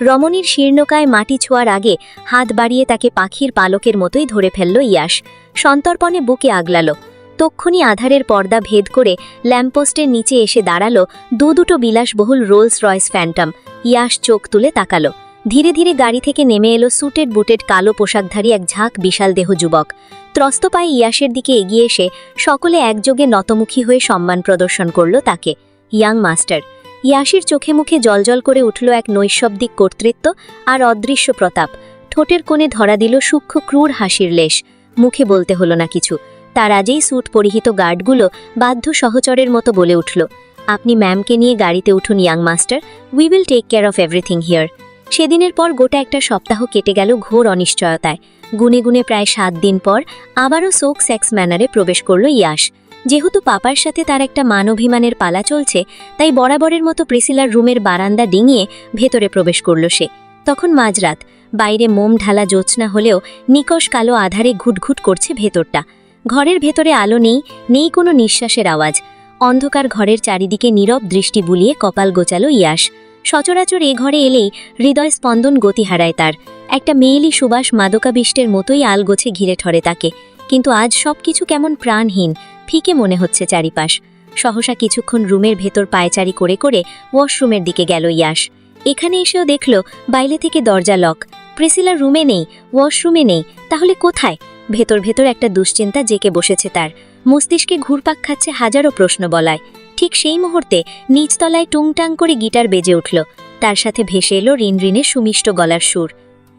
রমণীর শীর্ণকায় মাটি ছোঁয়ার আগে হাত বাড়িয়ে তাকে পাখির পালকের মতোই ধরে ফেলল ইয়াস। সন্তর্পণে বুকে আগলালো। তক্ষুনি আধারের পর্দা ভেদ করে ল্যাম্পপোস্টের নিচে এসে দাঁড়ালো দুটো বিলাসবহুল রোলস রয়েস ফ্যান্টম। ইয়াস চোখ তুলে তাকালো। ধীরে ধীরে গাড়ি থেকে নেমে এলো সুটেড বুটেড কালো পোশাকধারী এক ঝাঁক বিশাল দেহ যুবক। ত্রস্ত পায়ে ইয়াসের দিকে এগিয়ে এসে সকলে একযোগে নতমুখী হয়ে সম্মান প্রদর্শন করল তাকে। Young master. ইয়াসের চোখে মুখে জলজল করে উঠল এক নৈশব্দিক কর্তৃত্ব আর অদৃশ্য প্রতাপ। ঠোঁটের কোণে ধরা দিল সূক্ষ্ম ক্রূর হাসির লেশ। মুখে বলতে হলো না কিছু। তার আজেই স্যুট পরিহিত গার্ডগুলো বাধ্য সহচরের মতো বলে উঠল, আপনি ম্যামকে নিয়ে গাড়িতে উঠুন young master, we will take care of everything here. সেদিনের পর গোটা একটা সপ্তাহ কেটে গেল ঘোর অনিশ্চয়তায়। গুনে গুনে প্রায় 7 দিন পর আবারও সোক সেক্স ম্যানারে প্রবেশ করল ইয়াস। যেহেতু পাপার সাথে তার একটা মানভিমানের পালা চলছে, তাই বরাবরের মতো প্রিসিলার রুমের বারান্দা ডিঙিয়ে ভেতরে প্রবেশ করল সে। তখন মাঝরাত। বাইরে মোম ঢালা জ্যোৎস্না হলেও নিকষ কালো আধারে ঘুটঘুট করছে ভেতরটা। ঘরের ভেতরে আলো নেই, নেই কোনো নিঃশ্বাসের আওয়াজ। অন্ধকার ঘরের চারিদিকে নীরব দৃষ্টি বুলিয়ে কপাল গোচালো ইয়াস। সচরাচর এ ঘরে এলেই হৃদয় স্পন্দন গতি হারায় তার। একটা মেয়েলি সুবাস মাদকাবিষ্টের মতোই আলগোছে ঘিরে ঠরে তাকে। কিন্তু আজ সবকিছু কেমন প্রাণহীন, ফিকে মনে হচ্ছে চারিপাশ। সহসা কিছুক্ষণ রুমের ভেতর পায়চারি করে করে ওয়াশরুমের দিকে গেল ইয়াস। এখানে এসেও দেখল বাইরে থেকে দরজা লক। প্রিসিলা রুমে নেই, ওয়াশরুমে নেই, তাহলে কোথায়? ভেতর ভেতর একটা দুশ্চিন্তা জেকে বসেছে তার। মস্তিষ্কে ঘুরপাক খাচ্ছে হাজারো প্রশ্ন বলায়। ঠিক সেই মুহূর্তে নিচতলায় টুংটাং করে গিটার বেজে উঠল। তার সাথে ভেসে এলো রিনরিনে সুমিষ্ট গলার সুর।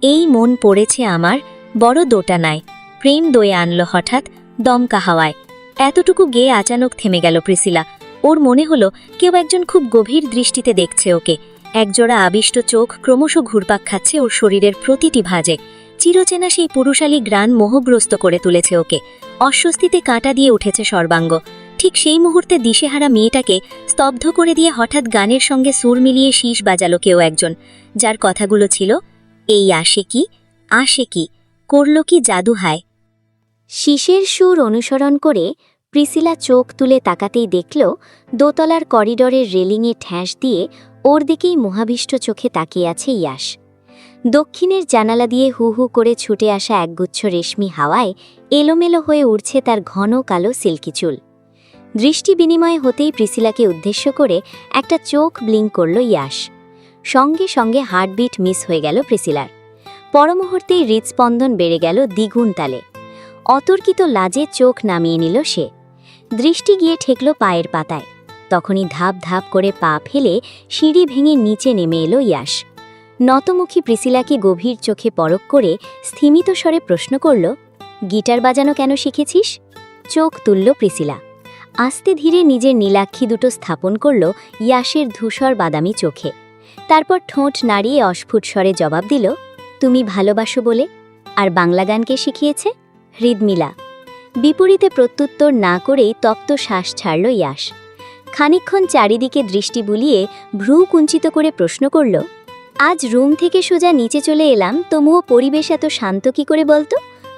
এই মন পড়েছে আমার বড় দোটানায়, প্রেম দয়ে আনল হঠাৎ দমকা হাওয়ায়। এতটুকু গেয়ে আচানক থেমে গেল প্রিসিলা। ওর মনে হলো কেউ একজন খুব গভীর দৃষ্টিতে দেখছে ওকে। একজোড়া আবিষ্ট চোখ ক্রমশ ঘুরপাক খাচ্ছে ওর শরীরের প্রতিটি ভাঁজে। চিরচেনা সেই পুরুষালী গ্রাণ মোহগ্রস্ত করে তুলেছে ওকে। অস্বস্তিতে কাঁটা দিয়ে উঠেছে সর্বাঙ্গ। ঠিক সেই মুহূর্তে দিশেহারা মেয়েটাকে স্তব্ধ করে দিয়ে হঠাৎ গানের সঙ্গে সুর মিলিয়ে শীষ বাজালো কেউ একজন, যার কথাগুলো ছিল, এই আসে কি করল কি জাদু হায়। শীষের সুর অনুসরণ করে প্রিসিলা চোখ তুলে তাকাতেই দেখল দোতলার করিডরের রেলিংয়ে ঠ্যাস দিয়ে ওর দিকেই মোহাবিষ্ট চোখে তাকিয়ে আছে ইয়াস। দক্ষিণের জানালা দিয়ে হু হু করে ছুটে আসা একগুচ্ছ রেশমি হাওয়ায় এলোমেলো হয়ে উড়ছে তার ঘন কালো সিল্কি চুল। দৃষ্টি বিনিময় হতেই প্রিসিলাকে উদ্দেশ্য করে একটা চোখ ব্লিঙ্ক করল ইয়াস। সঙ্গে সঙ্গে হার্টবিট মিস হয়ে গেল প্রিসিলার। পরমুহূর্তেই হৃদস্পন্দন বেড়ে গেল দ্বিগুণ তালে। অতর্কিত লাজে চোখ নামিয়ে নিল সে। দৃষ্টি গিয়ে ঠেকল পায়ের পাতায়। তখনই ধাপ ধাপ করে পা ফেলে সিঁড়ি ভেঙে নিচে নেমে এলো ইয়াস। নতমুখী প্রিসিলাকে গভীর চোখে পরখ করে স্থিমিত স্বরে প্রশ্ন করল, গিটার বাজানো কেন শিখেছিস? চোখ তুলল প্রিসিলা। আস্তে ধীরে নিজের নীলাক্ষী দুটো স্থাপন করল ইয়াসের ধূসর বাদামি চোখে। তারপর ঠোঁট নাড়িয়ে অস্ফুট স্বরে জবাব দিল, তুমি ভালোবাসো বলে। আর বাংলা গানকে শিখিয়েছে হৃদমিলা। বিপরীতে প্রত্যুত্তর না করেই তপ্ত শ্বাস ছাড়ল ইয়াস। খানিকক্ষণ চারিদিকে দৃষ্টি বুলিয়ে ভ্রু কুঞ্চিত করে প্রশ্ন করল, আজ রুম থেকে সোজা নিচে চলে এলাম, তবুও পরিবেশ এত শান্ত কি করে বলতো?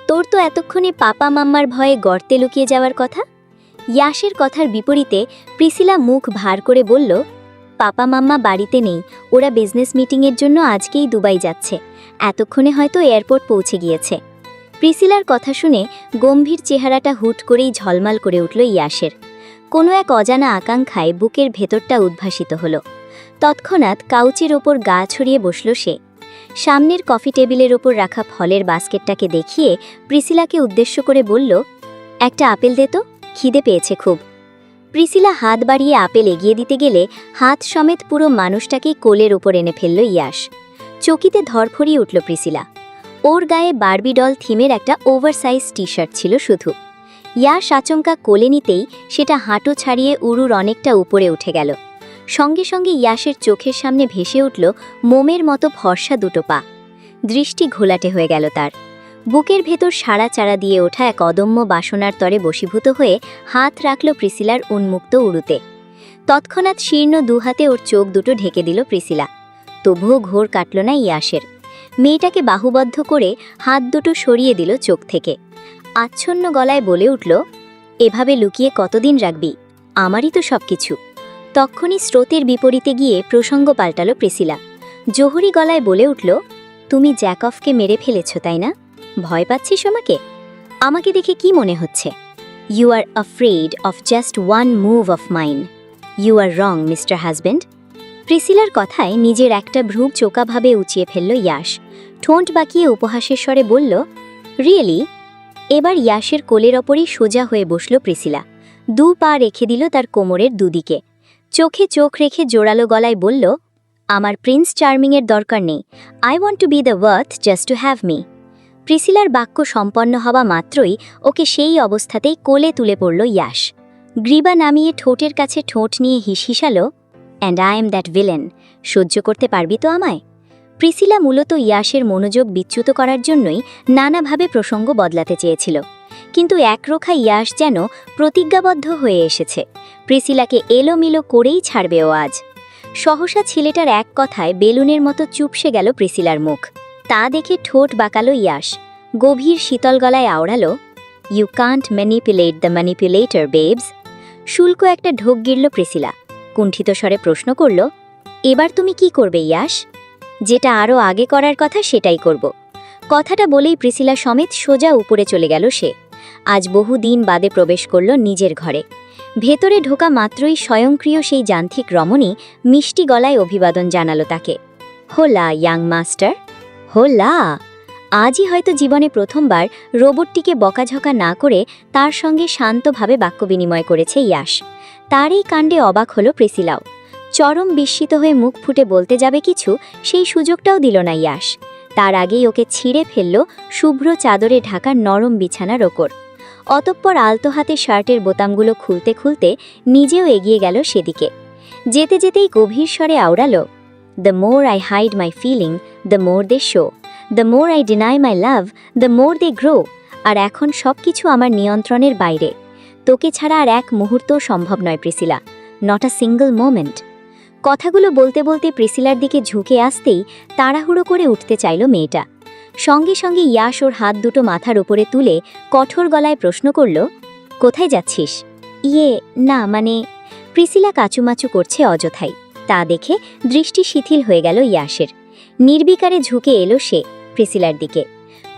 তোর তো এতক্ষণে পাপা মাম্মার ভয়ে গর্তে লুকিয়ে যাওয়ার কথা। ইয়াসের কথার বিপরীতে প্রিসিলা মুখ ভার করে বলল, পাপা মাম্মা বাড়িতে নেই, ওরা বিজনেস মিটিংয়ের জন্য আজকেই দুবাই যাচ্ছে। এতক্ষণে হয়তো এয়ারপোর্ট পৌঁছে গিয়েছে। প্রিসিলার কথা শুনে গম্ভীর চেহারাটা হুট করেই ঝলমাল করে উঠল ইয়াসের। কোনো এক অজানা আকাঙ্ক্ষায় বুকের ভেতরটা উদ্ভাসিত হল। তৎক্ষণাৎ কাউচের ওপর গা ছড়িয়ে বসল সে। সামনের কফি টেবিলের ওপর রাখা ফলের বাস্কেটটাকে দেখিয়ে প্রিসিলাকে উদ্দেশ্য করে বলল, একটা আপেল দে তো, খিদে পেয়েছে খুব। প্রিসিলা হাত বাড়িয়ে আপেল এগিয়ে দিতে গেলে হাত সমেত পুরো মানুষটাকেই কোলের ওপর এনে ফেলল ইয়াস। চকিতে ধরফরিয়ে উঠল প্রিসিলা। ওর গায়ে বারবি ডল থিমের একটা ওভারসাইজ টি শার্ট ছিল শুধু। ইয়াস আচমকা কোলে নিতেই সেটা হাঁটু ছাড়িয়ে উড়ুর অনেকটা উপরে উঠে গেল। সঙ্গে সঙ্গে ইয়াসের চোখের সামনে ভেসে উঠল মোমের মতো ফর্সা দুটো পা। দৃষ্টি ঘোলাটে হয়ে গেল তার। বুকের ভেতর সাড়া চাড়া দিয়ে ওঠা এক অদম্য বাসনার তরে বশীভূত হয়ে হাত রাখল প্রিসিলার উন্মুক্ত উরুতে। তৎক্ষণাৎ শীর্ণ দুহাতে ওর চোখ দুটো ঢেকে দিল প্রিসিলা। তবুও ঘোর কাটল না ইয়াসের। মেয়েটাকে বাহুবদ্ধ করে হাত দুটো সরিয়ে দিল চোখ থেকে। আচ্ছন্ন গলায় বলে উঠল, এভাবে লুকিয়ে কতদিন রাখবি? আমারই তো সবকিছু। তক্ষুনি স্রোতের বিপরীতে গিয়ে প্রসঙ্গ পাল্টালো প্রিসিলা। জোহরি গলায় বলে উঠল, তুমি জ্যাকফকে মেরে ফেলেছ তাই না? ভয় পাচ্ছিস আমাকে? আমাকে দেখে কি মনে হচ্ছে? You are afraid of just one move of mine. You are wrong mister husband. প্রিসিলার কথায় নিজের একটা ভ্রু চোকাভাবে উঁচিয়ে ফেলল ইয়াস। ঠোঁট বাঁকিয়ে উপহাসের স্বরে বলল, রিয়েলি? এবার ইয়াসের কোলের ওপরই সোজা হয়ে বসল প্রিসিলা। দু পা রেখে দিল তার কোমরের দুদিকে। চোখে চোখ রেখে জোরালো গলায় বলল, আমার প্রিন্স চার্মিংয়ের দরকার নেই। I want to be the worth just to have me. প্রিসিলার বাক্য সম্পন্ন হওয়া মাত্রই ওকে সেই অবস্থাতেই কোলে তুলে পড়ল ইয়াস। গ্রীবা নামিয়ে ঠোঁটের কাছে ঠোঁট নিয়ে হিসহিসালো, and I am that villain. সহ্য করতে পারবি তো আমায়? প্রিসিলা মূলত ইয়াসের মনোযোগ বিচ্যুত করার জন্যই নানাভাবে প্রসঙ্গ বদলাতে চেয়েছিল, কিন্তু একরোখা ইয়াস যেন প্রতিজ্ঞাবদ্ধ হয়ে এসেছে। প্রিসিলাকে এলোমেলো করেই ছাড়বে ও আজ। সহসা ছেলেটার এক কথায় বেলুনের মতো চুপসে গেল প্রিসিলার মুখ। তা দেখে ঠোঁট বাঁকালো ইয়াস। গভীর শীতল গলায় আওড়ালো, you can't manipulate the manipulator babes. শুল্ক একটা ঢোক গিরল প্রিসিলা। কুণ্ঠিত স্বরে প্রশ্ন করল, এবার তুমি কি করবে ইয়াস? যেটা আরও আগে করার কথা সেটাই করব। কথাটা বলেই প্রিসিলা সমেত সোজা উপরে চলে গেল সে। আজ বহু দিন বাদে প্রবেশ করল নিজের ঘরে। ভেতরে ঢোকা মাত্রই স্বয়ংক্রিয় সেই যান্ত্রিক রমণী মিষ্টি গলায় অভিবাদন জানালো তাকে, হোলা ইয়াং মাস্টার। হোলা! আজই হয়তো জীবনে প্রথমবার রোবটটিকে বকাঝকা না করে তার সঙ্গে শান্তভাবে বাক্য বিনিময় করেছে ইয়াস। তার এই কাণ্ডে অবাক হল প্রিসিলাও। চরম বিস্মিত হয়ে মুখ ফুটে বলতে যাবে কিছু, সেই সুযোগটাও দিল না ইয়াস। তার আগেই ওকে ছিঁড়ে ফেলল শুভ্র চাদরে ঢাকা নরম বিছানার ওপর। অতঃপর আলতো হাতে শার্টের বোতামগুলো খুলতে খুলতে নিজেও এগিয়ে গেল সেদিকে। যেতে যেতেই গভীর স্বরে আওড়ালো, the more I hide my feeling the more they show, the more I deny my love the more they grow. আর এখন সব কিছু আমার নিয়ন্ত্রণের বাইরে। তোকে ছাড়া আর এক মুহূর্তও সম্ভব নয় Priscilla, not a single moment. কথাগুলো বলতে বলতে প্রিসিলার দিকে ঝুঁকে আসতেই তাড়াহুড়ো করে উঠতে চাইল মেয়েটা। সঙ্গে সঙ্গে ইয়াস ওর হাত দুটো মাথার উপরে তুলে কঠোর গলায় প্রশ্ন করল, কোথায় যাচ্ছিস? না মানে। প্রিসিলা কাচুমাচু করছে অযথাই। তা দেখে দৃষ্টি শিথিল হয়ে গেল ইয়াসের। নির্বিকারে ঝুঁকে এলো সে প্রিসিলার দিকে।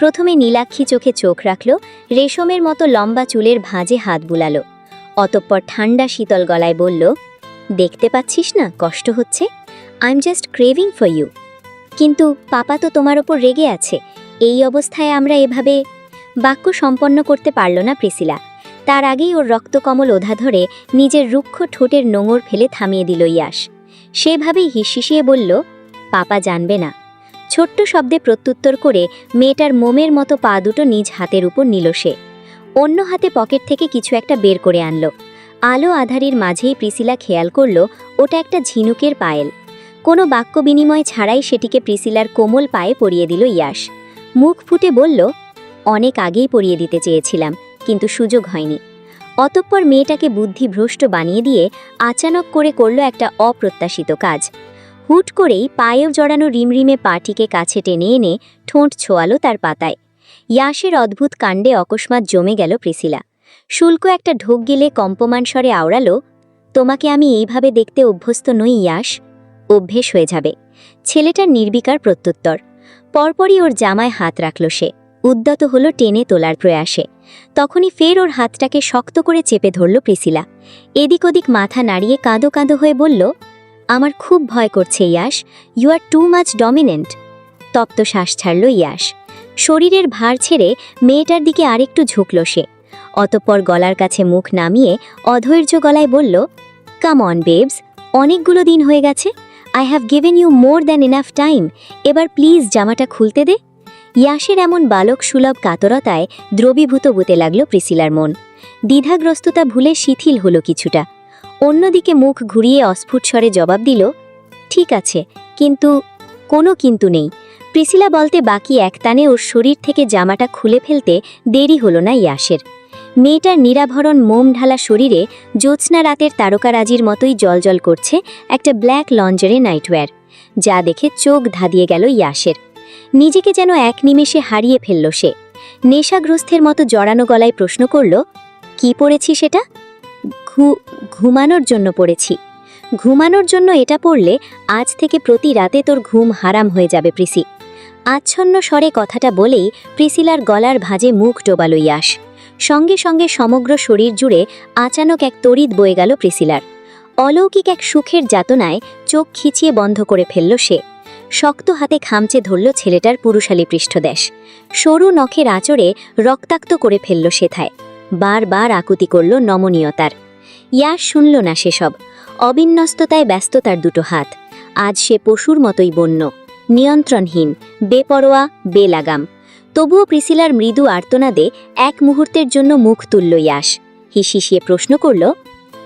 প্রথমে নীলাক্ষী চোখে চোখ রাখল, রেশমের মতো লম্বা চুলের ভাঁজে হাত বুলালো। অতঃপর ঠান্ডা শীতল গলায় বলল, দেখতে পাচ্ছিস না কষ্ট হচ্ছে? I am just craving for you. কিন্তু পাপা তো তোমার ওপর রেগে আছে। এই অবস্থায় আমরা এভাবে। বাক্য সম্পন্ন করতে পারল না প্রিসিলা। তার আগেই ওর রক্তকমল ওধা ধরে নিজের রুক্ষ ঠোঁটের নোঙর ফেলে থামিয়ে দিল ইয়াস। সেভাবেই হিসিয়ে বলল, পাপা জানবে না। ছোট্ট শব্দে প্রত্যুত্তর করে মেয়েটার মোমের মতো পা দুটো নিজ হাতের উপর নিল সে। অন্য হাতে পকেট থেকে কিছু একটা বের করে আনল। আলো আধারির মাঝেই প্রিসিলা খেয়াল করল ওটা একটা ঝিনুকের পায়েল। কোনো বাক্য বিনিময় ছাড়াই সেটিকে প্রিসিলার কোমল পায়ে পরিয়ে দিল ইয়াস। মুখ ফুটে বলল, অনেক আগেই পরিয়ে দিতে চেয়েছিলাম, কিন্তু সুযোগ হয়নি। অতঃপর মেয়েটাকে বুদ্ধিভ্রষ্ট বানিয়ে দিয়ে আচানক করে করল একটা অপ্রত্যাশিত কাজ। হুট করেই পায়েও জড়ানো রিমরিমে পাটিকে কাছে টেনে এনে ঠোঁট ছোয়ালো তার পাতায়। ইয়াসের অদ্ভুত কাণ্ডে অকস্মাৎ জমে গেল প্রিসিলা। শুল্ক একটা ঢোক গেলে কম্পমান স্বরে আওড়ালো, তোমাকে আমি এইভাবে দেখতে অভ্যস্ত নই ইয়াস। অভ্যেস হয়ে যাবে। ছেলেটার নির্বিকার প্রত্যুত্তর। পরপরই ওর জামায় হাত রাখল সে। উদ্যত হলো টেনে তোলার প্রয়াসে। তখনই ফের ওর হাতটাকে শক্ত করে চেপে ধরল প্রিসিলা। এদিক ওদিক মাথা নাড়িয়ে কাঁদো কাঁদো হয়ে বলল, আমার খুব ভয় করছে Yash, you are too much dominant. তপ্ত শ্বাস ছাড়ল ইয়াস। শরীরের ভার ছেড়ে মেয়েটার দিকে আরেকটু ঝুঁকল সে। অতঃপর গলার কাছে মুখ নামিয়ে অধৈর্য গলায় বলল, কাম অন বেবস, অনেকগুলো দিন হয়ে গেছে। I have given you more than enough time. এবার প্লিজ জামাটা খুলতে দে। ইয়াসের এমন বালক সুলভ কাতরতায় দ্রবীভূত হতে লাগল প্রিসিলার মন। দ্বিধাগ্রস্ততা ভুলে শিথিল হলো কিছুটা। অন্যদিকে মুখ ঘুরিয়ে অস্ফুট স্বরে জবাব দিল, ঠিক আছে, কিন্তু। কোনো কিন্তু নেই। প্রিসিলা বলতে বাকি একটানে ওর শরীর থেকে জামাটা খুলে ফেলতে দেরি হলো না ইয়াসের। মেয়েটার নিরাভরণ মোম ঢালা শরীরে জ্যোৎস্না রাতের তারকারাজির মতোই জলজল করছে একটা ব্ল্যাক লঞ্জারে নাইটওয়্যার, যা দেখে চোখ ধাঁধিয়ে গেল ইয়াসের। নিজেকে যেন এক নিমেষে হারিয়ে ফেলল সে। নেশাগ্রস্তের মতো জড়ানো গলায় প্রশ্ন করল, কি পড়েছি সেটা? ঘুমানোর জন্য পড়েছি। ঘুমানোর জন্য এটা পড়লে আজ থেকে প্রতি রাতে তোর ঘুম হারাম হয়ে যাবে প্রিসি। আচ্ছন্ন স্বরে কথাটা বলেই প্রিসিলার গলার ভাঁজে মুখ ডোবাল ইয়াস। সঙ্গে সঙ্গে সমগ্র শরীর জুড়ে আচানক এক তড়িৎ বয়ে গেল প্রিসিলার। অলৌকিক এক সুখের যাতনায় চোখ খিচিয়ে বন্ধ করে ফেলল সে। শক্ত হাতে খামচে ধরল ছেলেটার পুরুষালী পৃষ্ঠদেশ। সরু নখের আঁচড়ে রক্তাক্ত করে ফেলল সেথায়। বারবার আকুতি করল নমনীয়তার। ইয়াস শুনল না সেসব। অবিন্যস্ততায় ব্যস্ত তার দুটো হাত। আজ সে পশুর মতোই বন্য, নিয়ন্ত্রণহীন, বেপরোয়া, বেলাগাম। তবুও প্রিসিলার মৃদু আর্তনাদে এক মুহূর্তের জন্য মুখ তুলল ইয়াস। হিসিয়ে প্রশ্ন করল,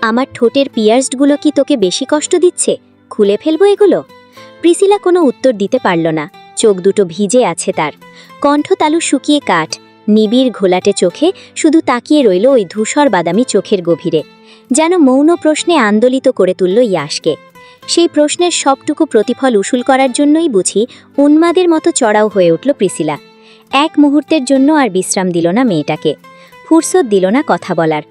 আমার ঠোঁটের পিয়ার্সডগুলো কি তোকে বেশি কষ্ট দিচ্ছে? খুলে ফেলবো এগুলো? প্রিসিলা কোনো উত্তর দিতে পারল না। চোখ দুটো ভিজে আছে তার। কণ্ঠতালু শুকিয়ে কাঠ। নিবিড় ঘোলাটে চোখে শুধু তাকিয়ে রইল ওই ধূসর বাদামি চোখের গভীরে, যেন মৌন প্রশ্নে আন্দোলিত করে তুলল ইয়াসকে। সেই প্রশ্নের সবটুকু প্রতিফল উসুল করার জন্যই বুঝি উন্মাদের মতো চড়াও হয়ে উঠল প্রিসিলা। এক মুহূর্তের জন্য আর বিশ্রাম দিল না মেয়েটাকে। ফুরসত দিল না কথা বলার,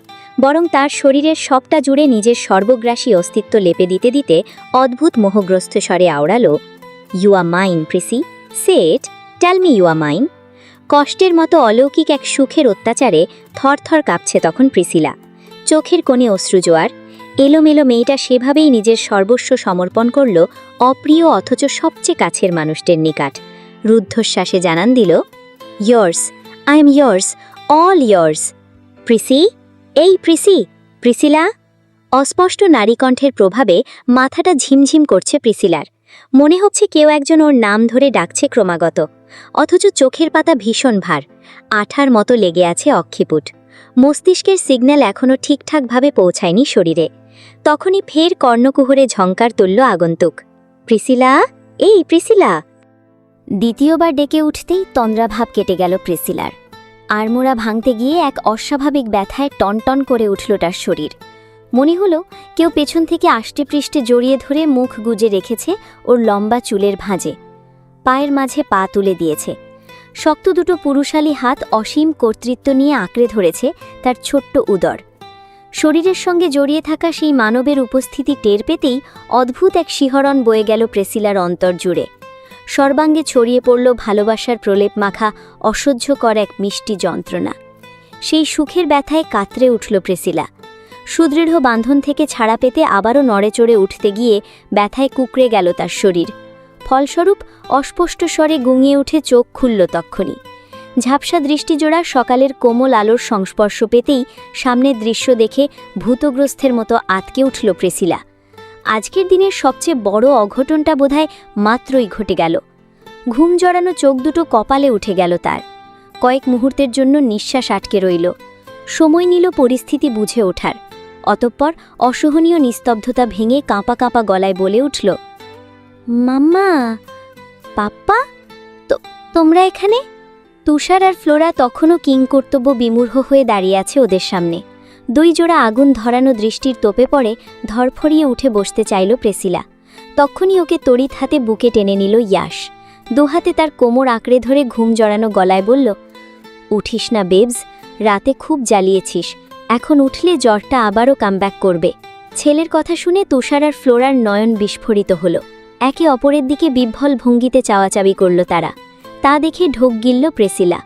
বরং তার শরীরের সবটা জুড়ে নিজের সর্বগ্রাসী অস্তিত্ব লেপে দিতে দিতে অদ্ভুত মোহগ্রস্ত স্বরে আওড়ালো, you are mine Prissy, say it, tell me you are mine. কষ্টের মতো অলৌকিক এক সুখের অত্যাচারে থরথর কাঁপছে তখন প্রিসিলা। চোখের কোণে অশ্রুজোয়ার। এলোমেলো মেয়েটা সেভাবেই নিজের সর্বস্ব সমর্পণ করল অপ্রিয় অথচ সবচেয়ে কাছের মানুষদের নিকট। রুদ্ধশ্বাসে জানান দিল, yours, I am yours, all yours. Prissy, এই প্রিসি, প্রিসিলা। অস্পষ্ট নারীকণ্ঠের প্রভাবে মাথাটা ঝিমঝিম করছে প্রিসিলার। মনে হচ্ছে কেউ একজন ওর নাম ধরে ডাকছে ক্রমাগত, অথচ চোখের পাতা ভীষণ ভার। আঠার মতো লেগে আছে অক্ষিপুট। মস্তিষ্কের সিগন্যাল এখনও ঠিকঠাকভাবে পৌঁছায়নি শরীরে। তখনই ফের কর্ণকুহরে ঝঙ্কার তুলল আগন্তুক, প্রিসিলা, এই প্রিসিলা। দ্বিতীয়বার ডেকে উঠতেই তন্দ্রাভাব কেটে গেল প্রিসিলার। আড়মোড়া ভাঙতে গিয়ে এক অস্বাভাবিক ব্যথায় টনটন করে উঠল তার শরীর। মনে হলো কেউ পেছন থেকে আষ্টেপৃষ্ঠে জড়িয়ে ধরে মুখ গুজে রেখেছে ওর লম্বা চুলের ভাঁজে। পায়ের মাঝে পা তুলে দিয়েছে। শক্ত দুটো পুরুষালী হাত অসীম কর্তৃত্ব নিয়ে আঁকড়ে ধরেছে তার ছোট্ট উদর। শরীরের সঙ্গে জড়িয়ে থাকা সেই মানবের উপস্থিতি টের পেতেই অদ্ভুত এক শিহরণ বয়ে গেল প্রিসিলার অন্তর জুড়ে। সর্বাঙ্গে ছড়িয়ে পড়ল ভালোবাসার প্রলেপ মাখা অসহ্যকর এক মিষ্টি যন্ত্রণা। সেই সুখের ব্যথায় কাতরে উঠল প্রিসিলা। সুদৃঢ় বাঁধন থেকে ছাড়া পেতে আবারও নড়েচড়ে উঠতে গিয়ে ব্যথায় কুঁকড়ে গেল তার শরীর। ফলস্বরূপ অস্পষ্ট স্বরে গুঙিয়ে উঠে চোখ খুলল তক্ষুনি। ঝাপসা দৃষ্টিজোড়া সকালের কোমল আলোর সংস্পর্শ পেতেই সামনের দৃশ্য দেখে ভূতগ্রস্তের মতো আতকে উঠল প্রিসিলা। আজকের দিনের সবচেয়ে বড় অঘটনটা বোধহয় মাত্রই ঘটে গেল। ঘুম জড়ানো চোখ দুটো কপালে উঠে গেল তার। কয়েক মুহূর্তের জন্য নিঃশ্বাস আটকে রইল। সময় নিল পরিস্থিতি বুঝে ওঠার। অতঃপর অসহনীয় নিস্তব্ধতা ভেঙে কাঁপা কাঁপা গলায় বলে উঠল, মাম্মা, পাপ্পা, তোমরা এখানে? তুষার আর ফ্লোরা তখনও কিংকর্তব্য বিমূঢ় হয়ে দাঁড়িয়ে আছে ওদের সামনে। দুই জোড়া আগুন ধরানো দৃষ্টির তোপে পড়ে ধরফড়িয়ে উঠে বসতে চাইল প্রিসিলা। তখনই ওকে তড়িৎ হাতে বুকে টেনে নিল ইয়াস। দুহাতে তার কোমর আঁকড়ে ধরে ঘুম জড়ানো গলায় বলল, উঠিস না বেবস, রাতে খুব জ্বালিয়েছিস। এখন উঠলে জ্বরটা আবারও কামব্যাক করবে। ছেলের কথা শুনে তুষার আর ফ্লোরার নয়ন বিস্ফোরিত হল। একে অপরের দিকে বিহ্বল ভঙ্গিতে চাওয়াচাবি করল তারা। তা দেখে ঢোক গিলল প্রিসিলা।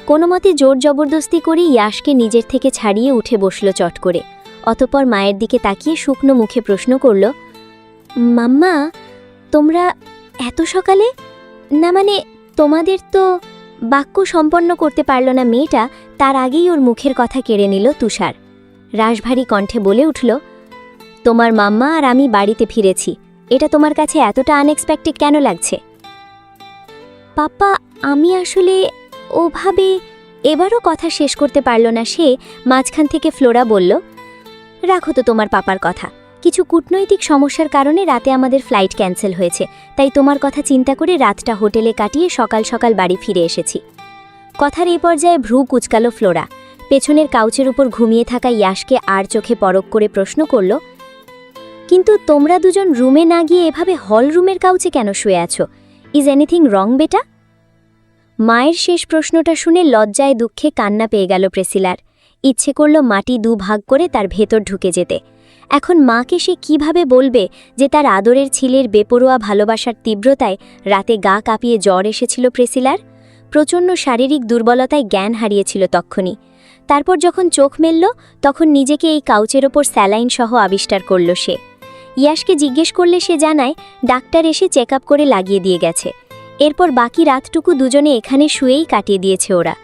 কোনোমতে জোর জবরদস্তি করে ইয়াসকে নিজের থেকে ছাড়িয়ে উঠে বসল চট করে। অতঃপর মায়ের দিকে তাকিয়ে শুকনো মুখে প্রশ্ন করল, মাম্মা, তোমরা এত সকালে? না মানে তোমাদের তো। বাক্য সম্পন্ন করতে পারল না মেয়েটা, তার আগেই ওর মুখের কথা কেড়ে নিল তুষার। রাশভারী কণ্ঠে বলে উঠল, তোমার মাম্মা আর আমি বাড়িতে ফিরেছি। এটা তোমার কাছে এতটা আনএক্সপেক্টেড কেন লাগছে? পাপ্পা, আমি আসলে ওভাবে। এবারও কথা শেষ করতে পারল না সে। মাঝখান থেকে ফ্লোরা বলল, রাখো তো তোমার পাপার কথা। কিছু কূটনৈতিক সমস্যার কারণে রাতে আমাদের ফ্লাইট ক্যান্সেল হয়েছে, তাই তোমার কথা চিন্তা করে রাতটা হোটেলে কাটিয়ে সকাল সকাল বাড়ি ফিরে এসেছি। কথার এই পর্যায়ে ভ্রু কুচকালো ফ্লোরা। পেছনের কাউচের উপর ঘুমিয়ে থাকা ইয়াশকে আর চোখে পরক করে প্রশ্ন করল, কিন্তু তোমরা দুজন রুমে না গিয়ে এভাবে হল রুমের কাউচে কেন শুয়ে আছো? ইজ এনিথিং রং বেটা? মায়ের শেষ প্রশ্নটা শুনে লজ্জায় দুঃখে কান্না পেয়ে গেল প্রেসিলার। ইচ্ছে করল মাটি দুভাগ করে তার ভেতর ঢুকে যেতে। এখন মাকে সে কিভাবে বলবে যে তার আদরের ছেলের বেপরোয়া ভালোবাসার তীব্রতায় রাতে গা কাঁপিয়ে জ্বর এসেছিল প্রেসিলার? প্রচণ্ড শারীরিক দুর্বলতায় জ্ঞান হারিয়েছিল তক্ষুনি। তারপর যখন চোখ মেলল তখন নিজেকে এই কাউচের ওপর স্যালাইন সহ আবিষ্কার করল সে। ইয়াশকে জিজ্ঞেস করলে সে জানায় ডাক্তার এসে চেক আপ করে লাগিয়ে দিয়ে গেছে। এরপর বাকি রাতটুকু দুজনে এখানে শুয়েই কাটিয়ে দিয়েছে ওরা।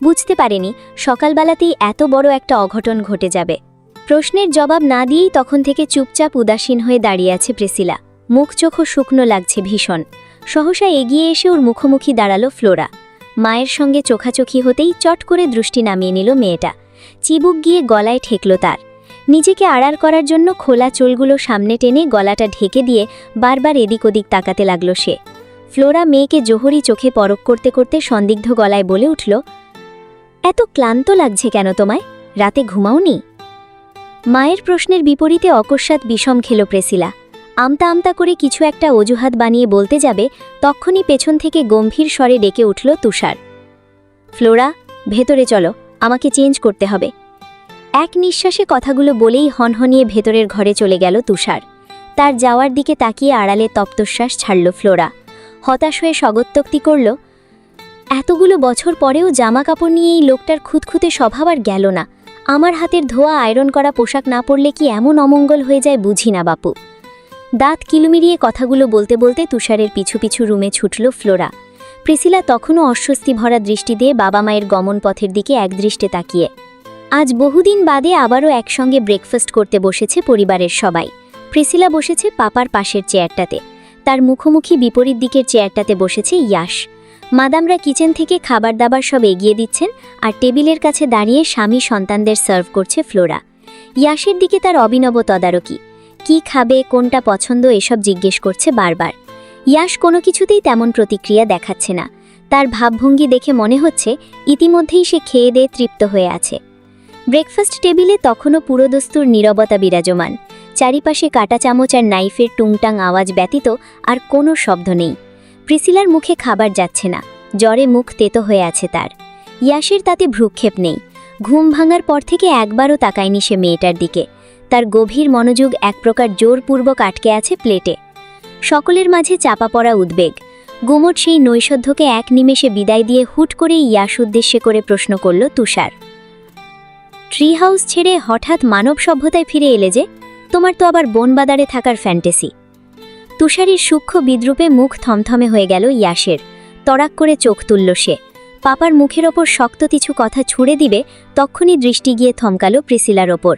বুঝতে পারেনি সকালবেলাতেই এত বড় একটা অঘটন ঘটে যাবে। প্রশ্নের জবাব না দিয়েই তখন থেকে চুপচাপ উদাসীন হয়ে দাঁড়িয়ে আছে প্রেসিলা। মুখ চোখও শুকনো লাগছে ভীষণ। সহসা এগিয়ে এসে ওর মুখোমুখি দাঁড়ালো ফ্লোরা। মায়ের সঙ্গে চোখাচোখি হতেই চট করে দৃষ্টি নামিয়ে নিল মেয়েটা। চিবুক গিয়ে গলায় ঠেকল তার। নিজেকে আড়াল করার জন্য খোলা চুলগুলো সামনে টেনে গলাটা ঢেকে দিয়ে বারবার এদিক ওদিক তাকাতে লাগল সে। ফ্লোরা মেয়েকে জোহরি চোখে পরক করতে করতে সন্দিগ্ধ গলায় বলে উঠল, এত ক্লান্ত লাগছে কেন তোমায়? রাতে ঘুমাওনি? মায়ের প্রশ্নের বিপরীতে অকস্মাৎ বিষম খেল প্রেসিলা। আমতা আমতা করে কিছু একটা অজুহাত বানিয়ে বলতে যাবে, তক্ষুনি পেছন থেকে গম্ভীর স্বরে ডেকে উঠল তুষার। ফ্লোরা, ভেতরে চলো, আমাকে চেঞ্জ করতে হবে। এক নিঃশ্বাসে কথাগুলো বলেই হনহনিয়ে ভেতরের ঘরে চলে গেল তুষার। তার যাওয়ার দিকে তাকিয়ে আড়ালে তপ্তশ্বাস ছাড়ল ফ্লোরা। হতাশ হয়ে স্বগতোক্তি করল, এতগুলো বছর পরেও জামা কাপড় নিয়ে এই লোকটার খুঁতখুঁতে স্বভাব আর গেল না। আমার হাতের ধোয়া আয়রন করা পোশাক না পরলে কি এমন অমঙ্গল হয়ে যায় বুঝি না বাপু। দাঁত কিলুমিরিয়ে কথাগুলো বলতে বলতে তুষারের পিছু পিছু রুমে ছুটল ফ্লোরা। প্রিসিলা তখনও অস্বস্তি ভরা দৃষ্টি দিয়ে বাবা মায়ের গমন পথের দিকে একদৃষ্টে তাকিয়ে। আজ বহুদিন বাদে আবারও একসঙ্গে ব্রেকফাস্ট করতে বসেছে পরিবারের সবাই। প্রিসিলা বসেছে পাপার পাশের চেয়ারটাতে। তার মুখোমুখি বিপরীত দিকের চেয়ারটাতে বসেছে ইয়াশ। মাদামরা কিচেন থেকে খাবার দাবার সব এগিয়ে দিচ্ছেন আর টেবিলের কাছে দাঁড়িয়ে স্বামী সন্তানদের সার্ভ করছে ফ্লোরা। ইয়াশের দিকে তার অভিনব তদারকি। কি খাবে, কোনটা পছন্দ, এসব জিজ্ঞেস করছে বারবার। ইয়াশ কোনো কিছুতেই তেমন প্রতিক্রিয়া দেখাচ্ছে না। তার ভাবভঙ্গি দেখে মনে হচ্ছে ইতিমধ্যেই সে খেয়ে দিয়ে তৃপ্ত হয়ে আছে। ব্রেকফাস্ট টেবিলে তখনও পুরোদস্তুর নীরবতা বিরাজমান। চারিপাশে কাঁটা চামচ আর নাইফের টুংটাং আওয়াজ ব্যতীত আর কোনো শব্দ নেই। প্রিসিলার মুখে খাবার যাচ্ছে না, জ্বরে মুখ তেতো হয়ে আছে তার। ইয়াশের তাতে ভ্রুক্ষেপ নেই। ঘুম ভাঙার পর থেকে একবারও তাকায়নি সে মেয়েটার দিকে। তার গভীর মনোযোগ এক প্রকার জোরপূর্বক আটকে আছে প্লেটে। সকলের মাঝে চাপা পড়া উদ্বেগ। গুমট সেই নৈষধ্যকে এক নিমেষে বিদায় দিয়ে হুট করে ইয়াশ উদ্দেশ্যে করে প্রশ্ন করল তুষার, ট্রি হাউস ছেড়ে হঠাৎ মানব সভ্যতায় ফিরে এলে যে? তোমার তো আবার বনবাদারে থাকার ফ্যান্টাসি। তুষারের সূক্ষ্ম বিদ্রূপে মুখ থমথমে হয়ে গেল ইয়াশের। তড়াক করে চোখ তুলল সে। পাপার মুখের ওপর শক্ত কিছু কথা ছুঁড়ে দিবে তক্ষুনি দৃষ্টি গিয়ে থমকালো প্রিসিলার ওপর।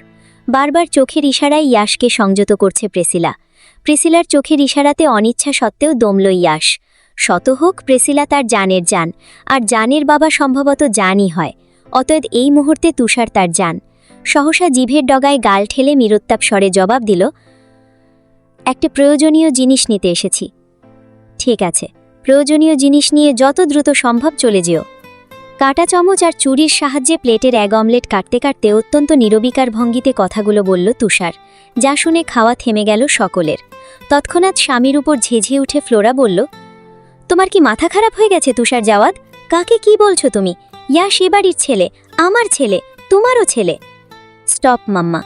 বারবার চোখের ইশারায় ইয়াশকে সংযত করছে প্রিসিলা। প্রিসিলার চোখের ইশারাতে অনিচ্ছা সত্ত্বেও দমল ইয়াশ। শত হোক প্রিসিলা তার জানের জান, আর জানের বাবা সম্ভবত জানই হয়। অতএব এই মুহূর্তে তুষার তার জান। সহসা জিভের ডগায় গাল ঠেলে মীরোত্তাপ স্বরে জবাব দিল, একটা প্রয়োজনীয় জিনিস নিতে এসেছি। ঠিক আছে, প্রয়োজনীয় জিনিস নিয়ে যত দ্রুত সম্ভব চলে যেও। কাঁটা চামচ আর চুরির সাহায্যে প্লেটের এগ অমলেট কাটতে কাটতে অত্যন্ত নিরবিকার ভঙ্গিতে কথাগুলো বলল তুষার, যা শুনে খাওয়া থেমে গেল সকলের। তৎক্ষণাৎ স্বামীর উপর ঝেঝে উঠে ফ্লোরা বলল, তোমার কি মাথা খারাপ হয়ে গেছে তুষার জাওয়াদ? কাকে কি বলছো তুমি? ইয়া সে বাড়ির ছেলে, আমার ছেলে, তোমারও ছেলে। স্টপ মাম্মা।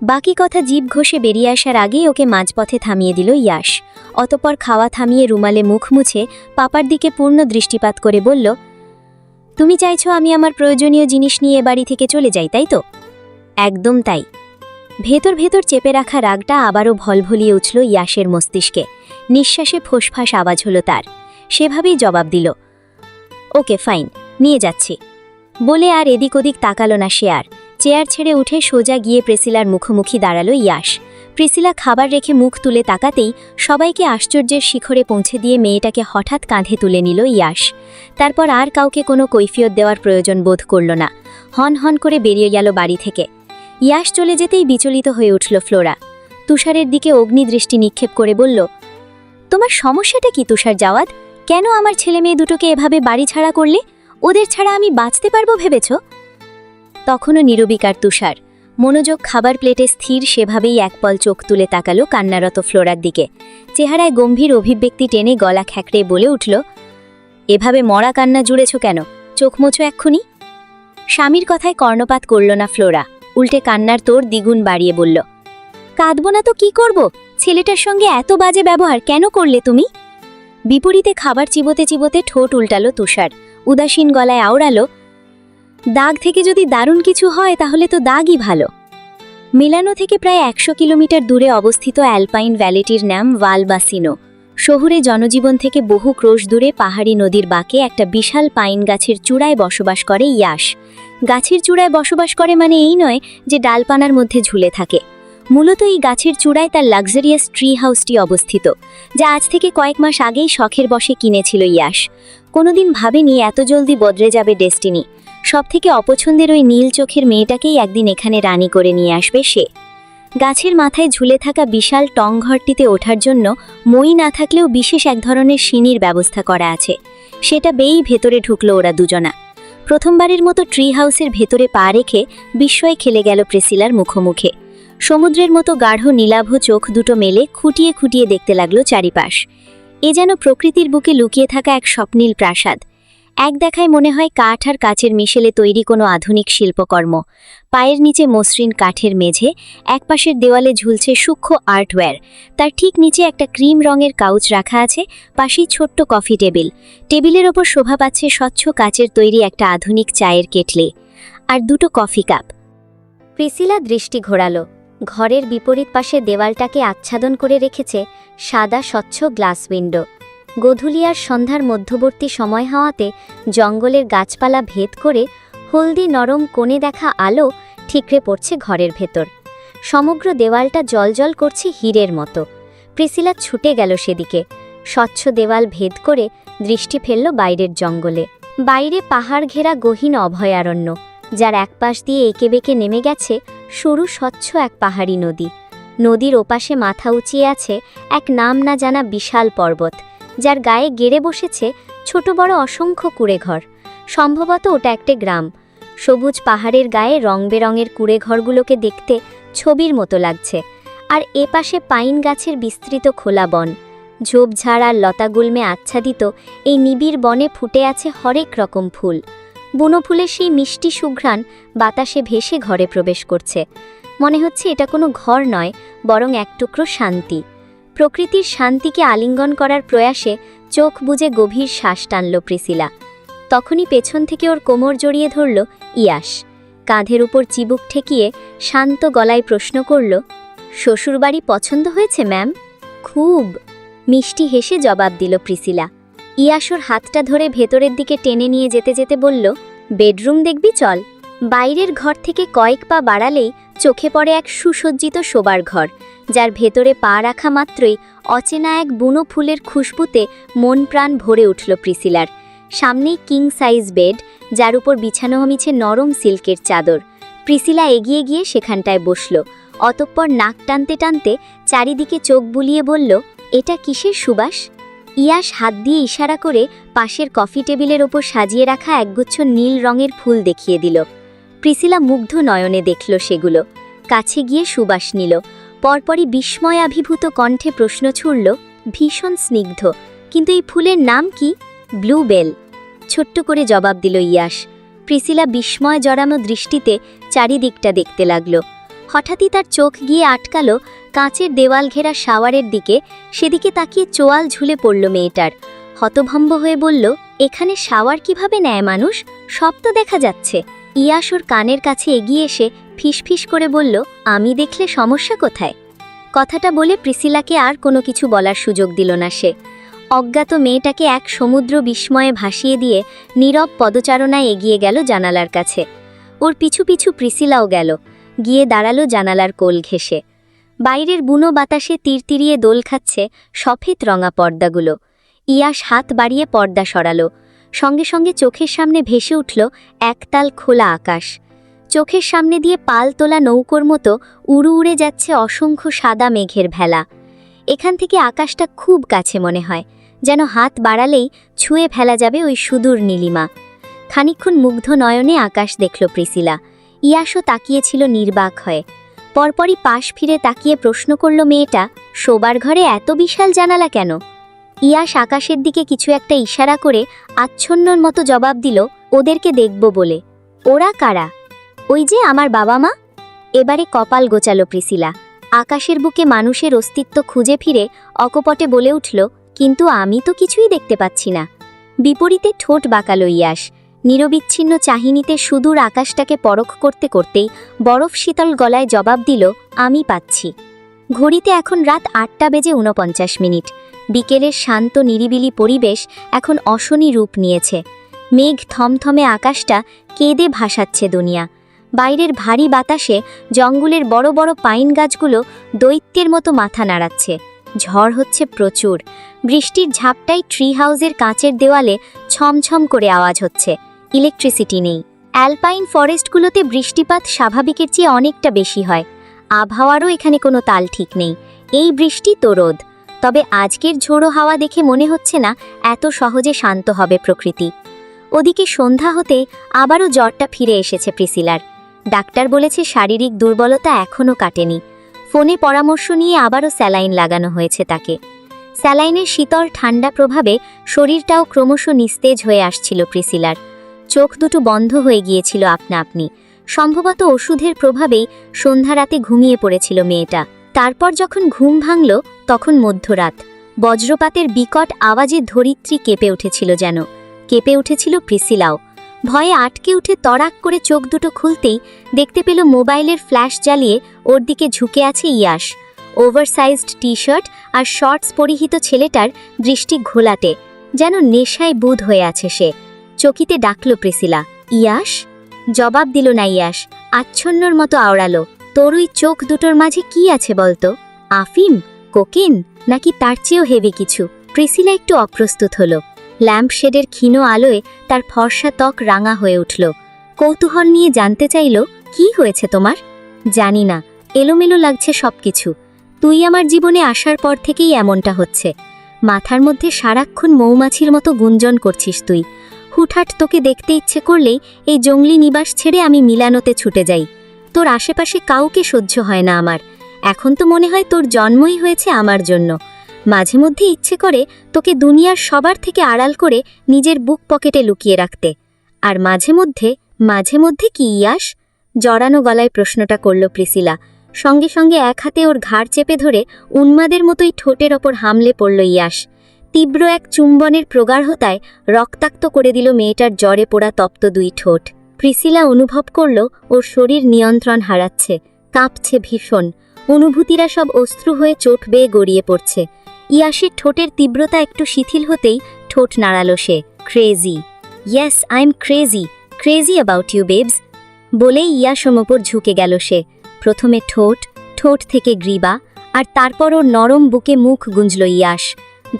বাকি কথা জিভ ঘষে বেরিয়ে আসার আগেই ওকে মাঝপথে থামিয়ে দিল ইয়াশ। অতপর খাওয়া থামিয়ে রুমালে মুখ মুছে পাপার দিকে পূর্ণ দৃষ্টিপাত করে বলল, তুমি চাইছো আমি আমার প্রয়োজনীয় জিনিস নিয়ে বাড়ি থেকে চলে যাই, তাই তো? একদম তাই। ভেতর ভেতর চেপে রাখা রাগটা আবারও ভলভলিয়ে উঠল ইয়াশের মস্তিষ্কে। নিঃশ্বাসে ফোঁসফাঁস আওয়াজ হলো তার। সেভাবেই জবাব দিল, ওকে ফাইন, নিয়ে যাচ্ছি। বলে আর এদিক ওদিক তাকালো না সে আর। চেয়ার ছেড়ে উঠে সোজা গিয়ে প্রিসিলার মুখোমুখি দাঁড়ালো ইয়াশ। প্রিসিলা খাবার রেখে মুখ তুলে তাকাতেই সবাইকে আশ্চর্যের শিখরে পৌঁছে দিয়ে মেয়েটাকে হঠাৎ কাঁধে তুলে নিল ইয়াশ। তারপর আর কাউকে কোনো কৈফিয়ত দেওয়ার প্রয়োজন বোধ করল না। হন হন করে বেরিয়ে গেল বাড়ি থেকে। ইয়াশ চলে যেতেই বিচলিত হয়ে উঠল ফ্লোরা। তুষারের দিকে অগ্নিদৃষ্টি নিক্ষেপ করে বলল, তোমার সমস্যাটা কি তুষার জাওয়াদ? কেন আমার ছেলে মেয়ে দুটোকে এভাবে বাড়ি ছাড়া করলে? ওদের ছাড়া আমি বাঁচতে পারবো ভেবেছ? তখনও নিরবিকার তুষার মনোযোগ খাবার প্লেটে স্থির, সেভাবেই একপল চোখ তুলে তাকালো কান্নারত ফ্লোরার দিকে। চেহারায় গম্ভীর অভিব্যক্তি টেনে গলা খ্যাঁকড়ে বলে উঠল, এভাবে মরা কান্না জুড়েছ কেন? চোখ মোছো এক্ষুনি। স্বামীর কথায় কর্ণপাত করল না ফ্লোরা, উল্টে কান্নার তোর দ্বিগুণ বাড়িয়ে বলল, কাঁদব না তো কি করব? ছেলেটার সঙ্গে এত বাজে ব্যবহার কেন করলে তুমি? বিপরীতে খাবার চিবোতে চিবোতে ঠোঁট উল্টালো তুষার, উদাসীন গলায় আওড়ালো, দাগ থেকে যদি দারুণ কিছু হয় তাহলে তো দাগই ভালো। মিলানো থেকে প্রায় 100 কিলোমিটার দূরে অবস্থিত অ্যালপাইন ভ্যালিটির নাম ভালবাসিনো। শহুরে জনজীবন থেকে বহু ক্রোশ দূরে পাহাড়ি নদীর বাঁকে একটা বিশাল পাইন গাছের চূড়ায় বসবাস করে ইয়াশ। গাছের চূড়ায় বসবাস করে মানে এই নয় যে ডালপানার মধ্যে ঝুলে থাকে। মূলত এই গাছের চূড়ায় তার লাক্সারিয়াস ট্রি হাউসটি অবস্থিত, যা আজ থেকে কয়েক মাস আগেই শখের বশে কিনেছিল ইয়াশ। কোনোদিন ভাবেনি এত জলদি বদলে যাবে ডেস্টিনি। সবথেকে অপছন্দের ওই নীল চোখের মেয়েটাকেই একদিন এখানে রানী করে নিয়ে আসবে সে। গাছের মাথায় ঝুলে থাকা বিশাল টং ঘরটিতে ওঠার জন্য মই না থাকলেও বিশেষ এক ধরনের সিঁড়ির ব্যবস্থা করা আছে। সেটা বেয়েই ভেতরে ঢুকলো ওরা দুজনা। প্রথমবারের মতো ট্রি হাউসের ভেতরে পা রেখে বিস্ময় খেলে গেল প্রেসিলার মুখোমুখে। সমুদ্রের মতো গাঢ় নীলাভ চোখ দুটো মেলে খুঁটিয়ে খুঁটিয়ে দেখতে লাগলো চারিপাশ। এ যেন প্রকৃতির বুকে লুকিয়ে থাকা এক স্বপ্নীল প্রাসাদ। এক দেখায় মনে হয় কাঠ আর কাচের মিশেলে তৈরি কোনো আধুনিক শিল্পকর্ম। পায়ের নিচে মসৃণ কাঠের মেঝে, একপাশের দেওয়ালে ঝুলছে সূক্ষ্ম আর্টওয়্যার। তার ঠিক নিচে একটা ক্রিম রঙের কাউচ রাখা আছে, পাশেই ছোট্ট কফি টেবিল। টেবিলের ওপর শোভা পাচ্ছে স্বচ্ছ কাচের তৈরি একটা আধুনিক চায়ের কেটলি আর দুটো কফি কাপ। প্রিসিলা দৃষ্টি ঘোরালো। ঘরের বিপরীত পাশে দেওয়ালটাকে আচ্ছাদন করে রেখেছে সাদা স্বচ্ছ গ্লাস উইন্ডো। গোধূলি আর সন্ধ্যার মধ্যবর্তী সময় হওয়াতে জঙ্গলের গাছপালা ভেদ করে হলদি নরম কোণে দেখা আলো ঠিকরে পড়ছে ঘরের ভেতর। সমগ্র দেওয়ালটা জলজল করছে হীরের মতো। প্রিসিলা ছুটে গেল সেদিকে। স্বচ্ছ দেওয়াল ভেদ করে দৃষ্টি ফেলল বাইরের জঙ্গলে। বাইরে পাহাড় ঘেরা গহীন অভয়ারণ্য, যার একপাশ দিয়ে এঁকে বেঁকে নেমে গেছে সরু স্বচ্ছ এক পাহাড়ি নদী। নদীর ওপাশে মাথা উঁচিয়ে আছে এক নাম না জানা বিশাল পর্বত, যার গায়ে গেড়ে বসেছে ছোট বড় অসংখ্য কুঁড়েঘর। সম্ভবত ওটা একটা গ্রাম। সবুজ পাহাড়ের গায়ে রং বেরঙের কুঁড়েঘরগুলোকে দেখতে ছবির মতো লাগছে। আর এপাশে পাইন গাছের বিস্তৃত খোলা বন। ঝোপঝাড় আর লতাগুল্মে আচ্ছাদিত এই নিবিড় বনে ফুটে আছে হরেক রকম ফুল। বুনো ফুলের সেই মিষ্টি সুঘ্রাণ বাতাসে ভেসে ঘরে প্রবেশ করছে। মনে হচ্ছে এটা কোনো ঘর নয়, বরং এক টুকরো শান্তি। প্রকৃতির শান্তিকে আলিঙ্গন করার প্রয়াসে চোখ বুজে গভীর শ্বাস টানল প্রিসিলা। তখনই পেছন থেকে ওর কোমর জড়িয়ে ধরল ইয়াশ। কাঁধের উপর চিবুক ঠেকিয়ে শান্ত গলায় প্রশ্ন করল, শ্বশুরবাড়ি পছন্দ হয়েছে ম্যাম? খুব, মিষ্টি হেসে জবাব দিল প্রিসিলা। ইয়াশ ওর হাতটা ধরে ভেতরের দিকে টেনে নিয়ে যেতে যেতে বলল, বেডরুম দেখবি চল। বাইরের ঘর থেকে কয়েক পা বাড়ালেই চোখে পড়ে এক সুসজ্জিত শোবার ঘর, যার ভেতরে পা রাখা মাত্রই অচেনা এক বুনো ফুলের খুশবুতে মন প্রাণ ভরে উঠল প্রিসিলার। সামনেই কিং সাইজ বেড, যার উপর বিছানো হমিছে নরম সিল্কের চাদর। প্রিসিলা এগিয়ে গিয়ে সেখানটায় বসল। অতঃপর নাক টানতে টানতে চারিদিকে চোখ বুলিয়ে বলল, এটা কিসের সুবাস? ইয়াশ হাত দিয়ে ইশারা করে পাশের কফি টেবিলের ওপর সাজিয়ে রাখা একগুচ্ছ নীল রঙের ফুল দেখিয়ে দিল। প্রিসিলা মুগ্ধ নয়নে দেখল সেগুলো। কাছে গিয়ে সুবাস নিল। পরপরই বিস্ময়াভিভূত কণ্ঠে প্রশ্ন ছুড়ল, ভীষণ স্নিগ্ধ, কিন্তু এই ফুলের নাম কি? ব্লুবেল, ছোট্ট করে জবাব দিল ইয়াশ। প্রিসিলা বিস্ময় জড়ানো দৃষ্টিতে চারিদিকটা দেখতে লাগল। হঠাৎই তার চোখ গিয়ে আটকাল কাঁচের দেওয়াল ঘেরা শাওয়ারের দিকে। সেদিকে তাকিয়ে চোয়াল ঝুলে পড়ল মেয়েটার। হতভম্ব হয়ে বলল, এখানে শাওয়ার কিভাবে নেয় মানুষ? সব তো দেখা যাচ্ছে। ইয়াশ ওর কানের কাছে এগিয়ে এসে ফিসফিস করে বলল, আমি দেখলে সমস্যা কোথায়? কথাটা বলে প্রিসিলাকে আর কোনো কিছু বলার সুযোগ দিল না সে। অজ্ঞাত মেয়েটাকে এক সমুদ্র বিস্ময়ে ভাসিয়ে দিয়ে নীরব পদচারণায় এগিয়ে গেল জানালার কাছে। ওর পিছু পিছু প্রিসিলাও গেল, গিয়ে দাঁড়ালো জানালার কোল ঘেঁষে। বাইরের বুনো বাতাসে তীরতিরিয়ে দোল খাচ্ছে সফেদ রঙা পর্দাগুলো। ইয়াশ হাত বাড়িয়ে পর্দা সরালো। সঙ্গে সঙ্গে চোখের সামনে ভেসে উঠল একতাল খোলা আকাশ। চোখের সামনে দিয়ে পাল তোলা নৌকোর মতো উড়ু উড়ে যাচ্ছে অসংখ্য সাদা মেঘের ভেলা। এখান থেকে আকাশটা খুব কাছে মনে হয়, যেন হাত বাড়ালেই ছুঁয়ে ফেলা যাবে ওই সুদূর নীলিমা। খানিকক্ষণ মুগ্ধ নয়নে আকাশ দেখল প্রিসিলা। ইয়াসও তাকিয়েছিল নির্বাক হয়ে। পরপরই পাশ ফিরে তাকিয়ে প্রশ্ন করল মেয়েটা, শোবার ঘরে এত বিশাল জানালা কেন? ইয়াস আকাশের দিকে কিছু একটা ইশারা করে আচ্ছন্নর মতো জবাব দিল, ওদেরকে দেখব বলে। ওরা কারা? ওই যে আমার বাবা মা। এবারে কপাল গোচালো প্রিসিলা। আকাশের বুকে মানুষের অস্তিত্ব খুঁজে ফিরে অকপটে বলে উঠল, কিন্তু আমি তো কিছুই দেখতে পাচ্ছি না। বিপরীতে ঠোঁট বাঁকালো ইয়াস। নিরবিচ্ছিন্ন চাহিনিতে সুদূর আকাশটাকে পরখ করতে করতেই বরফ শীতল গলায় জবাব দিল, আমি পাচ্ছি। ঘড়িতে এখন রাত 8:49। বিকেলের শান্ত নিরিবিলি পরিবেশ এখন অশনি রূপ নিয়েছে। মেঘ থমথমে আকাশটা কেঁদে ভাসাচ্ছে দুনিয়া। বাইরের ভারী বাতাসে জঙ্গলের বড় বড় পাইন গাছগুলো দৈত্যের মতো মাথা নাড়াচ্ছে। ঝড় হচ্ছে প্রচুর। বৃষ্টির ঝাপটায় ট্রি হাউসের কাঁচের দেওয়ালে ছমছম করে আওয়াজ হচ্ছে। ইলেকট্রিসিটি নেই। অ্যালপাইন ফরেস্টগুলোতে বৃষ্টিপাত স্বাভাবিকের চেয়ে অনেকটা বেশি হয়। আবহাওয়ারও এখানে কোনো তাল ঠিক নেই। এই বৃষ্টি তো রোদ। তবে আজকের ঝোড়ো হাওয়া দেখে মনে হচ্ছে না এত সহজে শান্ত হবে প্রকৃতি। ওদিকে সন্ধ্যা হতে আবারও জ্বরটা ফিরে এসেছে প্রিসিলার। ডাক্তার বলেছে শারীরিক দুর্বলতা এখনও কাটেনি। ফোনে পরামর্শ নিয়ে আবারও স্যালাইন লাগানো হয়েছে তাকে। স্যালাইনের শীতল ঠান্ডা প্রভাবে শরীরটাও ক্রমশ নিস্তেজ হয়ে আসছিল প্রিসিলার। চোখ দুটো বন্ধ হয়ে গিয়েছিল আপনা আপনি। সম্ভবত ওষুধের প্রভাবেই সন্ধ্যা রাতে ঘুমিয়ে পড়েছিল মেয়েটা। তারপর যখন ঘুম ভাঙল তখন মধ্যরাত। বজ্রপাতের বিকট আওয়াজে ধরিত্রী কেঁপে উঠেছিল যেন। কেঁপে উঠেছিল প্রিসিলাও। ভয়ে আটকে উঠে তড়াক করে চোখ দুটো খুলতেই দেখতে পেল মোবাইলের ফ্ল্যাশ জ্বালিয়ে ওর দিকে ঝুঁকে আছে ইয়াস। ওভারসাইজড টি শার্ট আর শর্টস পরিহিত ছেলেটার দৃষ্টি ঘোলাটে, যেন নেশায় বুঁদ হয়ে আছে সে। চকিতে ডাকল প্রিসিলা, ইয়াস। জবাব দিল না ইয়াস। আচ্ছন্নর মতো আওড়ালো, তোর ওই চোখ দুটোর মাঝে কি আছে বলতো? আফিম, কোকেন, নাকি তার চেয়েও হেভি কিছু? প্রিসিলা একটু অপ্রস্তুত হলো। ল্যাম্পশেডের ক্ষীণ আলোয় তার ফর্সা ত্বক রাঙা হয়ে উঠল। কৌতূহল নিয়ে জানতে চাইল, কি হয়েছে তোমার? জানি না, এলোমেলো লাগছে সবকিছু। তুই আমার জীবনে আসার পর থেকেই এমনটা হচ্ছে। মাথার মধ্যে সারাক্ষণ মৌমাছির মতো গুঞ্জন করছিস তুই। হুটহাট তোকে দেখতে ইচ্ছে করলেই এই জঙ্গলি নিবাস ছেড়ে আমি মিলানোতে ছুটে যাই। তোর আশেপাশে কাউকে সহ্য হয় না আমার। এখন তো মনে হয় তোর জন্মই হয়েছে আমার জন্য। মাঝে মধ্যে ইচ্ছে করে তোকে দুনিয়ার সবার থেকে আড়াল করে নিজের বুক পকেটে লুকিয়ে রাখতে। আর মাঝে মধ্যে কি ইয়াস? জড়ানো গলায় প্রশ্নটা করল প্রিসিলা। সঙ্গে সঙ্গে এক হাতে ওর ঘাড় চেপে ধরে উন্মাদের মতোই ঠোঁটের ওপর হামলে পড়ল ইয়াস। তীব্র এক চুম্বনের প্রগাঢ়তায় রক্তাক্ত করে দিল মেয়েটার জ্বরে পোড়া তপ্ত দুই ঠোঁট। প্রিসিলা অনুভব করল ওর শরীর নিয়ন্ত্রণ হারাচ্ছে, কাঁপছে ভীষণ। অনুভূতিরা সব অশ্রু হয়ে চোখ বেয়ে গড়িয়ে পড়ছে। ইয়াসের ঠোঁটের তীব্রতা একটু শিথিল হতেই ঠোঁট নাড়ালো সে। Crazy. Yes, I am crazy about you babes. বলেই ইয়াসম ওপর ঝুঁকে গেল সে। প্রথমে ঠোঁট থেকে গ্রীবা, আর তারপর ওর নরম বুকে মুখ গুঞ্জল ইয়াস।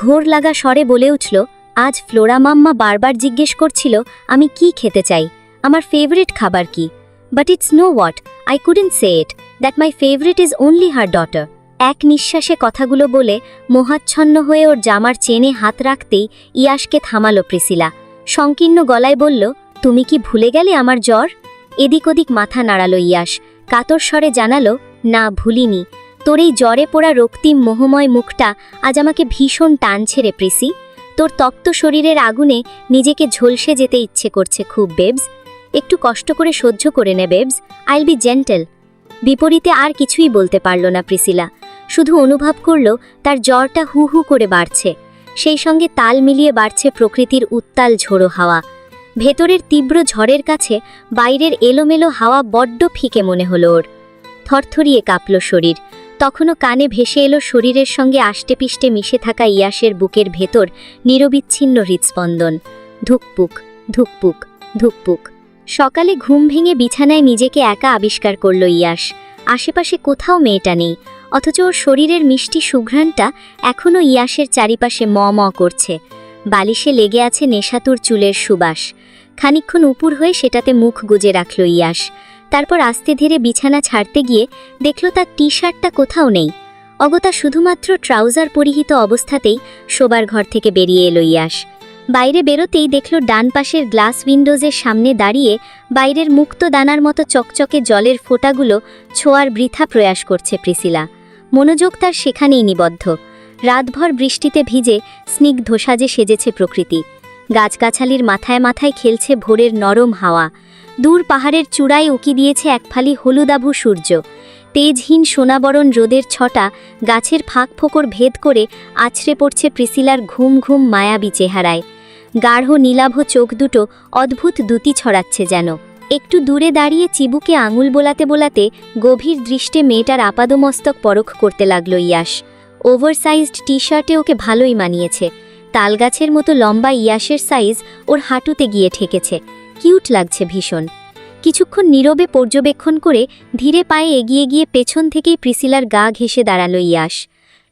ঘোর লাগা স্বরে বলে উঠল, আজ ফ্লোরা মাম্মা বারবার জিজ্ঞেস করছিল আমি কি খেতে চাই, আমার ফেভারিট খাবার কি। But it's know what, I couldn't say it, that my favourite is only her daughter. এক নিঃশ্বাসে কথাগুলো বলে মোহাচ্ছন্ন হয়ে ওর জামার চেনে হাত রাখতেই ইয়াসকে থামালো প্রিসিলা। সংকীর্ণ গলায় বলল, তুমি কি ভুলে গেলে আমার জ্বর? এদিক ওদিক মাথা নাড়ালো ইয়াস। কাতর স্বরে জানালো, না ভুলিনি। তোর এই জ্বরে পোড়া রক্তিম মোহময় মুখটা আজ আমাকে ভীষণ টানছে রে প্রিসি। তোর তপ্ত শরীরের আগুনে নিজেকে ঝলসে যেতে ইচ্ছে করছে খুব বেবস। একটু কষ্ট করে সহ্য করে নে বেবস, আইল বি জেন্টেল। বিপরীতে আর কিছুই বলতে পারল না প্রিসিলা। শুধু অনুভব করল তার জ্বরটা হু হু করে বাড়ছে। সেই সঙ্গে তাল মিলিয়ে বাড়ছে প্রকৃতির উত্তাল ঝোড়ো হাওয়া। ভেতরের তীব্র ঝড়ের কাছে বাইরের এলোমেলো হাওয়া বড্ড ফিকে মনে হলো ওর। থরথরিয়ে কাঁপল শরীর। তখনও কানে ভেসে এলো শরীরের সঙ্গে আষ্টেপিষ্টে মিশে থাকা ইয়াসের বুকের ভেতর নিরবিচ্ছিন্ন হৃৎস্পন্দন। ধুকপুক ধুকপুক ধুকপুক। সকালে ঘুম ভেঙে বিছানায় নিজেকে একা আবিষ্কার করল ইয়াস। আশেপাশে কোথাও মেয়েটা নেই, অথচ ওর শরীরের মিষ্টি সুঘ্রাণটা এখনও ইয়াসের চারিপাশে ম ম করছে। বালিশে লেগে আছে নেশাতুর চুলের সুবাস। খানিকক্ষণ উপুর হয়ে সেটাতে মুখ গুজে রাখল ইয়াস। তারপর আস্তে ধীরে বিছানা ছাড়তে গিয়ে দেখল তার টি শার্টটা কোথাও নেই। অগত্যা শুধুমাত্র ট্রাউজার পরিহিত অবস্থাতেই শোবার ঘর থেকে বেরিয়ে এলো ইয়াশ। বাইরে বেরোতেই দেখল ডান পাশের গ্লাস উইন্ডোজের সামনে দাঁড়িয়ে বাইরের মুক্ত দানার মতো চকচকে জলের ফোঁটাগুলো ছোঁয়ার বৃথা প্রয়াস করছে প্রিসিলা। মনোযোগ তার সেখানেই নিবদ্ধ। রাতভর বৃষ্টিতে ভিজে স্নিগ্ধ সাজে সেজেছে প্রকৃতি। গাছগাছালির মাথায় মাথায় খেলছে ভোরের নরম হাওয়া। দূর পাহাড়ের চূড়ায় উকি দিয়েছে একফালি হলুদাভু সূর্য। তেজহীন সোনাবরণ রোদের ছটা গাছের ফাঁক ফোকর ভেদ করে আছড়ে পড়ছে প্রিসিলার ঘুম ঘুম মায়াবী চেহারায়। গাঢ় নীলাভ চোখ দুটো অদ্ভুত দ্যুতি ছড়াচ্ছে যেন। একটু দূরে দাঁড়িয়ে চিবুকে আঙুল বোলাতে বোলাতে গভীর দৃষ্টে মেয়েটার আপাদমস্তক পরখ করতে লাগল ইয়াশ। ওভারসাইজড টি শার্টে ওকে ভালোই মানিয়েছে। তালগাছের মতো লম্বা ইয়াশের সাইজ ওর হাঁটুতে গিয়ে ঠেকেছে। কিউট লাগছে ভীষণ। কিছুক্ষণ নীরবে পর্যবেক্ষণ করে ধীরে পায়ে এগিয়ে গিয়ে পেছন থেকেই প্রিসিলার গা ঘেঁষে দাঁড়ালো ইয়াশ।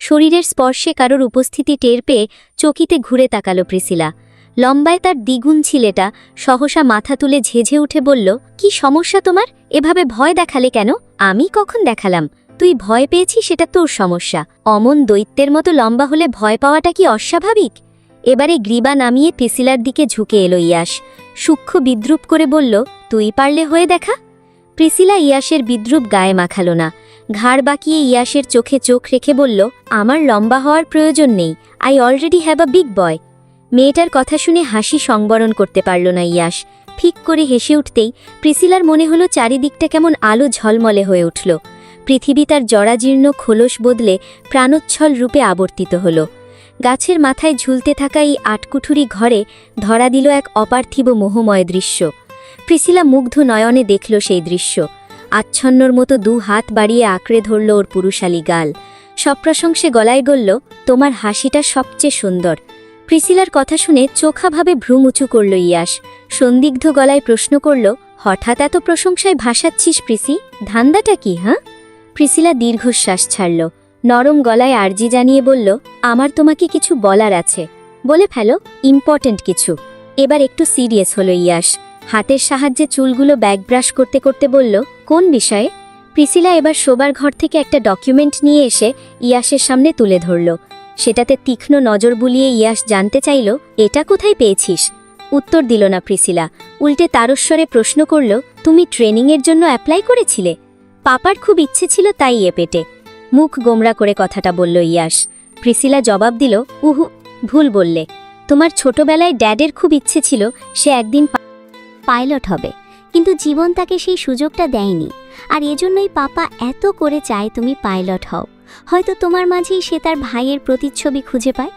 শরীরের স্পর্শে কারোর উপস্থিতি টের পেয়ে চকিতে ঘুরে তাকালো প্রিসিলা। লম্বায় তার দ্বিগুণ ছেলেটা সহসা মাথা তুলে ঝেঝে উঠে বলল, কি সমস্যা তোমার? এভাবে ভয় দেখালে কেন? আমি কখন দেখালাম? তুই ভয় পেয়েছিস সেটা তোর সমস্যা। অমন দৈত্যের মতো লম্বা হলে ভয় পাওয়াটা কি অস্বাভাবিক? এবারে গ্রীবা নামিয়ে প্রিসিলার দিকে ঝুঁকে এলো ইয়াশ। সূক্ষ্ম বিদ্রুপ করে বলল, তুই পারলে হয়ে দেখা। প্রিসিলা ইয়াশের বিদ্রুপ গায়ে মাখালো না। ঘাড় বাঁকিয়ে ইয়াশের চোখে চোখ রেখে বলল, আমার লম্বা হওয়ার প্রয়োজন নেই। I already have a big boy. মেয়েটার কথা শুনে হাসি সংবরণ করতে পারল না ইয়াশ। ফিক করে হেসে উঠতেই প্রিসিলার মনে হলো চারিদিকটা কেমন আলো ঝলমলে হয়ে উঠল। পৃথিবী তার জরাজীর্ণ খোলস বদলে প্রাণোচ্ছল রূপে আবর্তিত হল। গাছের মাথায় ঝুলতে থাকা এই আটকুঠুরি ঘরে ধরা দিল এক অপার্থিব মোহময় দৃশ্য। প্রিসিলা মুগ্ধ নয়নে দেখল সেই দৃশ্য। আচ্ছন্নর মতো দু হাত বাড়িয়ে আঁকড়ে ধরল ওর পুরুষালী গাল। সপ্রশংসে গলায় বলল, তোমার হাসিটা সবচেয়ে সুন্দর। প্রিসিলার কথা শুনে চোখাভাবে ভ্রুম উঁচু করল ইয়াশ। সন্দিগ্ধ গলায় প্রশ্ন করল, হঠাৎ এত প্রশংসায় ভাসাচ্ছিস প্রিসি? ধান্দাটা কি, হ্যাঁ? প্রিসিলা দীর্ঘশ্বাস ছাড়ল। নরম গলায় আর্জি জানিয়ে বলল, আমার তোমাকে কিছু বলার আছে। বলে ফেলো, ইম্পর্ট্যান্ট কিছু। এবার একটু সিরিয়াস হলো ইয়াশ। হাতের সাহায্যে চুলগুলো ব্যাকব্রাশ করতে করতে বলল, কোন বিষয়ে? প্রিসিলা এবার শোবার ঘর থেকে একটা ডকুমেন্ট নিয়ে এসে ইয়াশের সামনে তুলে ধরল। সেটাতে তীক্ষ্ণ নজর বুলিয়ে ইয়াশ জানতে চাইল, এটা কোথায় পেয়েছিস? উত্তর দিল না প্রিসিলা। উল্টে তারস্বরে প্রশ্ন করল, তুমি ট্রেনিংয়ের জন্য অ্যাপ্লাই করেছিলে? পাপার খুব ইচ্ছে ছিল তাই এ পেটে। মুখ গোমরা করে কথাটা বলল ইয়াশ। প্রিসিলা জবাব দিল, উহু, ভুল বললে। তোমার ছোটবেলায় ড্যাডের খুব ইচ্ছে ছিল সে একদিন পাইলট হবে, কিন্তু জীবন তাকে সেই সুযোগটা দেয়নি। আর এজন্যই পাপা এত করে চায় তুমি পাইলট হও। হয়তো তোমার মাঝেই সে তার ভাইয়ের প্রতিচ্ছবি খুঁজে পায়।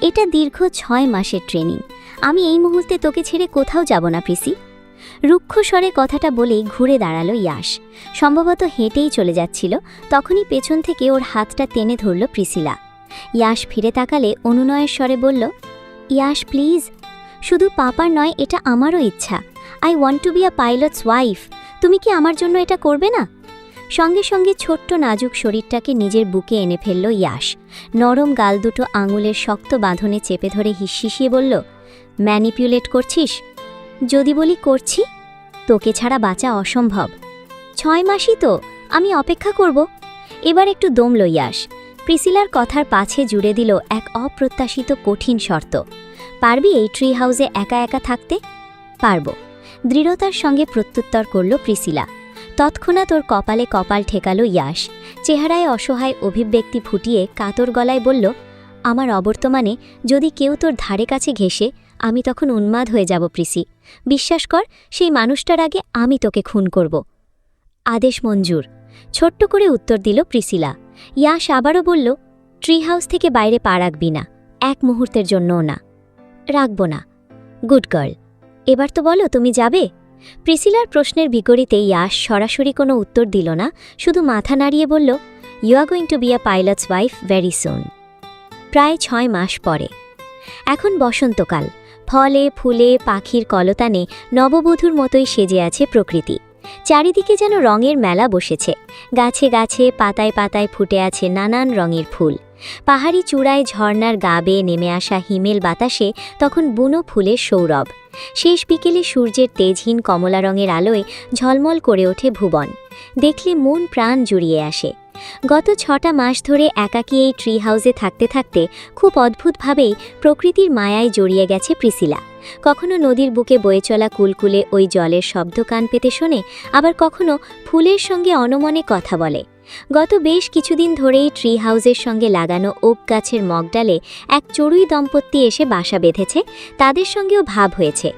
এটা দীর্ঘ 6 মাসের ট্রেনিং। আমি এই মুহূর্তে তোকে ছেড়ে কোথাও যাব না প্রিসি। রুক্ষ স্বরে কথাটা বলেই ঘুরে দাঁড়ালো ইয়াশ। সম্ভবত হেঁটেই চলে যাচ্ছিল, তখনই পেছন থেকে ওর হাতটা টেনে ধরল প্রিসিলা। ইয়াশ ফিরে তাকালে অনুনয়ের স্বরে বলল, ইয়াশ প্লিজ, শুধু পাপার নয়, এটা আমারও ইচ্ছা। I want to be a pilot's wife. তুমি কি আমার জন্য এটা করবে না? সঙ্গে সঙ্গে ছোট্ট নাজুক শরীরটাকে নিজের বুকে এনে ফেলল ইয়াশ। নরম গাল দুটো আঙুলের শক্ত বাঁধনে চেপে ধরে হিসিয়ে বলল, ম্যানিপুলেট করছিস? যদি বলি করছি, তোকে ছাড়া বাঁচা অসম্ভব। 6 মাসই তো, আমি অপেক্ষা করব। এবার একটু দমল ইয়াশ। প্রিসিলার কথার পাছে জুড়ে দিল এক অপ্রত্যাশিত কঠিন শর্ত। পারবি এই ট্রি হাউসে একা একা থাকতে? পারব, দৃঢ়তার সঙ্গে প্রত্যুত্তর করল প্রিসিলা। তৎক্ষণাৎ ওর কপালে কপাল ঠেকাল ইয়াশ। চেহারায় অসহায় অভিব্যক্তি ফুটিয়ে কাতর গলায় বলল, আমার অবর্তমানে যদি কেউ তোর ধারে কাছে ঘেঁষে, আমি তখন উন্মাদ হয়ে যাব প্রিসি। বিশ্বাস কর, সেই মানুষটার আগে আমি তোকে খুন করব। আদেশ মঞ্জুর, ছোট্ট করে উত্তর দিল প্রিসিলা। ইয়াশ আবারও বলল, ট্রি হাউস থেকে বাইরে পা রাখবি না, এক মুহূর্তের জন্যও না। রাখব না। Good girl. এবার তো বলো, তুমি যাবে? প্রিসিলার প্রশ্নের বিপরীতে ইয়াশ সরাসরি কোনো উত্তর দিল না, শুধু মাথা নাড়িয়ে বলল, you are going to be a pilot's wife very soon. প্রায় 6 মাস পরে। এখন বসন্তকাল। ফলে ফুলে পাখির কলতানে নববধূর মতোই সেজে আছে প্রকৃতি। চারিদিকে যেন রঙের মেলা বসেছে। গাছে গাছে পাতায় পাতায় ফুটে আছে নানান রঙের ফুল। পাহাড়ি চূড়ায় ঝর্ণার গা বেয়ে নেমে আসা হিমেল বাতাসে তখন বুনো ফুলের সৌরভ। শেষ বিকেলে সূর্যের তেজহীন কমলা রঙের আলোয় ঝলমল করে ওঠে ভুবন। দেখলে মন প্রাণ জুড়িয়ে আসে। গত 6টা মাস ধরে একাকী এই ট্রি হাউসে থাকতে থাকতে খুব অদ্ভুতভাবেই প্রকৃতির মায়ায় জড়িয়ে গেছে প্রিসিলা। কখনো নদীর বুকে বয়ে চলা কুলকুলে ওই জলের শব্দ কান পেতে শোনে, আবার কখনো ফুলের সঙ্গে অনমনে কথা বলে। গত বেশ কিছুদিন ধরেই ট্রি হাউসের সঙ্গে লাগানো ওক গাছের মগডালে এক চড়ুই দম্পতি এসে বাসা বেঁধেছে। তাদের সঙ্গেও ভাব হয়েছে।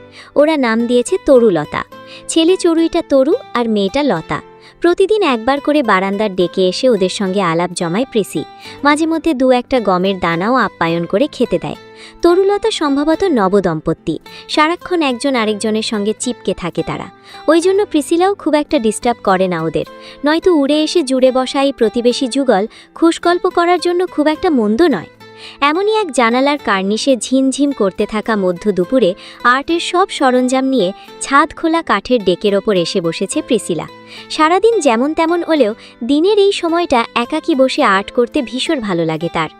ওরা নাম দিয়েছে তরুলতা। ছেলে চড়ুইটা তরু আর মেয়েটা লতা। প্রতিদিন একবার করে বারান্দার ডেকে এসে ওদের সঙ্গে আলাপ জমায় প্রিসি। মাঝে মধ্যে 2-1টা গমের দানাও আপ্যায়ন করে খেতে দেয়। তরুলতা সম্ভবত নবদম্পতি। সারাক্ষণ একজন আরেকজনের সঙ্গে চিপকে থাকে তারা। ওই জন্য প্রিসিলাও খুব একটা ডিস্টার্ব করে না ওদের। নয়তো উড়ে এসে জুড়ে বসা এই প্রতিবেশী যুগল খুশগল্প করার জন্য খুব একটা মন্দ নয়। এমনই এক জানালার কার্নিশে ঝিমঝিম করতে থাকা মধ্য দুপুরে আর্টের সব সরঞ্জাম নিয়ে ছাদ খোলা কাঠের ডেকের ওপর এসে বসেছে প্রিসিলা। সারাদিন যেমন তেমন হলেও দিনের এই সময়টা একাকী বসে আর্ট করতে ভীষণ ভালো লাগে তার।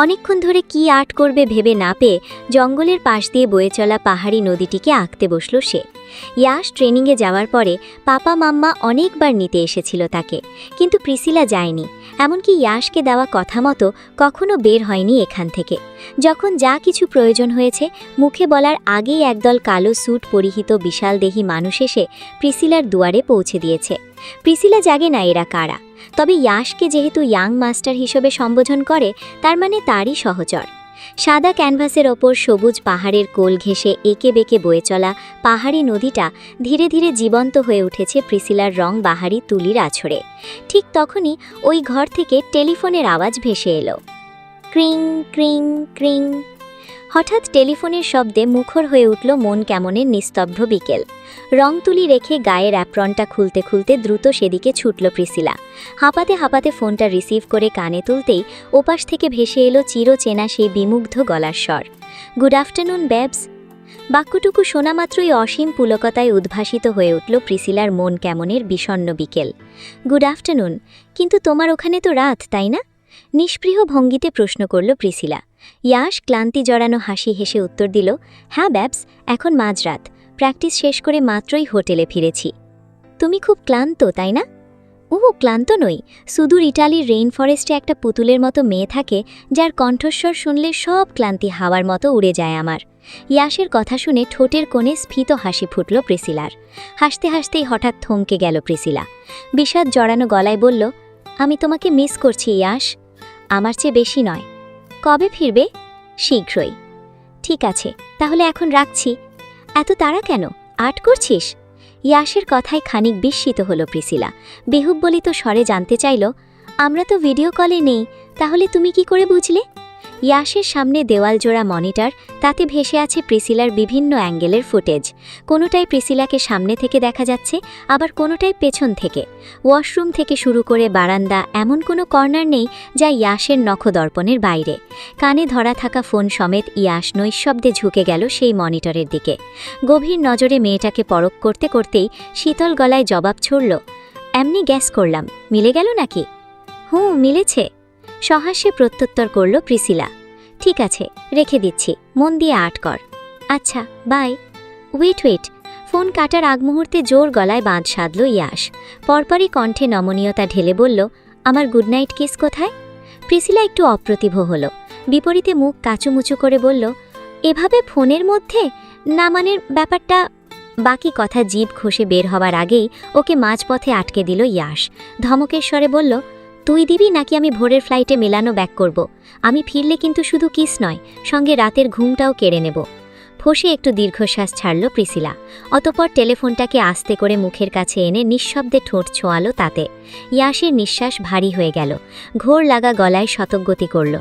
অনেকক্ষণ ধরে কি আর্ট করবে ভেবে না পেয়ে জঙ্গলের পাশ দিয়ে বয়ে চলা পাহাড়ি নদীটিকে আঁকতে বসল সে। ইয়াশ ট্রেনিংয়ে যাওয়ার পরে পাপা মাম্মা অনেকবার নিতে এসেছিল তাকে, কিন্তু প্রিসিলা যায়নি। এমনকি ইয়াশকে দেওয়া কথা মতো কখনো বের হয়নি এখান থেকে। যখন যা কিছু প্রয়োজন হয়েছে মুখে বলার আগেই একদল কালো স্যুট পরিহিত বিশালদেহী মানুষ এসে প্রিসিলার দুয়ারে পৌঁছে দিয়েছে। প্রিসিলা জাগে না এরা কারা, তবে ইয়াশকে যেহেতু ইয়াং মাস্টার হিসেবে সম্বোধন করে তার মানে তারই সহচর। সাদা ক্যানভাসের ওপর সবুজ পাহাড়ের কোল ঘেঁষে এঁকে বেঁকে বয়ে চলা পাহাড়ি নদীটা ধীরে ধীরে জীবন্ত হয়ে উঠেছে প্রিসিলার রং বাহারি তুলির আছড়ে। ঠিক তখনই ওই ঘর থেকে টেলিফোনের আওয়াজ ভেসে এলো। ক্রিং ক্রিং ক্রিং। হঠাৎ টেলিফোনের শব্দে মুখর হয়ে উঠল মন কেমনের নিস্তব্ধ বিকেল। রং তুলি রেখে গায়ের অ্যাপ্রনটা খুলতে খুলতে দ্রুত সেদিকে ছুটল প্রিসিলা। হাঁপাতে হাঁপাতে ফোনটা রিসিভ করে কানে তুলতেই ওপাশ থেকে ভেসে এলো চিরচেনা সেই বিমুগ্ধ গলার স্বর। Good afternoon ব্যাবস। বাক্যটুকু শোনা মাত্রই অসীম পুলকতায় উদ্ভাসিত হয়ে উঠল প্রিসিলার মন কেমনের বিষণ্ণ বিকেল। গুড আফটারনুন, কিন্তু তোমার ওখানে তো রাত, তাই না? নিষ্পৃহ ভঙ্গিতে প্রশ্ন করল প্রিসিলা। ইয়াশ ক্লান্তি জড়ানো হাসি হেসে উত্তর দিল, হ্যাঁ ব্যাবস, এখন মাঝরাত। প্র্যাকটিস শেষ করে মাত্রই হোটেলে ফিরেছি। তুমি খুব ক্লান্ত, তাই না? ক্লান্ত নই। সুদূর ইটালির রেইন ফরেস্টে একটা পুতুলের মতো মেয়ে থাকে যার কণ্ঠস্বর শুনলে সব ক্লান্তি হাওয়ার মতো উড়ে যায় আমার। ইয়াশের কথা শুনে ঠোঁটের কোণে স্ফীত হাসি ফুটল প্রিসিলার। হাসতে হাসতেই হঠাৎ থমকে গেল প্রিসিলা। বিষাদ জড়ানো গলায় বলল, আমি তোমাকে মিস করছি ইয়াশ। আমার চেয়ে বেশি নয়। কবে ফিরবে? শীঘ্রই। ঠিক আছে, তাহলে এখন রাখছি। এত তাড়া কেন? আর্ট করছিস? ইয়াশের কথায় খানিক বিস্মিত হল প্রিসিলা। বেহুব্বলিত স্বরে জানতে চাইল, আমরা তো ভিডিও কলে নেই, তাহলে তুমি কি করে বুঝলে? ইয়াশের সামনে দেওয়াল জোড়া মনিটর, তাতে ভেসে আছে প্রিসিলার বিভিন্ন অ্যাঙ্গেলের ফুটেজ। কোনোটাই প্রিসিলাকে সামনে থেকে দেখা যাচ্ছে, আবার কোনোটাই পেছন থেকে। ওয়াশরুম থেকে শুরু করে বারান্দা, এমন কোনো কর্নার নেই যা ইয়াশের নখদর্পণের বাইরে। কানে ধরা থাকা ফোন সমেত ইয়াশ নৈশব্দে ঝুঁকে গেল সেই মনিটরের দিকে। গভীর নজরে মেয়েটাকে পরখ করতে করতেই শীতল গলায় জবাব ছুড়ল, এমনি গ্যাস করলাম, মিলে গেল নাকি? মিলেছে, সহাস্যে প্রত্যুত্তর করল প্রিসিলা। ঠিক আছে, রেখে দিচ্ছি, মন দিয়ে আর্ট কর। আচ্ছা, বাই। ওয়েট। ফোন কাটার আগ মুহূর্তে জোর গলায় বাঁধ সাধল ইয়াশ। পরপরই কণ্ঠে নমনীয়তা ঢেলে বলল, আমার গুড নাইট কিস কোথায়? প্রিসিলা একটু অপ্রতিভ হল। বিপরীতে মুখ কাচুমুচু করে বলল, এভাবে ফোনের মধ্যে? না, মানে ব্যাপারটা। বাকি কথা জিভ ঘষে বের হবার আগেই ওকে মাঝপথে আটকে দিল ইয়াশ। ধমকের স্বরে বলল, তুই দিবি নাকি আমি ভোরের ফ্লাইটে মেলানো ব্যাক করব? আমি ফিরলে কিন্তু শুধু কিস নয়, সঙ্গে রাতের ঘুমটাও কেড়ে নেব। ফসে একটু দীর্ঘশ্বাস ছাড়ল প্রিসিলা। অতপর টেলিফোনটাকে আস্তে করে মুখের কাছে এনে নিঃশব্দে ঠোঁট ছোঁয়ালো তাতে। ইয়াশের নিঃশ্বাস ভারী হয়ে গেল। ঘোর লাগা গলায় শতকগতি করল,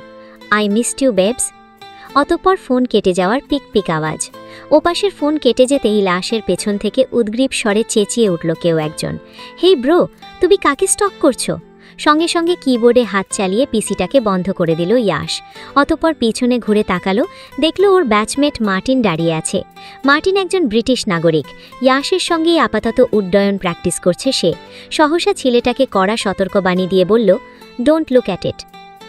আই মিসড ইউ বেবস। অতপর ফোন কেটে যাওয়ার পিক পিক আওয়াজ। ওপাশের ফোন কেটে যেতেই লাশের পেছন থেকে উদ্গ্রীব স্বরে চেঁচিয়ে উঠল কেউ একজন, হেই ব্রো, তুমি কাকে স্টক করছো? সঙ্গে সঙ্গে কিবোর্ডে হাত চালিয়ে পিসিটাকে বন্ধ করে দিল ইয়াশ। অতপর পিছনে ঘুরে তাকালো, দেখল ওর ব্যাচমেট মার্টিন দাঁড়িয়ে আছে। মার্টিন একজন ব্রিটিশ নাগরিক। ইয়াশের সঙ্গেই আপাতত উড্ডয়ন প্র্যাকটিস করছে সে। সহসা ছেলেটাকে কড়া সতর্কবাণী দিয়ে বলল, don't look at it,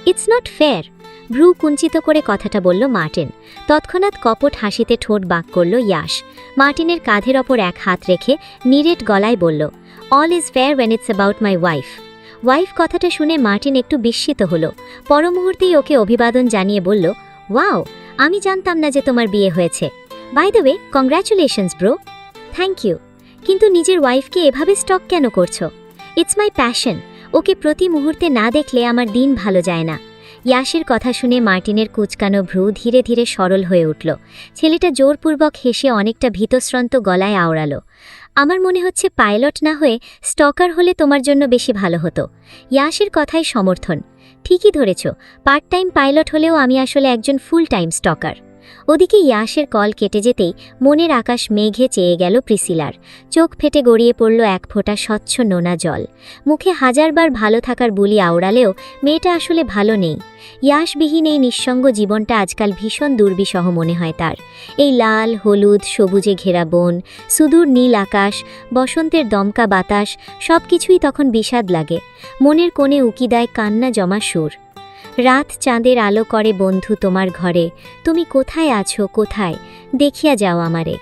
it's not fair. ভ্রু কুঞ্চিত করে কথাটা বলল মার্টিন। তৎক্ষণাৎ কপট হাসিতে ঠোঁট বাঁক করল ইয়াশ। মার্টিনের কাঁধের ওপর এক হাত রেখে নিরেট গলায় বলল, all is fair when it's about my wife. Wife কথাটা শুনে মার্টিন একটু বিস্মিত হল। পরমুহূর্তেই ওকে অভিবাদন জানিয়ে বলল, ওয়াও, আমি জানতাম না যে তোমার বিয়ে হয়েছে। By the way, congratulations bro. Thank you. কিন্তু নিজের ওয়াইফকে এভাবে স্টক কেন করছো? It's my passion. ওকে প্রতি মুহূর্তে না দেখলে আমার দিন ভালো যায় না। ইয়াশের কথা শুনে মার্টিনের কুচকানো ভ্রু ধীরে ধীরে সরল হয়ে উঠল। ছেলেটা জোরপূর্বক হেসে অনেকটা ভীতশ্রান্ত গলায় আওড়াল, আমার মনে হচ্ছে পাইলট না হয়ে স্টকার হলে তোমার জন্য বেশি ভালো হতো। ইয়াশের কথাই সমর্থন। ঠিকই ধরেছ, পার্ট টাইম পাইলট হলেও আমি আসলে একজন ফুল টাইম স্টকার। ওদিকে ইয়াশের কল কেটে যেতেই মনের আকাশ মেঘে চেয়ে গেল প্রিসিলার। চোখ ফেটে গড়িয়ে পড়ল এক ফোঁটা স্বচ্ছ নোনা জল। মুখে হাজারবার ভালো থাকার বুলি আওড়ালেও মেয়েটা আসলে ভালো নেই। ইয়াশবিহীন এই নিঃসঙ্গ জীবনটা আজকাল ভীষণ দুর্বিষহ মনে হয় তার। এই লাল হলুদ সবুজে ঘেরা বন, সুদূর নীল আকাশ, বসন্তের দমকা বাতাস, সব কিছুই তখন বিষাদ লাগে। মনের কোণে উকি দেয় কান্না জমা সুর। রাত চাঁদের আলো করে বন্ধু তোমার ঘরে, তুমি কোথায় আছো কোথায়, দেখিয়া যাও আমারে।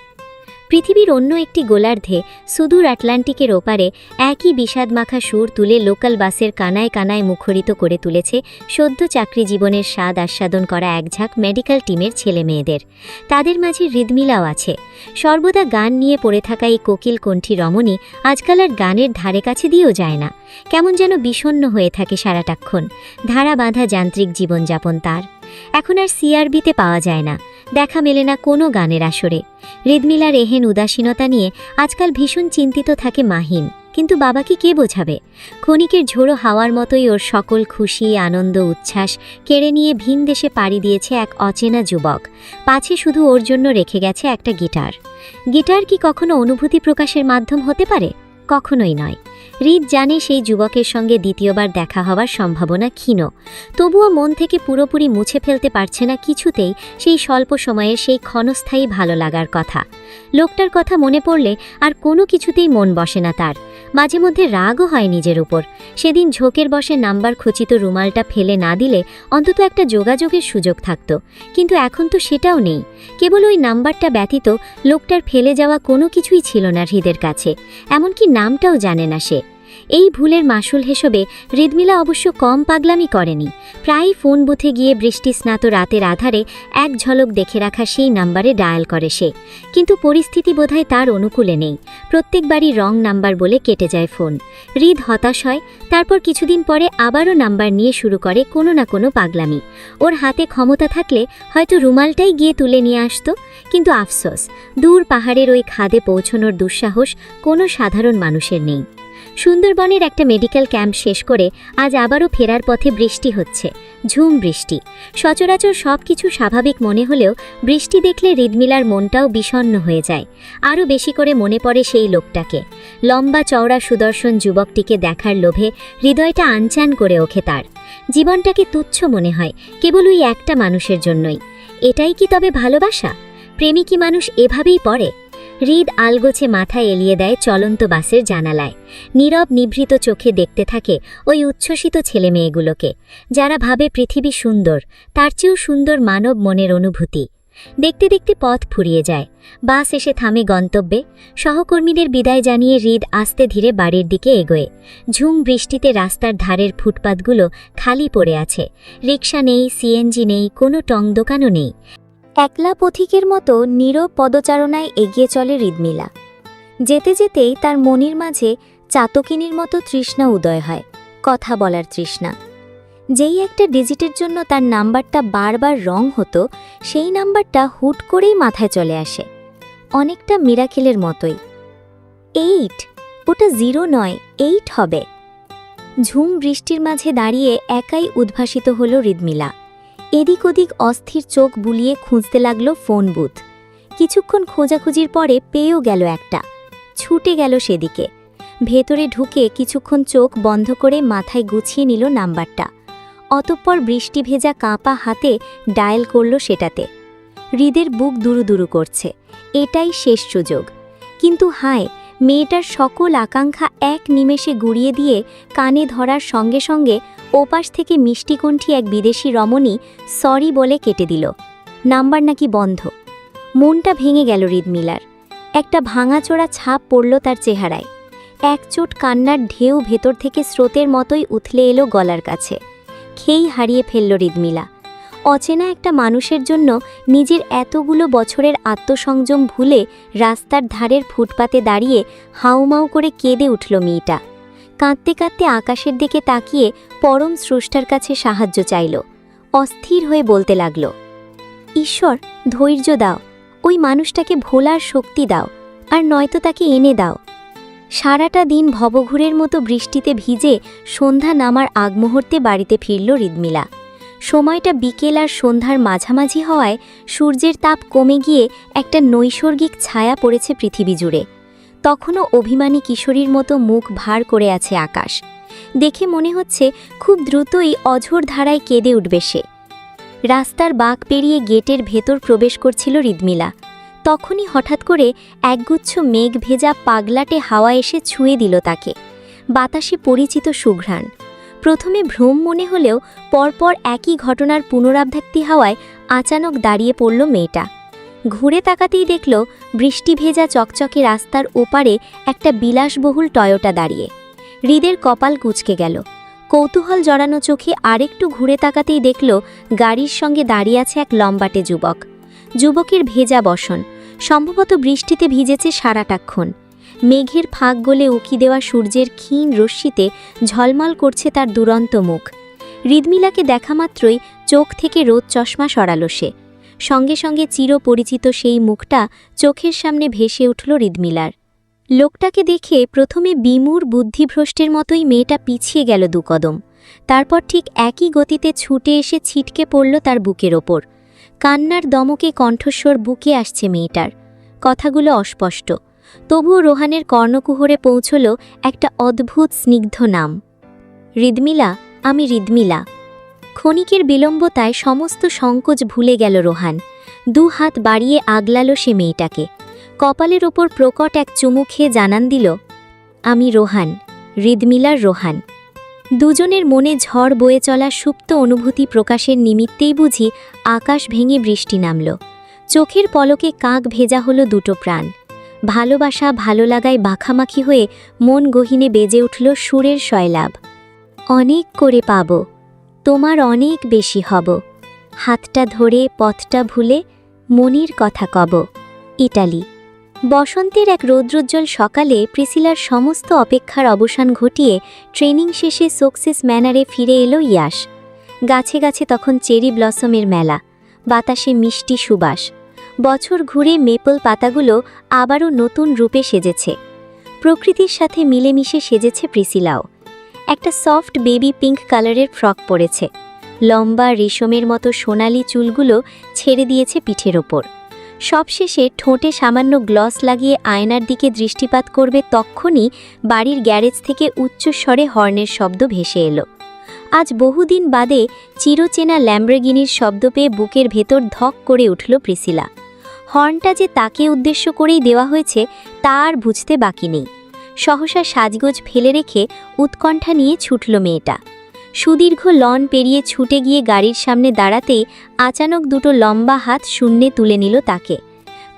পৃথিবীর অন্য একটি গোলার্ধে সুদূর আটলান্টিকের ওপারে একই বিষাদমাখা সুর তুলে লোকাল বাসের কানায় কানায় মুখরিত করে তুলেছে সদ্য চাকরি জীবনের স্বাদ আস্বাদন করা একঝাঁক মেডিকেল টিমের ছেলে মেয়েদের। তাদের মাঝে হৃদমিলাও আছে। সর্বদা গান নিয়ে পড়ে থাকা এই কোকিল কণ্ঠী রমণী আজকাল আর গানের ধারে কাছে দিয়েও যায় না। কেমন যেন বিষণ্ণ হয়ে থাকে সারাটাক্ষণ। ধারা বাঁধা যান্ত্রিক জীবনযাপন তার। এখন আর সিআরবিতে পাওয়া যায় না, দেখা মেলে না কোনো গানের আসরে। হৃদমিলার এহেন উদাসীনতা নিয়ে আজকাল ভীষণ চিন্তিত থাকে মাহিন। কিন্তু বাবাকে কে বোঝাবে? ক্ষণিকের ঝোড়ো হাওয়ার মতোই ওর সকল খুশি আনন্দ উচ্ছ্বাস কেড়ে নিয়ে ভিন দেশে পাড়ি দিয়েছে এক অচেনা যুবক। পাছে শুধু ওর জন্য রেখে গেছে একটা গিটার। গিটার কি কখনো অনুভূতি প্রকাশের মাধ্যম হতে পারে? কখনোই নয়। হৃদ জানে সেই যুবকের সঙ্গে দ্বিতীয়বার দেখা হওয়ার সম্ভাবনা ক্ষীণ। তবুও মন থেকে পুরোপুরি মুছে ফেলতে পারছে না কিছুতেই সেই স্বল্প সময়ের সেই ক্ষণস্থায়ী ভালো লাগার কথা। লোকটার কথা মনে পড়লে আর কোনো কিছুতেই মন বসে না তার। মাঝে মধ্যে রাগও হয় নিজের উপর। সেদিন ঝোঁকের বসে নাম্বার খচিত রুমালটা ফেলে না দিলে অন্তত একটা যোগাযোগের সুযোগ থাকত। কিন্তু এখন তো সেটাও নেই। কেবল ওই নাম্বারটা ব্যতীত লোকটার ফেলে যাওয়া কোনো কিছুই ছিল না হৃদের কাছে। এমনকি নামটাও জানে না সে। এই ভুলের মাসুল হিসেবে হৃদমিলা অবশ্য কম পাগলামি করেনি। প্রায়ই ফোন বুথে গিয়ে বৃষ্টিস্নাত রাতের আধারে এক ঝলক দেখে রাখা সেই নাম্বারে ডায়াল করে সে। কিন্তু পরিস্থিতি বোধহয় তার অনুকূলে নেই। প্রত্যেকবারই রং নাম্বার বলে কেটে যায় ফোন। হৃদ হতাশ হয়। তারপর কিছুদিন পরে আবারও নাম্বার নিয়ে শুরু করে কোনো না কোনো পাগলামি। ওর হাতে ক্ষমতা থাকলে হয়তো রুমালটাই গিয়ে তুলে নিয়ে আসতো। কিন্তু আফসোস, দূর পাহাড়ের ওই খাদে পৌঁছনোর দুঃসাহস কোনো সাধারণ মানুষের নেই। সুন্দরবনের একটা মেডিকেল ক্যাম্প শেষ করে আজ আবারও ফেরার পথে বৃষ্টি হচ্ছে, ঝুম বৃষ্টি। সচরাচর সব কিছু স্বাভাবিক মনে হলেও বৃষ্টি দেখলে হৃদমিলার মনটাও বিষণ্ণ হয়ে যায়। আরও বেশি করে মনে পড়ে সেই লোকটাকে। লম্বা চওড়া সুদর্শন যুবকটিকে দেখার লোভে হৃদয়টা আনচান করে ওঠে তার। জীবনটাকে তুচ্ছ মনে হয় কেবল ওই একটা মানুষের জন্যই। এটাই কি তবে ভালোবাসা? প্রেমিকী মানুষ এভাবেই পড়ে? হৃদ আলগোছে মাথা এলিয়ে দেয় চলন্ত বাসের জানালায়। নীরব নিভৃত চোখে দেখতে থাকে ওই উচ্ছ্বসিত ছেলে মেয়েগুলোকে, যারা ভাবে পৃথিবী সুন্দর, তার চেয়েও সুন্দর মানব মনের অনুভূতি। দেখতে দেখতে পথ ফুরিয়ে যায়। বাস এসে থামে গন্তব্যে। সহকর্মীদের বিদায় জানিয়ে হৃদ আস্তে ধীরে বাড়ির দিকে এগোয়। ঝুম বৃষ্টিতে রাস্তার ধারের ফুটপাতগুলো খালি পড়ে আছে। রিকশা নেই, সিএনজি নেই, কোনো টং দোকানও নেই। একলা পথিকের মতো নীরব পদচারণায় এগিয়ে চলে হৃদমিলা। যেতে যেতেই তার মনির মাঝে চাতকিনীর মতো তৃষ্ণা উদয় হয়, কথা বলার তৃষ্ণা। যেই একটা ডিজিটের জন্য তার নাম্বারটা বারবার রং হতো, সেই নাম্বারটা হুট করেই মাথায় চলে আসে, অনেকটা মিরাকেলের মতোই। 8, ওটা 0 নয়, 8 হবে। ঝুম বৃষ্টির মাঝে দাঁড়িয়ে একাই উদ্ভাসিত হল হৃদমিলা। এদিক ওদিক অস্থির চোখ বুলিয়ে খুঁজতে লাগলো ফোন বুথ। কিছুক্ষণ খোঁজাখুঁজির পরে পেয়েও গেল একটা। ছুটে গেল সেদিকে। ভেতরে ঢুকে কিছুক্ষণ চোখ বন্ধ করে মাথায় গুছিয়ে নিল নাম্বারটা। অতঃপর বৃষ্টি ভেজা কাঁপা হাতে ডায়াল করল সেটাতে। হৃদের বুক দুরু দুরু করছে। এটাই শেষ সুযোগ। কিন্তু হায়, মেয়েটার সকল আকাঙ্ক্ষা এক নিমেষে গুড়িয়ে দিয়ে কানে ধরার সঙ্গে সঙ্গে ওপাশ থেকে মিষ্টিকণ্ঠী এক বিদেশি রমণী সরি বলে কেটে দিল। নাম্বার নাকি বন্ধ। মনটা ভেঙে গেল হৃদমিলার। একটা ভাঙাচোরা ছাপ পড়ল তার চেহারায়। একচোট কান্নার ঢেউ ভেতর থেকে স্রোতের মতোই উথলে এলো গলার কাছে। খেই হারিয়ে ফেলল হৃদমিলা। অচেনা একটা মানুষের জন্য নিজের এতগুলো বছরের আত্মসংযম ভুলে রাস্তার ধারের ফুটপাতে দাঁড়িয়ে হাউমাউ করে কেঁদে উঠল মেয়েটা। কাঁদতে কাঁদতে আকাশের দিকে তাকিয়ে পরম স্রষ্টার কাছে সাহায্য চাইল। অস্থির হয়ে বলতে লাগল, ঈশ্বর, ধৈর্য দাও, ওই মানুষটাকে ভোলার শক্তি দাও, আর নয়তো তাকে এনে দাও। সারাটা দিন ভবঘুরের মতো বৃষ্টিতে ভিজে সন্ধ্যা নামার আগ মুহূর্তে বাড়িতে ফিরল হৃদমিলা। সময়টা বিকেল আর সন্ধ্যার মাঝামাঝি হওয়ায় সূর্যের তাপ কমে গিয়ে একটা নৈসর্গিক ছায়া পড়েছে পৃথিবী জুড়ে। তখনও অভিমানী কিশোরীর মতো মুখ ভার করে আছে আকাশ। দেখে মনে হচ্ছে খুব দ্রুতই অঝোর ধারায় কেঁদে উঠবে সে। রাস্তার বাঁক পেরিয়ে গেটের ভেতর প্রবেশ করছিল হৃদমিলা। তখনই হঠাৎ করে একগুচ্ছ মেঘ ভেজা পাগলাটে হাওয়া এসে ছুঁয়ে দিল তাকে। বাতাসে পরিচিত সুঘ্রাণ। প্রথমে ভ্রম মনে হলেও পরপর একই ঘটনার পুনরাবৃত্তি হওয়ায় আচানক দাঁড়িয়ে পড়ল মেয়েটা। ঘুরে তাকাতেই দেখল বৃষ্টি ভেজা চকচকে রাস্তার ওপারে একটা বিলাসবহুল টয়োটা দাঁড়িয়ে। হৃদের কপাল কুঁচকে গেল। কৌতূহল জড়ানো চোখে আরেকটু ঘুরে তাকাতেই দেখল গাড়ির সঙ্গে দাঁড়িয়ে আছে এক লম্বাটে যুবক। যুবকের ভেজা বসন, সম্ভবত বৃষ্টিতে ভিজেছে সারাটাক্ষণ। মেঘের ফাঁক গলে উকি দেওয়া সূর্যের ক্ষীণ রশ্মিতে ঝলমল করছে তার দুরন্ত মুখ। হৃদমিলাকে দেখা মাত্রই চোখ থেকে রোদ চশমা সরালো সে। সঙ্গে সঙ্গে চিরপরিচিত সেই মুখটা চোখের সামনে ভেসে উঠল হৃদমিলার। লোকটাকে দেখে প্রথমে বিমূঢ় বুদ্ধিভ্রষ্টের মতোই মেয়েটা পিছিয়ে গেল দুকদম। তারপর ঠিক একই গতিতে ছুটে এসে ছিটকে পড়ল তার বুকের ওপর। কান্নার দমকে কণ্ঠস্বর বুকে আসছে মেয়েটার। কথাগুলো অস্পষ্ট, তবুও রোহানের কর্ণকুহরে পৌঁছল একটা অদ্ভুত স্নিগ্ধ নাম, হৃদমিলা, আমি হৃদমিলা। ক্ষণিকের বিলম্বতায় সমস্ত সংকোচ ভুলে গেল রোহান। 2 হাত বাড়িয়ে আগলালো সে মেয়েটাকে। কপালের ওপর প্রকট এক চুমু খেয়ে জানান দিল, আমি রোহান, হৃদমিলার রোহান। দুজনের মনে ঝড় বয়ে চলা সুপ্ত অনুভূতি প্রকাশের নিমিত্তেই বুঝি আকাশ ভেঙে বৃষ্টি নামল। চোখের পলকে কাক ভেজা হলো দুটো প্রাণ। ভালোবাসা ভালো লাগায় মাখামাখি হয়ে মন গহীনে বেজে উঠল সুরের শয়লাভ। অনেক করে পাব, তোমার অনেক বেশি হব, হাতটা ধরে পথটা ভুলে মনির কথা কব। ইটালি। বসন্তের এক রৌদ্রোজ্জ্বল সকালে প্রিসিলার সমস্ত অপেক্ষার অবসান ঘটিয়ে ট্রেনিং শেষে সাকসেস ম্যানারে ফিরে এলো ইয়াশ। গাছে গাছে তখন চেরি ব্লসমের মেলা, বাতাসে মিষ্টি সুবাস। বছর ঘুরে মেপল পাতাগুলো আবারও নতুন রূপে সেজেছে। প্রকৃতির সাথে মিলেমিশে সেজেছে প্রিসিলাও। একটা সফট বেবি পিঙ্ক কালারের ফ্রক পরেছে। লম্বা রেশমের মতো সোনালি চুলগুলো ছেড়ে দিয়েছে পিঠের ওপর। সবশেষে ঠোঁটে সামান্য গ্লস লাগিয়ে আয়নার দিকে দৃষ্টিপাত করবে তক্ষুনি বাড়ির গ্যারেজ থেকে উচ্চস্বরে হর্নের শব্দ ভেসে এলো। আজ বহুদিন বাদে চিরচেনা ল্যাম্বরগিনির শব্দ পেয়ে বুকের ভেতর ধক করে উঠল প্রিসিলা। হর্নটা যে তাকে উদ্দেশ্য করেই দেওয়া হয়েছে তা আর বুঝতে বাকি নেই। সহসা সাজগোজ ফেলে রেখে উৎকণ্ঠা নিয়ে ছুটল মেয়েটা। সুদীর্ঘ লন পেরিয়ে ছুটে গিয়ে গাড়ির সামনে দাঁড়াতেই আচানক দুটো লম্বা হাত শূন্যে তুলে নিল তাকে।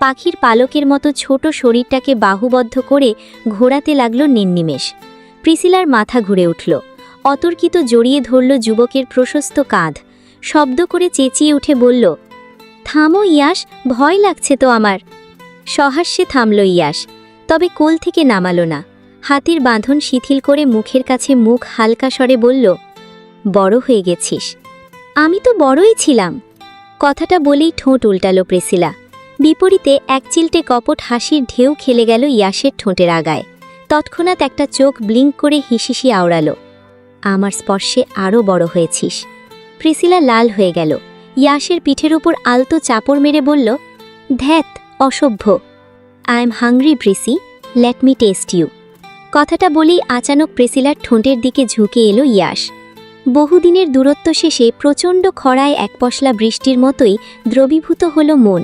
পাখির পালকের মতো ছোট শরীরটাকে বাহুবদ্ধ করে ঘোরাতে লাগল নির্নিমেষ। প্রিসিলার মাথা ঘুরে উঠল। অতর্কিত জড়িয়ে ধরল যুবকের প্রশস্ত কাঁধ। শব্দ করে চেঁচিয়ে উঠে বলল, থামো ইয়াশ, ভয় লাগছে তো আমার। সহাস্যে থামল ইয়াশ, তবে কোল থেকে নামালো না। হাতির বাঁধন শিথিল করে মুখের কাছে মুখ হালকা স্বরে বলল, বড় হয়ে গেছিস। আমি তো বড়ই ছিলাম। কথাটা বলেই ঠোঁট উল্টালো প্রিসিলা। বিপরীতে এক চিলটে কপট হাসির ঢেউ খেলে গেল ইয়াশের ঠোঁটের আগায়। তৎক্ষণাৎ একটা চোখ ব্লিঙ্ক করে হিসিসি আওড়ালো। আমার স্পর্শে আরও বড় হয়েছিস। প্রিসিলা লাল হয়ে গেল। ইয়াশের পিঠের উপর আলতো চাপড় মেরে বলল, ধ্যাত, অসভ্য। I am hungry Prissy, let me taste you. কথাটা বলেই আচানক প্রিসিলার ঠোঁটের দিকে ঝুঁকে এলো ইয়াশ। বহুদিনের দূরত্ব শেষে প্রচণ্ড খরায় এক পশলা বৃষ্টির মতোই দ্রবীভূত হলো মন।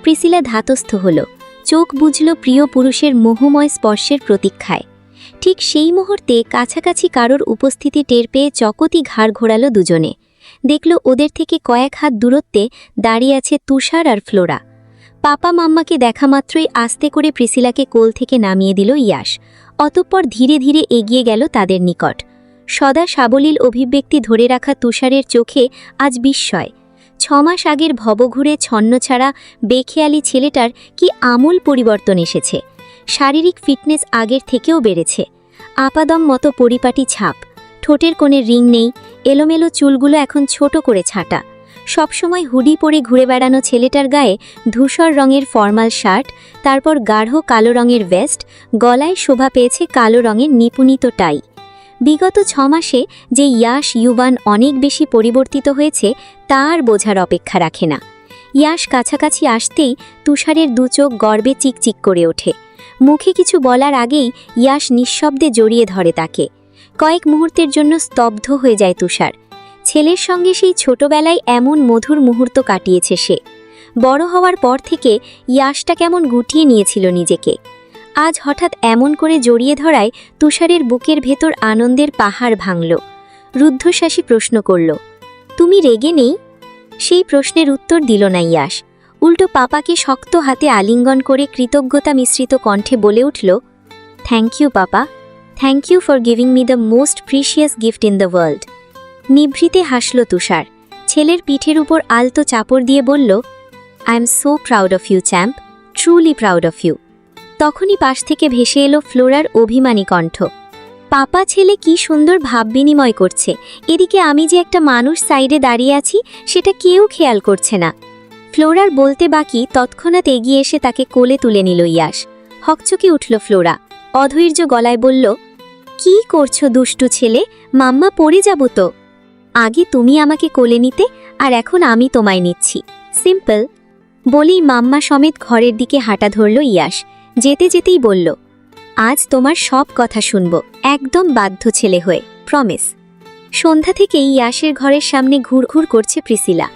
প্রিসিলা ধাতস্থ হল। চোখ বুঝল প্রিয় পুরুষের মোহময় স্পর্শের প্রতীক্ষায়। ঠিক সেই মুহূর্তে কাছাকাছি কারোর উপস্থিতি টের পেয়ে চকতি ঘাড় ঘোরালো দুজনে। দেখল ওদের থেকে কয়েক হাত দূরত্বে দাঁড়িয়ে আছে তুষার আর ফ্লোরা। পাপা মাম্মাকে দেখা মাত্রই আস্তে করে প্রিসিলাকে কোল থেকে নামিয়ে দিল ইয়াশ। অতঃপর ধীরে ধীরে এগিয়ে গেল তাদের নিকট। সদা সাবলীল অভিব্যক্তি ধরে রাখা তুষারের চোখে আজ বিস্ময়। 6 মাস আগের ভবঘুরে ছন্নছাড়া বেখেয়ালি ছেলেটার কি আমূল পরিবর্তন এসেছে। শারীরিক ফিটনেস আগের থেকেও বেড়েছে। আপাদম মতো পরিপাটি ছাপ, ঠোঁটের কোণে রিং নেই, এলোমেলো চুলগুলো এখন ছোট করে ছাঁটা। সবসময় হুডি পরে ঘুরে বেড়ানো ছেলেটার গায়ে ধূসর রঙের ফর্মাল শার্ট, তারপর গাঢ় কালো রঙের ভেস্ট, গলায় শোভা পেয়েছে কালো রঙের নিপুণিত টাই। বিগত 6 মাসে যে ইয়াশ ইউবান অনেক বেশি পরিবর্তিত হয়েছে তা আর বোঝার অপেক্ষা রাখে না। ইয়াশ কাছাকাছি আসতেই তুষারের দুচোখ গর্বে চিকচিক করে ওঠে। মুখে কিছু বলার আগেই ইয়াশ নিঃশব্দে জড়িয়ে ধরে তাকে। কয়েক মুহূর্তের জন্য স্তব্ধ হয়ে যায় তুষার। ছেলের সঙ্গে সেই ছোটবেলায় এমন মধুর মুহূর্ত কাটিয়েছে সে। বড় হওয়ার পর থেকে ইয়াশটা কেমন গুটিয়ে নিয়েছিল নিজেকে। আজ হঠাৎ এমন করে জড়িয়ে ধরায় তুষারের বুকের ভেতর আনন্দের পাহাড় ভাঙল। রুদ্ধশ্বাসী প্রশ্ন করল, তুমি রেগে নেই? সেই প্রশ্নের উত্তর দিল না ইয়াশ। উল্টো পাপাকে শক্ত হাতে আলিঙ্গন করে কৃতজ্ঞতা মিশ্রিত কণ্ঠে বলে উঠল, thank you papa, thank you for giving me the most precious gift in the world. নিভৃতে হাসল তুষার। ছেলের পিঠের উপর আলতো চাপড় দিয়ে বলল, I am so proud of you champ, truly proud of you. তখনই পাশ থেকে ভেসে এলো ফ্লোরার অভিমানী কণ্ঠ, পাপা ছেলে কি সুন্দর ভাব বিনিময় করছে, এদিকে আমি যে একটা মানুষ সাইডে দাঁড়িয়ে আছি সেটা কেউ খেয়াল করছে না। ফ্লোরার বলতে বাকি তৎক্ষণাৎ এগিয়ে এসে তাকে কোলে তুলে নিল ইয়াশ। হকচকে উঠল ফ্লোরা, অধৈর্য গলায় বলল, কি করছো দুষ্টু ছেলে, মাম্মা পড়ে যাব তো। আগে তুমি আমাকে কোলে নিতে, আর এখন আমি তোমায় নিচ্ছি, সিম্পল। বলেই মাম্মা সমেত ঘরের দিকে হাঁটা ধরল ইয়াশ। যেতে যেতেই বলল, আজ তোমার সব কথা শুনব, একদম বাধ্য ছেলে হয়ে, প্রমিস। সন্ধ্যা থেকেই ইয়াশের ঘরের সামনে ঘুরঘুর করছে প্রিসিলা।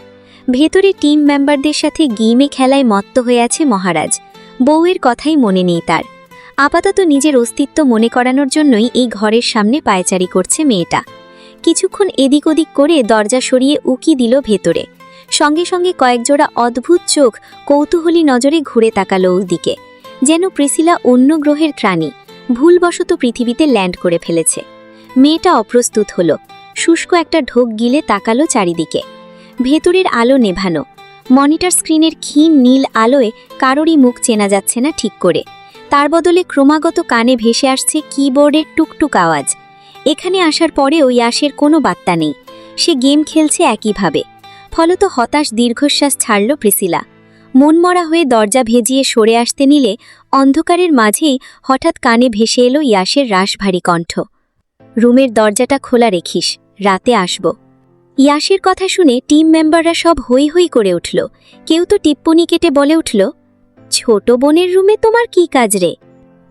ভেতরে টিম মেম্বারদের সাথে গেমে খেলায় মত্ত হয়ে আছে মহারাজ। বউয়ের কথাই মনে নেই তার। আপাতত নিজের অস্তিত্ব মনে করানোর জন্যই এই ঘরের সামনে পায়চারি করছে মেয়েটা। কিছুক্ষণ এদিক ওদিক করে দরজা সরিয়ে উকি দিল ভেতরে। সঙ্গে সঙ্গে কয়েকজোড়া অদ্ভুত চোখ কৌতূহলী নজরে ঘুরে তাকালো ওদিকে। যেন প্রিসিলা অন্য গ্রহের প্রাণী, ভুলবশত পৃথিবীতে ল্যান্ড করে ফেলেছে। মেয়েটা অপ্রস্তুত হলো, শুষ্ক একটা ঢোক গিলে তাকালো চারিদিকে। ভেতরের আলো নেভানো, মনিটর স্ক্রিনের ক্ষীণ নীল আলোয় কারোরই মুখ চেনা যাচ্ছে না ঠিক করে। তার বদলে ক্রমাগত কানে ভেসে আসছে কিবোর্ডের টুকটুক আওয়াজ। এখানে আসার পরেও ইয়াশের কোনো বার্তা নেই। সে গেম খেলছে একইভাবে। ফলত হতাশ দীর্ঘশ্বাস ছাড়ল প্রিসিলা। মনমরা হয়ে দরজা ভেজিয়ে সরে আসতে নিলে অন্ধকারের মাঝেই হঠাৎ কানে ভেসে এলো ইয়াশের রাশভারী কণ্ঠ, রুমের দরজাটা খোলা রেখিস, রাতে আসব। ইয়াশের কথা শুনে টিম মেম্বাররা সব হৈ হৈ করে উঠল। কেউ তো টিপ্পনি কেটে বলে উঠল, ছোট বোনের রুমে তোমার কি কাজ রে?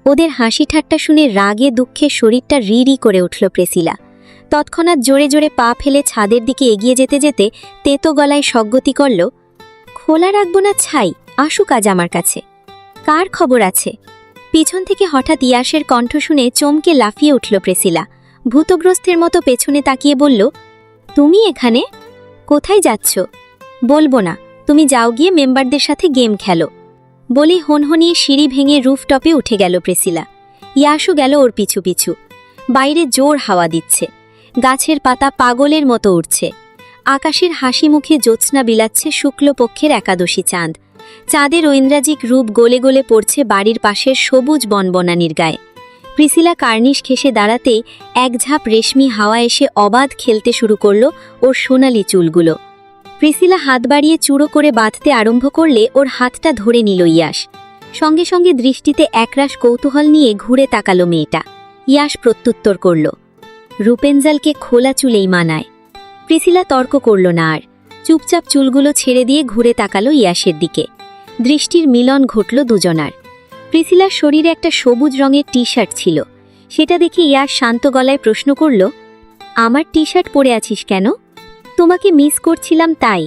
ওদের হাসি ঠাট্টা শুনে রাগে দুঃখে শরীরটা রি করে উঠল প্রিসিলা। তৎক্ষণাৎ জোরে জোরে পা ফেলে ছাদের দিকে এগিয়ে যেতে যেতে তেতো গলায় স্বগতি করল, খোলা রাখবো না ছাই, আসুক আজ আমার কাছে। কার খবর আছে? পিছন থেকে হঠাৎ ইয়াশের কণ্ঠ শুনে চমকে লাফিয়ে উঠল প্রিসিলা। ভূতগ্রস্তের মতো পেছনে তাকিয়ে বলল, তুমি এখানে? কোথায় যাচ্ছ? বলবো না, তুমি যাও গিয়ে মেম্বারদের সাথে গেম খেলো। বলেই হনহনিয়ে সিঁড়ি ভেঙে রুফটপে উঠে গেল প্রিসিলা। ইয়াশও গেল ওর পিছু পিছু। বাইরে জোর হাওয়া দিচ্ছে, গাছের পাতা পাগলের মতো উঠছে। আকাশের হাসি মুখে জ্যোৎস্না বিলাচ্ছে শুক্লপক্ষের একাদশী চাঁদ। চাঁদের ঐন্দ্রাজিক রূপ গলে গলে পড়ছে বাড়ির পাশের সবুজ বনবনানির গায়ে। প্রিসিলা কার্নিশ ঘেঁষে দাঁড়াতেই এক ঝাঁপ রেশমি হাওয়া এসে অবাধ খেলতে শুরু করল ওর সোনালি চুলগুলো। প্রিসিলা হাত বাড়িয়ে চূড়ো করে বাঁধতে আরম্ভ করলে ওর হাতটা ধরে নিল ইয়াশ। সঙ্গে সঙ্গে দৃষ্টিতে একরাশ কৌতূহল নিয়ে ঘুরে তাকালো মেয়েটা। ইয়াশ প্রত্যুত্তর করল, রূপেঞ্জালকে খোলা চুলেই মানায়। প্রিসিলা তর্ক করল না আর, চুপচাপ চুলগুলো ছেড়ে দিয়ে ঘুরে তাকালো ইয়াশের দিকে। দৃষ্টির মিলন ঘটল দুজনার। প্রিসিলার শরীরে একটা সবুজ রঙের টি শার্ট ছিল। সেটা দেখে ইয়াশ শান্ত গলায় প্রশ্ন করল, আমার টি শার্ট পরে আছিস কেন? তোমাকে মিস করছিলাম তাই।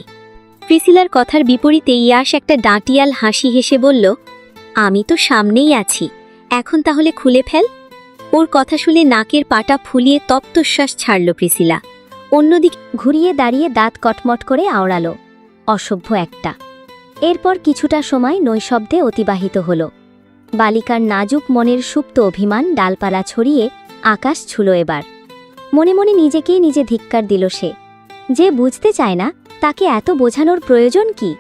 প্রিসিলার কথার বিপরীতে ইয়াশ একটা ডাঁটিয়াল হাসি হেসে বলল, আমি তো সামনেই আছি, এখন তাহলে খুলে ফেল। ওর কথা শুনে নাকের পাটা ফুলিয়ে তপ্তশ্বাস ছাড়ল প্রিসিলা। অন্যদিকে ঘুরিয়ে দাঁড়িয়ে দাঁত কটমট করে আওড়ালো। অসভ্য একটা। এরপর কিছুটা সময় নৈশব্দে অতিবাহিত হল। বালিকার নাজুক মনের সুপ্ত অভিমান ডালপালা ছড়িয়ে আকাশ ছুল এবার। মনে মনে নিজেকেই নিজে ধিক্কার দিল সে। যে বুঝতে চায় না তাকে এত বোঝানোর প্রয়োজন কি?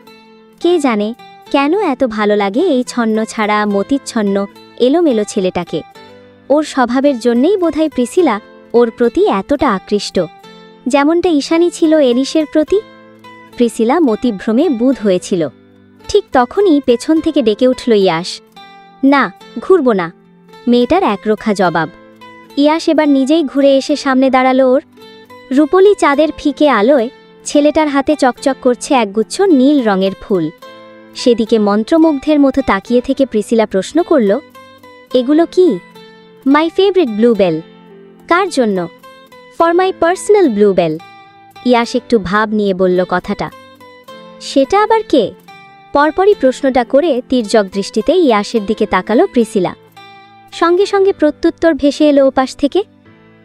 কে জানে কেন এত ভালো লাগে এই ছন্ন ছাড়া মতিচ্ছন্ন এলোমেলো ছেলেটাকে। ওর স্বভাবের জন্যেই বোধহয় প্রিসিলা ওর প্রতি এতটা আকৃষ্ট, যেমনটা ঈশানী ছিল এলিসের প্রতি। প্রিসিলা মতিভ্রমে বুঁদ হয়েছিল। ঠিক তখনই পেছন থেকে ডেকে উঠল ইয়াস। না, ঘুরব না। মেয়েটার একরোখা জবাব। ইয়াস এবার নিজেই ঘুরে এসে সামনে দাঁড়ালো ওর। রূপলি চাঁদের ফিকে আলোয় ছেলেটার হাতে চকচক করছে একগুচ্ছ নীল রঙের ফুল। সেদিকে মন্ত্রমুগ্ধের মতো তাকিয়ে থেকে প্রিসিলা প্রশ্ন করল, এগুলো কি? My favourite bluebell. কার জন্য? For my personal bluebell. Yash একটু ভাব নিয়ে বলল কথাটা। সেটা আবার কে? পরপরই প্রশ্নটা করে তির্যক দৃষ্টিতে ইয়াসের দিকে তাকালো প্রিসিলা। সঙ্গে সঙ্গে প্রত্যুত্তর ভেসে এলো ওপাশ থেকে,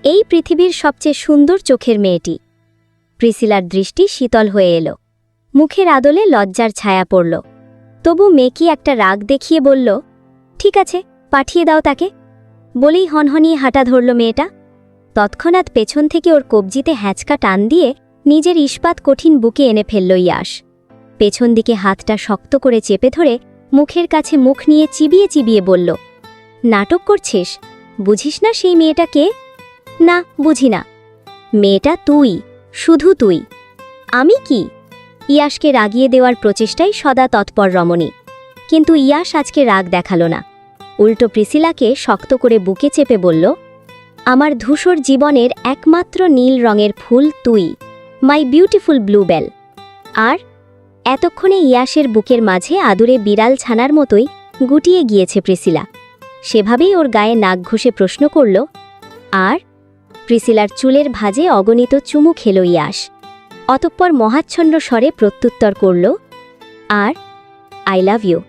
এই পৃথিবীর সবচেয়ে সুন্দর চোখের মেয়েটি। প্রিসিলার দৃষ্টি শীতল হয়ে এলো। মুখের আদলে লজ্জার ছায়া পড়ল। তবু মেকি একটা রাগ দেখিয়ে বলল, ঠিক আছে, পাঠিয়ে দাও তাকে। বলেই হনহনিয়ে হাঁটা ধরল মেয়েটা। তৎক্ষণাৎ পেছন থেকে ওর কবজিতে হ্যাঁচকা টান দিয়ে নিজের ইস্পাত কঠিন বুকে এনে ফেলল ইয়াস। পেছন দিকে হাতটা শক্ত করে চেপে ধরে মুখের কাছে মুখ নিয়ে চিবিয়ে চিবিয়ে বলল, নাটক করছিস? বুঝিস না সেই মেয়েটা কে? না, বুঝি না। মেয়েটা তুই, শুধু তুই। আমি কি? ইয়াসকে রাগিয়ে দেওয়ার প্রচেষ্টাই সদা তৎপর রমণী। কিন্তু ইয়াস আজকে রাগ দেখালো না। উল্টো প্রিসিলাকে শক্ত করে বুকে চেপে বলল, আমার ধূসর জীবনের একমাত্র নীল রঙের ফুল তুই, মাই বিউটিফুল ব্লুবেল। আর এতক্ষণে ইয়াসের বুকের মাঝে আদুরে বিড়াল ছানার মতোই গুটিয়ে গিয়েছে প্রিসিলা। সেভাবেই ওর গায়ে নাক ঘষে প্রশ্ন করল, আর? প্রিসিলার চুলের ভাঁজে অগণিত চুমু খেল ইয়াস। অতঃপর মহাচ্ছন্ন স্বরে প্রত্যুত্তর করল, আর I love you,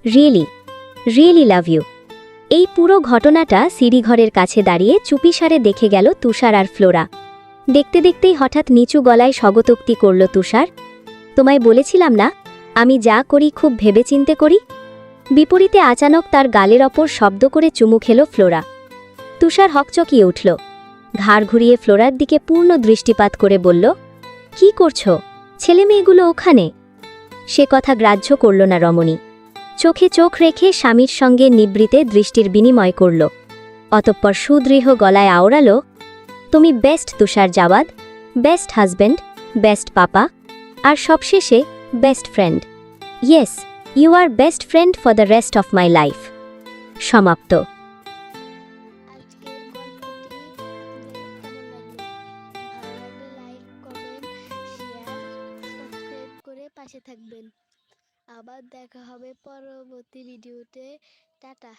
really, really love you. এই পুরো ঘটনাটা সিঁড়িঘরের কাছে দাঁড়িয়ে চুপিসারে দেখে গেল তুষার আর ফ্লোরা। দেখতে দেখতেই হঠাৎ নিচু গলায় স্বগতোক্তি করল তুষার, তোমায় বলেছিলাম না আমি যা করি খুব ভেবেচিন্তে করি। বিপরীতে আচানক তার গালের ওপর শব্দ করে চুমু খেল ফ্লোরা। তুষার হকচকিয়ে উঠল। ঘাড় ঘুরিয়ে ফ্লোরার দিকে পূর্ণ দৃষ্টিপাত করে বলল, কি করছো? ছেলে মেয়েগুলো ওখানে। সে কথা গ্রাহ্য করল না রমণী। চোখে চোখ রেখে স্বামীর সঙ্গে নিবৃতে দৃষ্টির বিনিময় করল। অতঃপর সুদৃঢ় গলায় আওড়াল, তুমি best Tushar Jawad, best husband, best papa, আর সবশেষে best friend. Yes, you are best friend for the rest of my life. সমাপ্ত। আজকের গল্পটি আপনাদের কেমন লাগলো? ভালো লাগলে লাইক, কমেন্ট, শেয়ার, সাবস্ক্রাইব করে পাশে থাকবেন। আবার দেখা হবে পরবর্তী ভিডিওতে। টাটা।